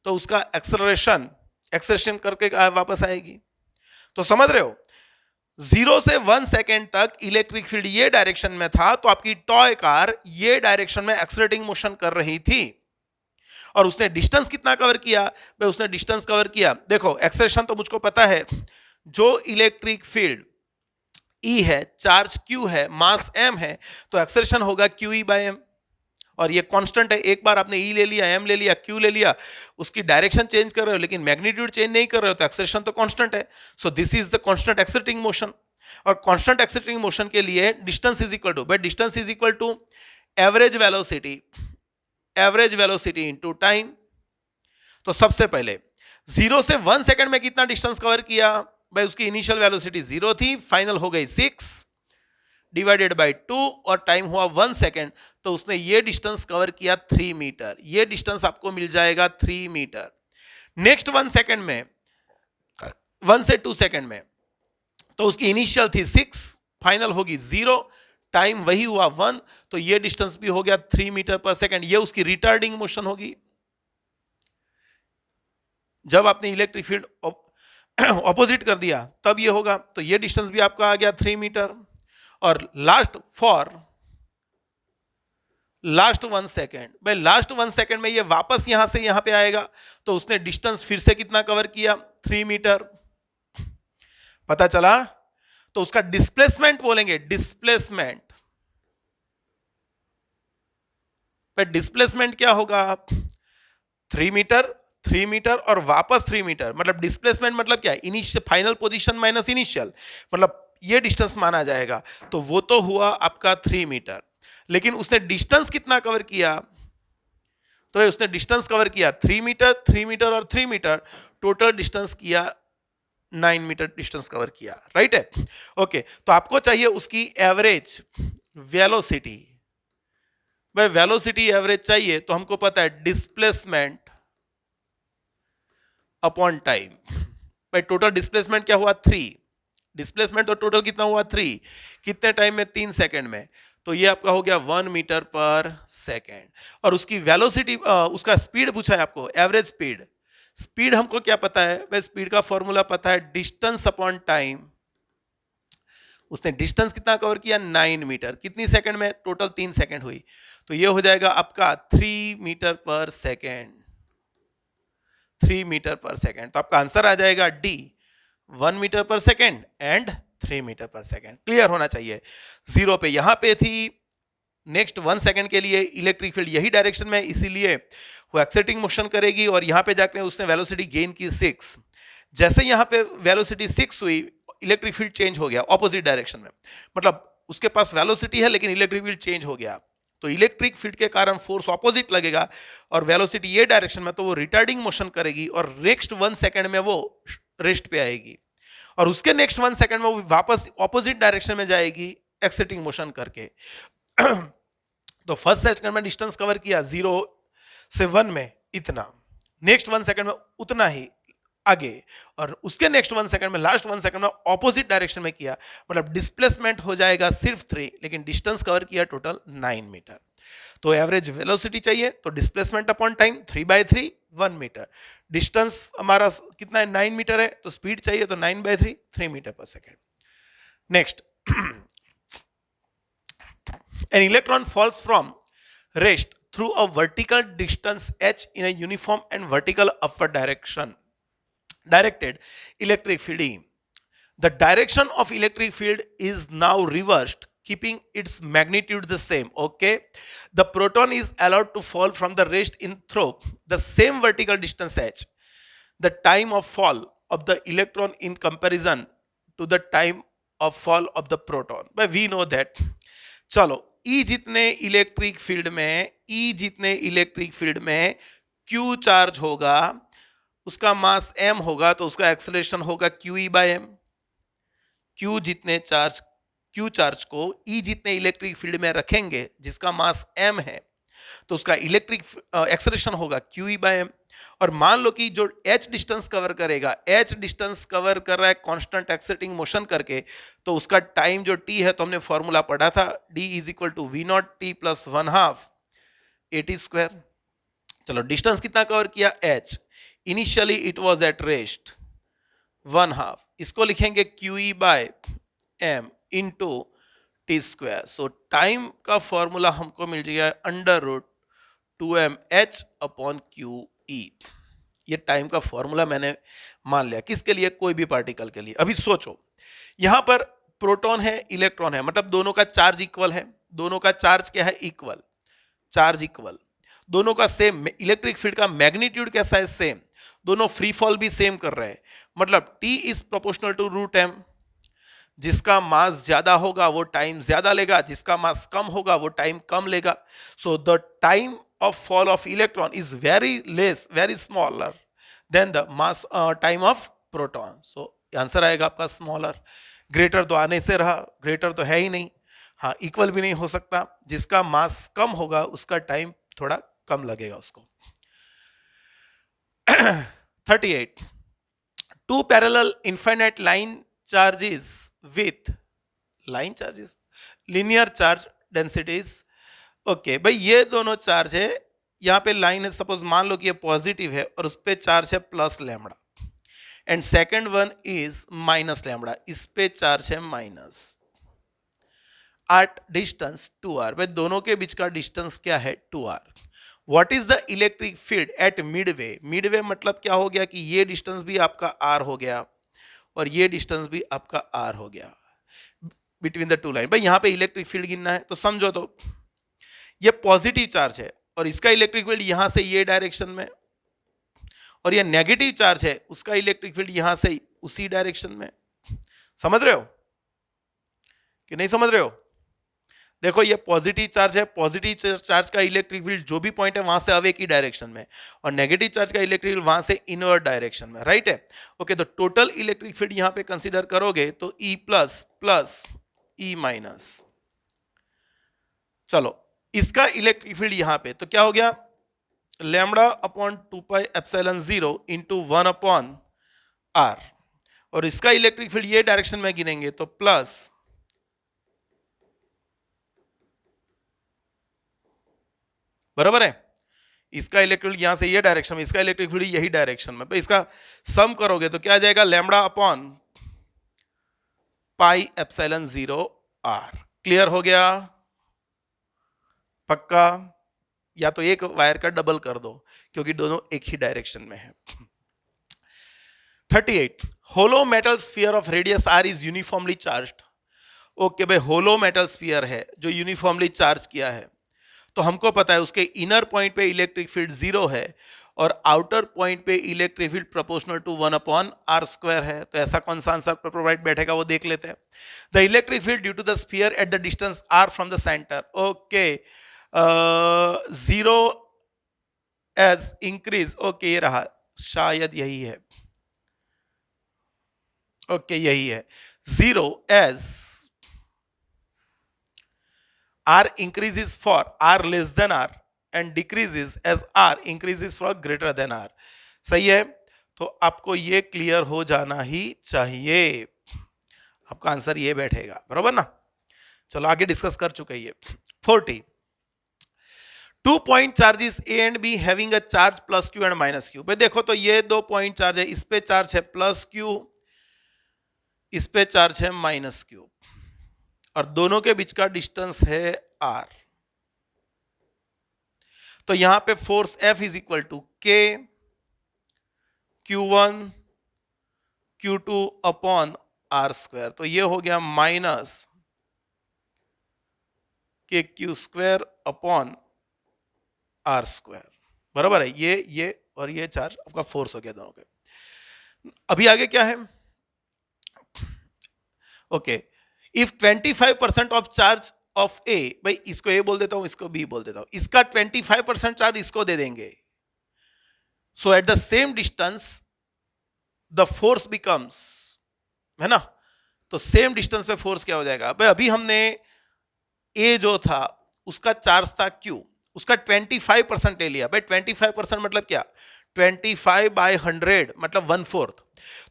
तो उसका एक्सेलरेशन करके वापस आएगी। तो समझ रहे हो, 0 से 1 सेकंड तक इलेक्ट्रिक फील्ड ये डायरेक्शन में था, तो आपकी टॉय कार ये डायरेक्शन में एक्सेलरेटिंग मोशन कर रही थी। और उसने डिस्टेंस कितना कवर किया, भाई उसने डिस्टेंस कवर किया, देखो एक्सेलरेशन तो मुझको पता है, जो इलेक्ट्रिक फील्ड E है, चार्ज Q है, मास M है, तो एक्सेलरेशन होगा QE/m। और ये कांस्टेंट है, एक बार आपने E ले लिया, M ले लिया, Q ले लिया, उसकी डायरेक्शन चेंज कर रहे हो लेकिन मैग्नीट्यूड चेंज नहीं कर रहे हो, तो एक्सेलरेशन तो कांस्टेंट है। So this is the constant accelerating motion. और कांस्टेंट एक्सेलरेटिंग मोशन के लिए distance is equal to average velocity into time. तो सबसे पहले 0 से 1 सेकंड में कितना डिस्टेंस कवर किया, भाई उसकी इनिशियल वेलोसिटी 0 थी, फाइनल हो गई 6 डिवाइडेड बाय 2 और टाइम हुआ 1 सेकंड, तो उसने ये डिस्टेंस कवर किया 3 मीटर। ये डिस्टेंस आपको मिल जाएगा 3 मीटर। नेक्स्ट 1 सेकंड में, 1 से 2 सेकंड में, तो उसकी इनिशियल थी 6, फाइनल होगी 0, टाइम वही हुआ 1, तो ये डिस्टेंस भी हो गया 3 मीटर पर सेकंड। ये उसकी रिटार्डिंग मोशन होगी। जब आपने इलेक्ट्रिक फील्ड ऑपोजिट कर दिया तब ये होगा, तो ये डिस्टेंस भी आपका आ गया 3 मीटर। और लास्ट 1 सेकेंड, भाई लास्ट 1 सेकेंड में ये वापस यहां से यहां पे आएगा, तो उसने डिस्टेंस फिर से कितना कवर किया, 3 मीटर। पता चला, तो उसका डिस्प्लेसमेंट बोलेंगे, डिस्प्लेसमेंट क्या होगा, 3 मीटर और वापस 3 मीटर, मतलब डिस्प्लेसमेंट मतलब क्या, initial final position minus initial, मतलब ये डिस्टेंस माना जाएगा। तो वो तो हुआ आपका 3 मीटर, लेकिन उसने डिस्टेंस कितना कवर किया? तो उसने डिस्टेंस कवर किया 3 मीटर, 3 मीटर और 3 मीटर, टोटल डिस्टेंस किया 9 मीटर डिस्टेंस कवर किया, राइट है। ओके, तो आपको चाहिए उसकी एवरेज वेलोसिटी। भाई वेलोसिटी एवरेज चाहिए तो हमको पता है डिस्प्लेसमेंट अपॉन टाइम। भाई टोटल डिस्प्लेसमेंट क्या हुआ? 3। डिस्प्लेसमेंट तो टोटल कितना हुआ? 3। कितने टाइम में? 3 सेकंड में। तो ये आपका हो गया 1 मीटर पर सेकंड। और उसकी वेलोसिटी, उसका स्पीड पूछा है आपको, एवरेज स्पीड। स्पीड हमको क्या पता है? भाई स्पीड का फॉर्मूला पता है, डिस्टेंस अपॉन टाइम। उसने डिस्टेंस कितना कवर किया? 9 मीटर। कितनी सेकंड में? टोटल 3 सेकंड हुई। तो ये हो जाएगा आपका 3 मीटर पर सेकंड। 3 मीटर पर सेकंड। तो आपका आंसर आ जाएगा डी, 1 मीटर पर सेकंड एंड 3 मीटर पर सेकंड। क्लियर होना चाहिए। 0 पे यहां पे थी, नेक्स्ट 1 सेकंड के लिए इलेक्ट्रिक फील्ड यही डायरेक्शन में, इसीलिए वो एक्साइटिंग मोशन करेगी और यहां पे जाकर उसने वेलोसिटी गेन की 6। जैसे यहां पे वेलोसिटी 6 हुई, इलेक्ट्रिक फील्ड चेंज हो गया ऑपोजिट डायरेक्शन में। मतलब उसके पास वेलोसिटी है लेकिन इलेक्ट्रिक फील्ड चेंज हो गया। तो इलेक्ट्रिक फील्ड के कारण फोर्स ऑपोजिट लगेगा और वेलोसिटी ये डायरेक्शन में, तो वो रिटार्डिंग मोशन करेगी और नेक्स्ट 1 सेकंड में वो रेस्ट पे आएगी और उसके नेक्स्ट 1 सेकंड में वो वापस ऑपोजिट डायरेक्शन में जाएगी एक्साइटिंग मोशन करके। तो फर्स्ट सेकंड में डिस्टेंस कवर किया 0 से 1 में इतना, नेक्स्ट 1 सेकंड में उतना ही आगे, और उसके नेक्स्ट 1 सेकंड में, लास्ट 1 सेकंड में ऑपोजिट डायरेक्शन में किया। मतलब डिस्प्लेसमेंट हो जाएगा सिर्फ 3, लेकिन डिस्टेंस कवर किया टोटल 9 मीटर। तो एवरेज वेलोसिटी चाहिए तो displacement upon time 3/3 1 metre. Distance हमारा कितना है? 9 मीटर है। तो स्पीड चाहिए तो 9/3 3 मीटर पर second. Next, an electron falls from rest through a vertical distance h in a uniform and vertical upward directed electric field E. The direction of electric field is now reversed, keeping its magnitude the same. Okay, the proton is allowed to fall from the rest in through the same vertical distance h. The time of fall of the electron in comparison to the time of fall of the proton. But we know that. चलो, E जितने इलेक्ट्रिक फील्ड में Q चार्ज होगा, उसका मास m होगा, तो उसका एक्सेलरेशन होगा QE/m। Q चार्ज को E जितने इलेक्ट्रिक फील्ड में रखेंगे जिसका मास m है, तो उसका इलेक्ट्रिक एक्सेलरेशन होगा QE/m। और मान लो कि जो h डिस्टेंस कवर करेगा, h डिस्टेंस कवर कर रहा है कांस्टेंट एक्साइटिंग मोशन करके, तो उसका टाइम जो t है, तो हमने फॉर्मूला पढ़ा था, d = v0t + 1/2 at²। चलो, डिस्टेंस कितना कवर किया? h। Initially it was at rest 1/2। इसको लिखेंगे QE/m इंटू t²। सो टाइम का फॉर्मूला हमको मिल जाएगा √2mh/QE। ये टाइम का फॉर्मूला मैंने मान लिया। किसके लिए? कोई भी पार्टिकल के लिए। अभी सोचो, यहां पर प्रोटॉन है, इलेक्ट्रॉन है, मतलब दोनों का चार्ज इक्वल है। दोनों का चार्ज क्या है? इक्वल। चार्ज इक्वल, दोनों का सेम। इलेक्ट्रिक फील्ड का मैग्नीट्यूड कैसा है? सेम। दोनों फ्री फॉल भी सेम कर रहे हैं, मतलब T is proportional to √m। जिसका मास ज्यादा होगा वो टाइम ज्यादा लेगा, जिसका मास कम होगा वो टाइम कम लेगा। So the time of fall of electron is very smaller than the mass time of proton. So answer आएगा आपका स्मॉलर। ग्रेटर तो आने से रहा, ग्रेटर तो है ही नहीं। हाँ, इक्वल भी नहीं हो सकता। जिसका मास कम होगा उसका टाइम थोड़ा कम लगेगा उसको। 38. Two parallel infinite line charges with linear charge densities. Okay भाई, ये दोनों चार्ज है, यहाँ पे लाइन है, सपोज मान लो कि ये पॉजिटिव है और उस पे चार्ज है +λ, एंड सेकेंड वन इज -λ, इस पे चार्ज है माइनस, एट डिस्टेंस 2r। भाई दोनों के बीच का डिस्टेंस क्या है? 2r। What is the electric field eight Midway? Midway मतलब क्या हो गया कि ये डिस्टेंस भी आपका r हो गया और ये डिस्टेंस भी आपका r हो गया बिटवीन द टू लाइन। भाई यहाँ पे इलेक्ट्रिक फील्ड गिनना है तो समझो, तो ये पॉजिटिव चार्ज है और इसका इलेक्ट्रिक फील्ड यहां से ये डायरेक्शन में, और ये नेगेटिव चार्ज है, उसका इलेक्ट्रिक फील्ड यहां से उसी डायरेक्शन में। समझ रहे हो? कि नहीं समझ रहे हो? देखो ये पॉजिटिव चार्ज है, पॉजिटिव चार्ज का इलेक्ट्रिक फील्ड जो भी पॉइंट है वहां से अवे की डायरेक्शन में, और नेगेटिव चार्ज का इलेक्ट्रिक फील्ड वहां से इनवर्ड डायरेक्शन में, राइट है? ओके, तो टोटल इलेक्ट्रिक फील्ड यहां पे कंसीडर करोगे तो E plus plus E minus. चलो इसका इलेक्ट्रिक फील्ड यहां पे तो क्या हो गया, lambda upon 2 pi epsilon 0 into 1 upon r, और इसका इलेक्ट्रिक फील्ड ये डायरेक्शन में गिनेंगे तो प्लस बराबर है, इसका इलेक्ट्रिक फील्ड यहां से ये डायरेक्शन में, इसका इलेक्ट्रिक फील्ड यही डायरेक्शन में, इसका सम करोगे तो क्या आ जाएगा, lambda upon pi epsilon 0 r. Clear हो गया? पक्का? या तो एक वायर का डबल कर दो क्योंकि दोनों एक ही डायरेक्शन में है। 38 hollow metal sphere of radius R is uniformly charged. Okay भाई, होलो मेटल स्फीयर है जो यूनिफॉर्मली चार्ज किया है, तो हमको पता है उसके इनर पॉइंट पे इलेक्ट्रिक फील्ड 0 है और आउटर पॉइंट पे electric field proportional to 1 upon r square है। तो ऐसा कौन सा आंसर प्रोवाइड बैठेगा वो देख लेते हैं। The electric field due to the sphere at the distance r from the centre, okay, 0 as increase, okay ये रहा, शायद यही है, ओके यही है, 0 as R increases for R less than R and decreases as R increases for greater than R। सही है? तो आपको ये क्लियर हो जाना ही चाहिए, आपका आंसर ये बैठेगा, बराबर ना? चलो आगे डिस्कस कर चुके ये। 40 2 point charges A and B having a charge plus Q and minus Q। भाई देखो तो ये 2 पॉइंट चार्ज है, इस पे चार्ज है प्लस Q, इस पे चार्ज है माइनस Q, और दोनों के बीच का डिस्टेंस है R। तो यहां पे force F is equal to K Q1 Q2 upon R square. तो ये हो गया minus k Q square upon R square, बराबर है? ये और ये चार्ज आपका फोर्स हो गया दोनों के। अभी आगे क्या है? Okay, if 25% of charge of A, भाई इसको ए बोल देता हूं, इसको बी बोल देता हूं, इसका 25% चार्ज इसको दे देंगे, so at the same distance the force becomes, है ना? तो सेम डिस्टेंस पे फोर्स क्या हो जाएगा? भाई अभी हमने ए जो था उसका चार्ज था क्यू, उसका 25% ले लिया। भाई 25% मतलब क्या? 25 बाय 100 मतलब 1/4।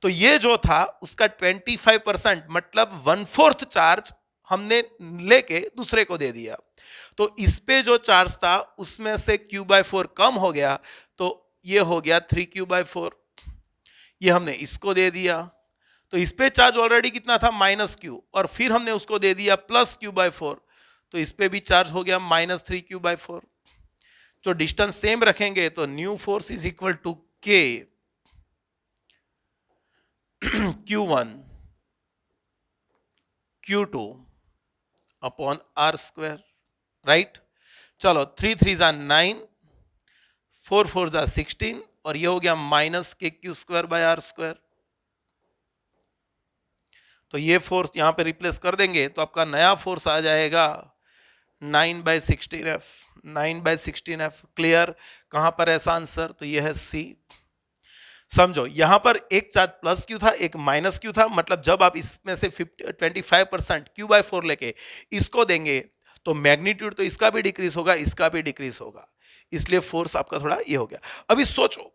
तो ये जो था उसका 25% मतलब 1/4 चार्ज हमने लेके दूसरे को दे दिया। तो इस पे जो चार्ज था उसमें से Q/4 कम हो गया, तो ये हो गया 3Q/4। ये हमने इसको दे दिया, तो इस पे चार्ज ऑलरेडी कितना था? -Q, और फिर हमने उसको दे दिया +Q/4, तो इस पे भी चार्ज हो गया -3Q/4। जो डिस्टेंस सेम रखेंगे तो new force is equal to K Q1 Q2 upon R square, right? चलो 3 3 जा 9, 4 4 जा 16, और ये हो गया -KQ²/R²। तो ये फोर्स यहां पे रिप्लेस कर देंगे तो आपका नया फोर्स आ जाएगा 9/16F, 9/16F। क्लियर? कहां पर ऐसा आंसर? तो ये है सी। समझो यहां पर एक चार्ज प्लस क्यू था, एक माइनस क्यू था, मतलब जब आप इसमें से 25% Q/4 लेके इसको देंगे तो मैग्नीट्यूड तो इसका भी डिक्रीज होगा, इसका भी डिक्रीज होगा, इसलिए फोर्स आपका थोड़ा ये हो गया। अभी सोचो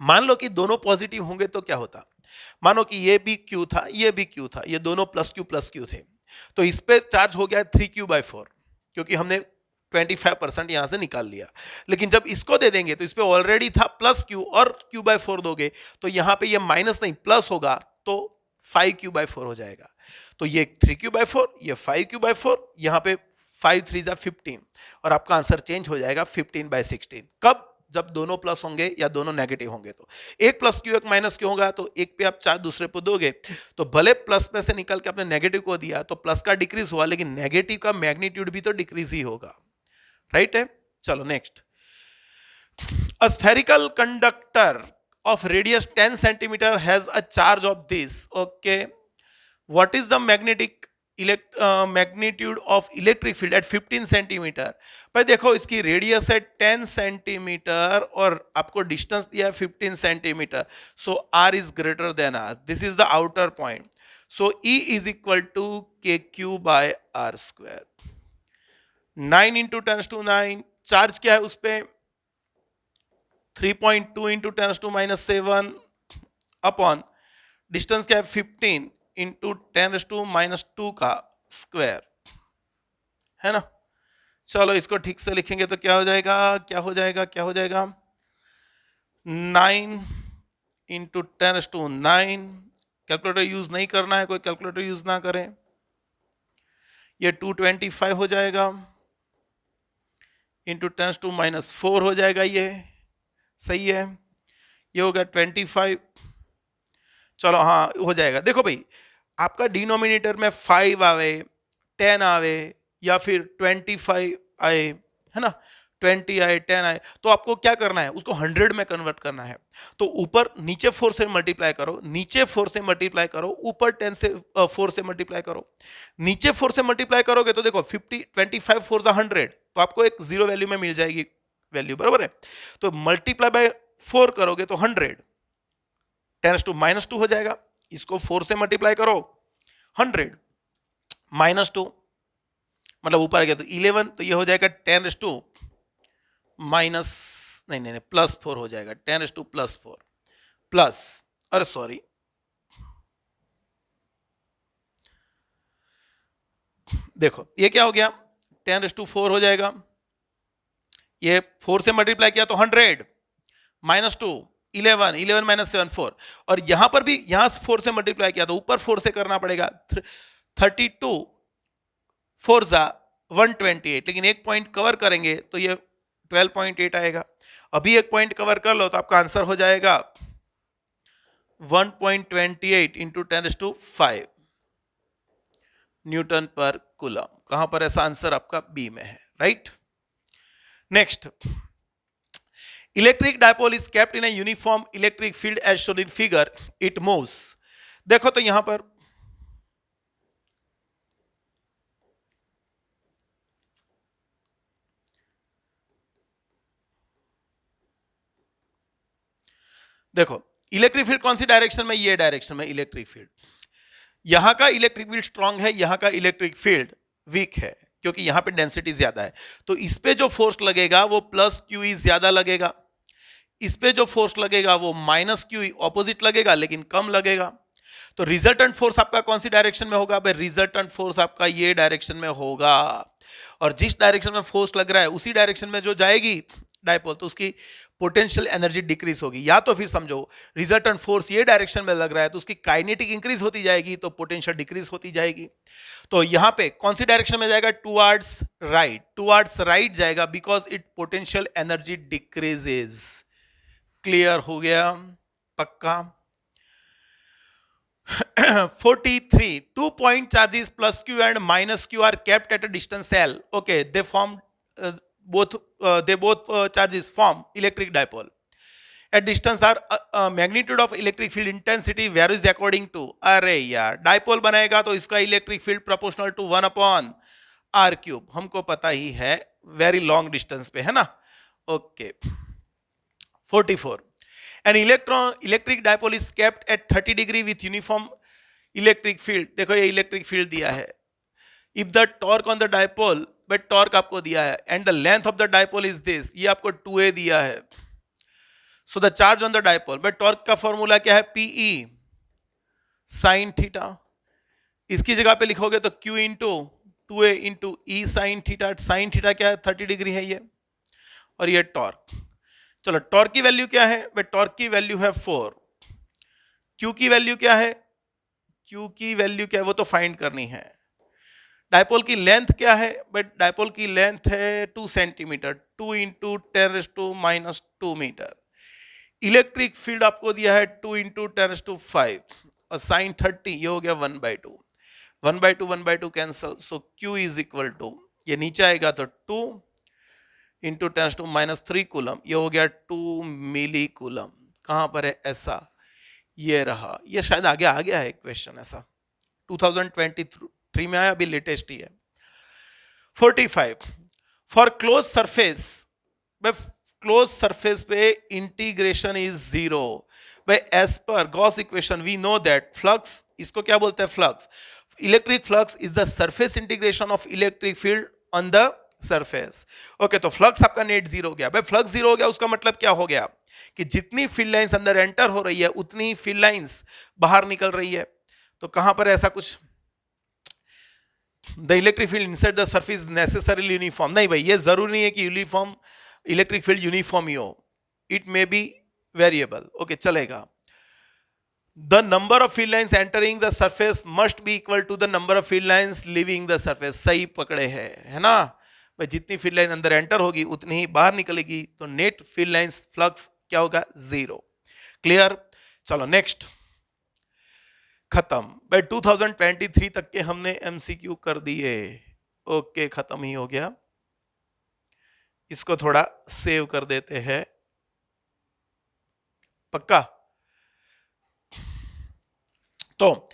मान लो कि दोनों पॉजिटिव होंगे तो क्या होता? मानो कि ये भी क्यू था, ये भी क्यू था, ये दोनों प्लस क्यू थे, तो इस पे चार्ज हो गया 3Q/4 क्योंकि हमने 25% यहां से निकाल लिया। लेकिन जब इसको दे देंगे तो इस पे ऑलरेडी था प्लस क्यू, और Q/4 दोगे तो यहां पे ये माइनस नहीं प्लस होगा, तो 5Q/4 हो जाएगा। तो ये 3Q/4, ये 5Q/4, यहां पे 5 3 जा 15, और आपका आंसर चेंज हो जाएगा 15/16। कब? जब दोनों प्लस होंगे या दोनों नेगेटिव होंगे। तो एक प्लस क्यू एक माइनस क्यू होगा, तो एक पे आप चार्ज दूसरे पे दोगे, तो भले प्लस में से निकल के आपने नेगेटिव को दिया तो प्लस का डिक्रीज हुआ, लेकिन नेगेटिव का मैग्नीट्यूड भी तो डिक्रीज ही होगा, राइट है? चलो next. A spherical conductor of radius 10 centimeter has a charge of this, okay, what is the magnetic magnitude of electric field eight 15 centimetre. पर देखो इसकी रेडियस है 10 सेंटीमीटर और आपको डिस्टेंस दिया है 15 centimeter, so R is greater than R, this is the outer point, so E is equal to K Q by are square. 9 into 10⁻⁹, charge क्या है उस पर 3.2 इंटू 10⁻⁻7 अपॉन डिस्टेंस क्या है 15 इंटू 10⁻⁻2 का स्क्वायर, है ना। चलो इसको ठीक से लिखेंगे तो क्या हो जाएगा, क्या हो जाएगा, क्या हो जाएगा, 9 इंटू 10⁻⁹, कैलकुलेटर यूज नहीं करना है, कोई कैलकुलेटर यूज ना करें, ये 225 हो जाएगा, इंटू 10⁻⁻4 हो जाएगा, ये सही है, ये हो गया 25। चलो हाँ हो जाएगा। देखो भाई आपका डिनोमिनेटर में 5 आवे, 10 आवे या फिर 25 आए, है ना, 20 आए, 10 आए, तो आपको क्या करना है, उसको 100 में कन्वर्ट करना है। तो ऊपर नीचे 4 से मल्टीप्लाई करो, नीचे 4 से मल्टीप्लाई करो, ऊपर 10 से 4 से मल्टीप्लाई करो। नीचे 4 से मल्टीप्लाई करोगे तो देखो 50 25 4 100, तो आपको एक जीरो वैल्यू में मिल जाएगी वैल्यू, बराबर है। तो मल्टीप्लाई बाय 4 करोगे तो 100, 10⁻⁻2 हो जाएगा, इसको 4 से मल्टीप्लाई करो 100 -2 मतलब ऊपर आ गया तो 11, तो ये हो जाएगा 10⁻⁻ नहीं +4 हो जाएगा, 10⁻+4 प्लस, अरे सॉरी, देखो ये क्या हो गया 10⁻4 हो जाएगा, ये 4 से मल्टीप्लाई किया तो 100 -2 11 11 - 7 4, और यहां पर भी यहां 4 से मल्टीप्लाई किया तो ऊपर 4 से करना पड़ेगा, 32 4 जा 128, लेकिन एक पॉइंट कवर करेंगे तो ये 12.8 आएगा। अभी एक पॉइंट कवर कर लो तो आपका आंसर हो जाएगा 1.28 इंटू 10⁵ न्यूटन पर कूलम। कहां पर ऐसा आंसर आपका बी में है, right. Next, electric dipole is kept in a uniform electric field as shown in figure, it moves. देखो तो यहां पर देखो इलेक्ट्रिक फील्ड कौन सी डायरेक्शन में, ये डायरेक्शन में इलेक्ट्रिक फील्ड, यहां का इलेक्ट्रिक फील्ड स्ट्रांग है, यहां का इलेक्ट्रिक फील्ड वीक है, क्योंकि यहां पे डेंसिटी ज्यादा है, तो इस पे जो फोर्स लगेगा वो प्लस क्यू ई ज्यादा लगेगा, इस पे जो फोर्स लगेगा वो माइनस क्यू ई ऑपोजिट लगेगा लेकिन कम लगेगा। तो रिजल्टेंट फोर्स आपका कौन सी डायरेक्शन में होगा, भाई रिजल्टेंट फोर्स आपका ये डायरेक्शन में होगा, और जिस डायरेक्शन में फोर्स लग रहा है उसी डायरेक्शन में जो जाएगी डायपोल, तो उसकी पोटेंशियल एनर्जी डिक्रीज होगी। या तो फिर समझो रिजल्टेंट फोर्स ये डायरेक्शन में लग रहा है तो उसकी काइनेटिक इंक्रीज होती जाएगी तो पोटेंशियल डिक्रीज होती जाएगी। तो यहां पे कौन सी डायरेक्शन में जाएगा, टुवर्ड्स राइट जाएगा, because it potential energy decreases. Clear हो गया, पक्का। 43 2 point charges plus q and minus q are kept at a distance L. Okay, they form both charges form electric dipole. At distance r magnitude of electric field intensity varies according to, अरे यार डायपोल बनाएगा तो इसका electric field proportional to 1/r³, हमको पता ही है, वेरी लॉन्ग डिस्टेंस पे, है ना। Okay 44 an electric dipole is kept at 30 degree with uniform electric field। देखो ये इलेक्ट्रिक फील्ड दिया है, if the torque on the dipole, but torque आपको दिया है, and the length of the dipole is this, ये आपको 2a दिया है, so the charge on the dipole, but torque का फॉर्मूला क्या है, PE sin थीटा, इसकी जगह पे लिखोगे तो Q into 2a into E sin theta, sin theta क्या है 30 डिग्री है ये, और ये टॉर्क। चलो टॉर्क की वैल्यू क्या है, बट टॉर्क की वैल्यू है 4, Q की वैल्यू क्या है, Q की वैल्यू क्या है वो तो फाइंड करनी है। डायपोल की लेंथ क्या है, बट डायपोल की लेंथ है 2 centimetre, 2 into 10⁻⁻2 metre. Electric field आपको दिया है 2 इंटू 10⁵, और साइन 30 ये हो गया 1/2, 1/2 1/2 cancel, so Q is equal to, ये नीचे आएगा तो 2 इंटू 10⁻³ कूलम, ये हो गया 2 मिली कूलम। कहां पर है ऐसा, ये रहा, ये शायद आगे आ गया है क्वेश्चन ऐसा 2023 फ्री में आया, अभी लेटेस्ट ही है। 45 for close surface, close surface पे इंटीग्रेशन इज जीरो। भाई as per Gauss equation we know that flux, इसको क्या बोलते हैं, flux, electric flux is the surface integration of electric field on the surface. Okay, तो फ्लक्स आपका नेट जीरो हो गया। भाई फ्लक्स जीरो हो गया, उसका मतलब क्या हो गया कि जितनी फील्ड लाइंस अंदर एंटर हो रही है उतनी फील्ड लाइंस बाहर निकल रही है। तो कहां पर ऐसा कुछ, the electric field inside the surface necessarily uniform, नहीं भाई, ये जरूरी नहीं है कि यूनिफॉर्म इलेक्ट्रिक फील्ड यूनिफॉर्म ही हो, it may be variable. Okay, चलेगा। The number of field lines entering the surface must be equal to the number of field lines leaving the surface, सही पकड़े है ना भाई, जितनी फील्ड लाइन अंदर एंटर होगी उतनी ही बाहर निकलेगी, तो नेट फील्ड लाइंस फ्लक्स क्या होगा, जीरो। क्लियर, चलो नेक्स्ट, खत्म भाई। 2023 तक के हमने एमसीक्यू कर दिए। ओके, खत्म ही हो गया। इसको थोड़ा सेव कर देते हैं, पक्का। तो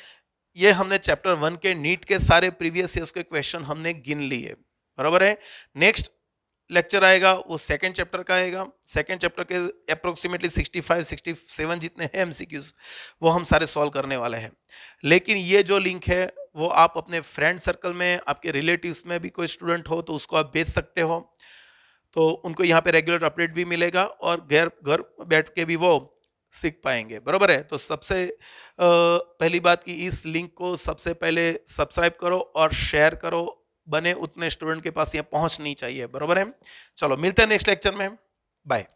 ये हमने चैप्टर 1 के नीट के सारे प्रीवियस ईयर्स के क्वेश्चन हमने गिन लिए, बराबर है। नेक्स्ट लेक्चर आएगा वो सेकंड चैप्टर का आएगा। सेकंड चैप्टर के अप्रोक्सीमेटली 65-67 जितने हैं एमसीक्यूज, वो हम सारे सॉल्व करने वाले हैं। लेकिन ये जो लिंक है वो आप अपने फ्रेंड सर्कल में, आपके रिलेटिव्स में भी कोई स्टूडेंट हो तो उसको आप भेज सकते हो, तो उनको यहाँ पे रेगुलर अपडेट भी मिलेगा और घर बैठ के भी वो सीख पाएंगे, बराबर है। तो सबसे पहली बात कि इस लिंक को सबसे पहले सब्सक्राइब करो और शेयर करो, बने उतने स्टूडेंट के पास ये पहुंचनी चाहिए, बराबर है। चलो मिलते हैं नेक्स्ट लेक्चर में, बाय।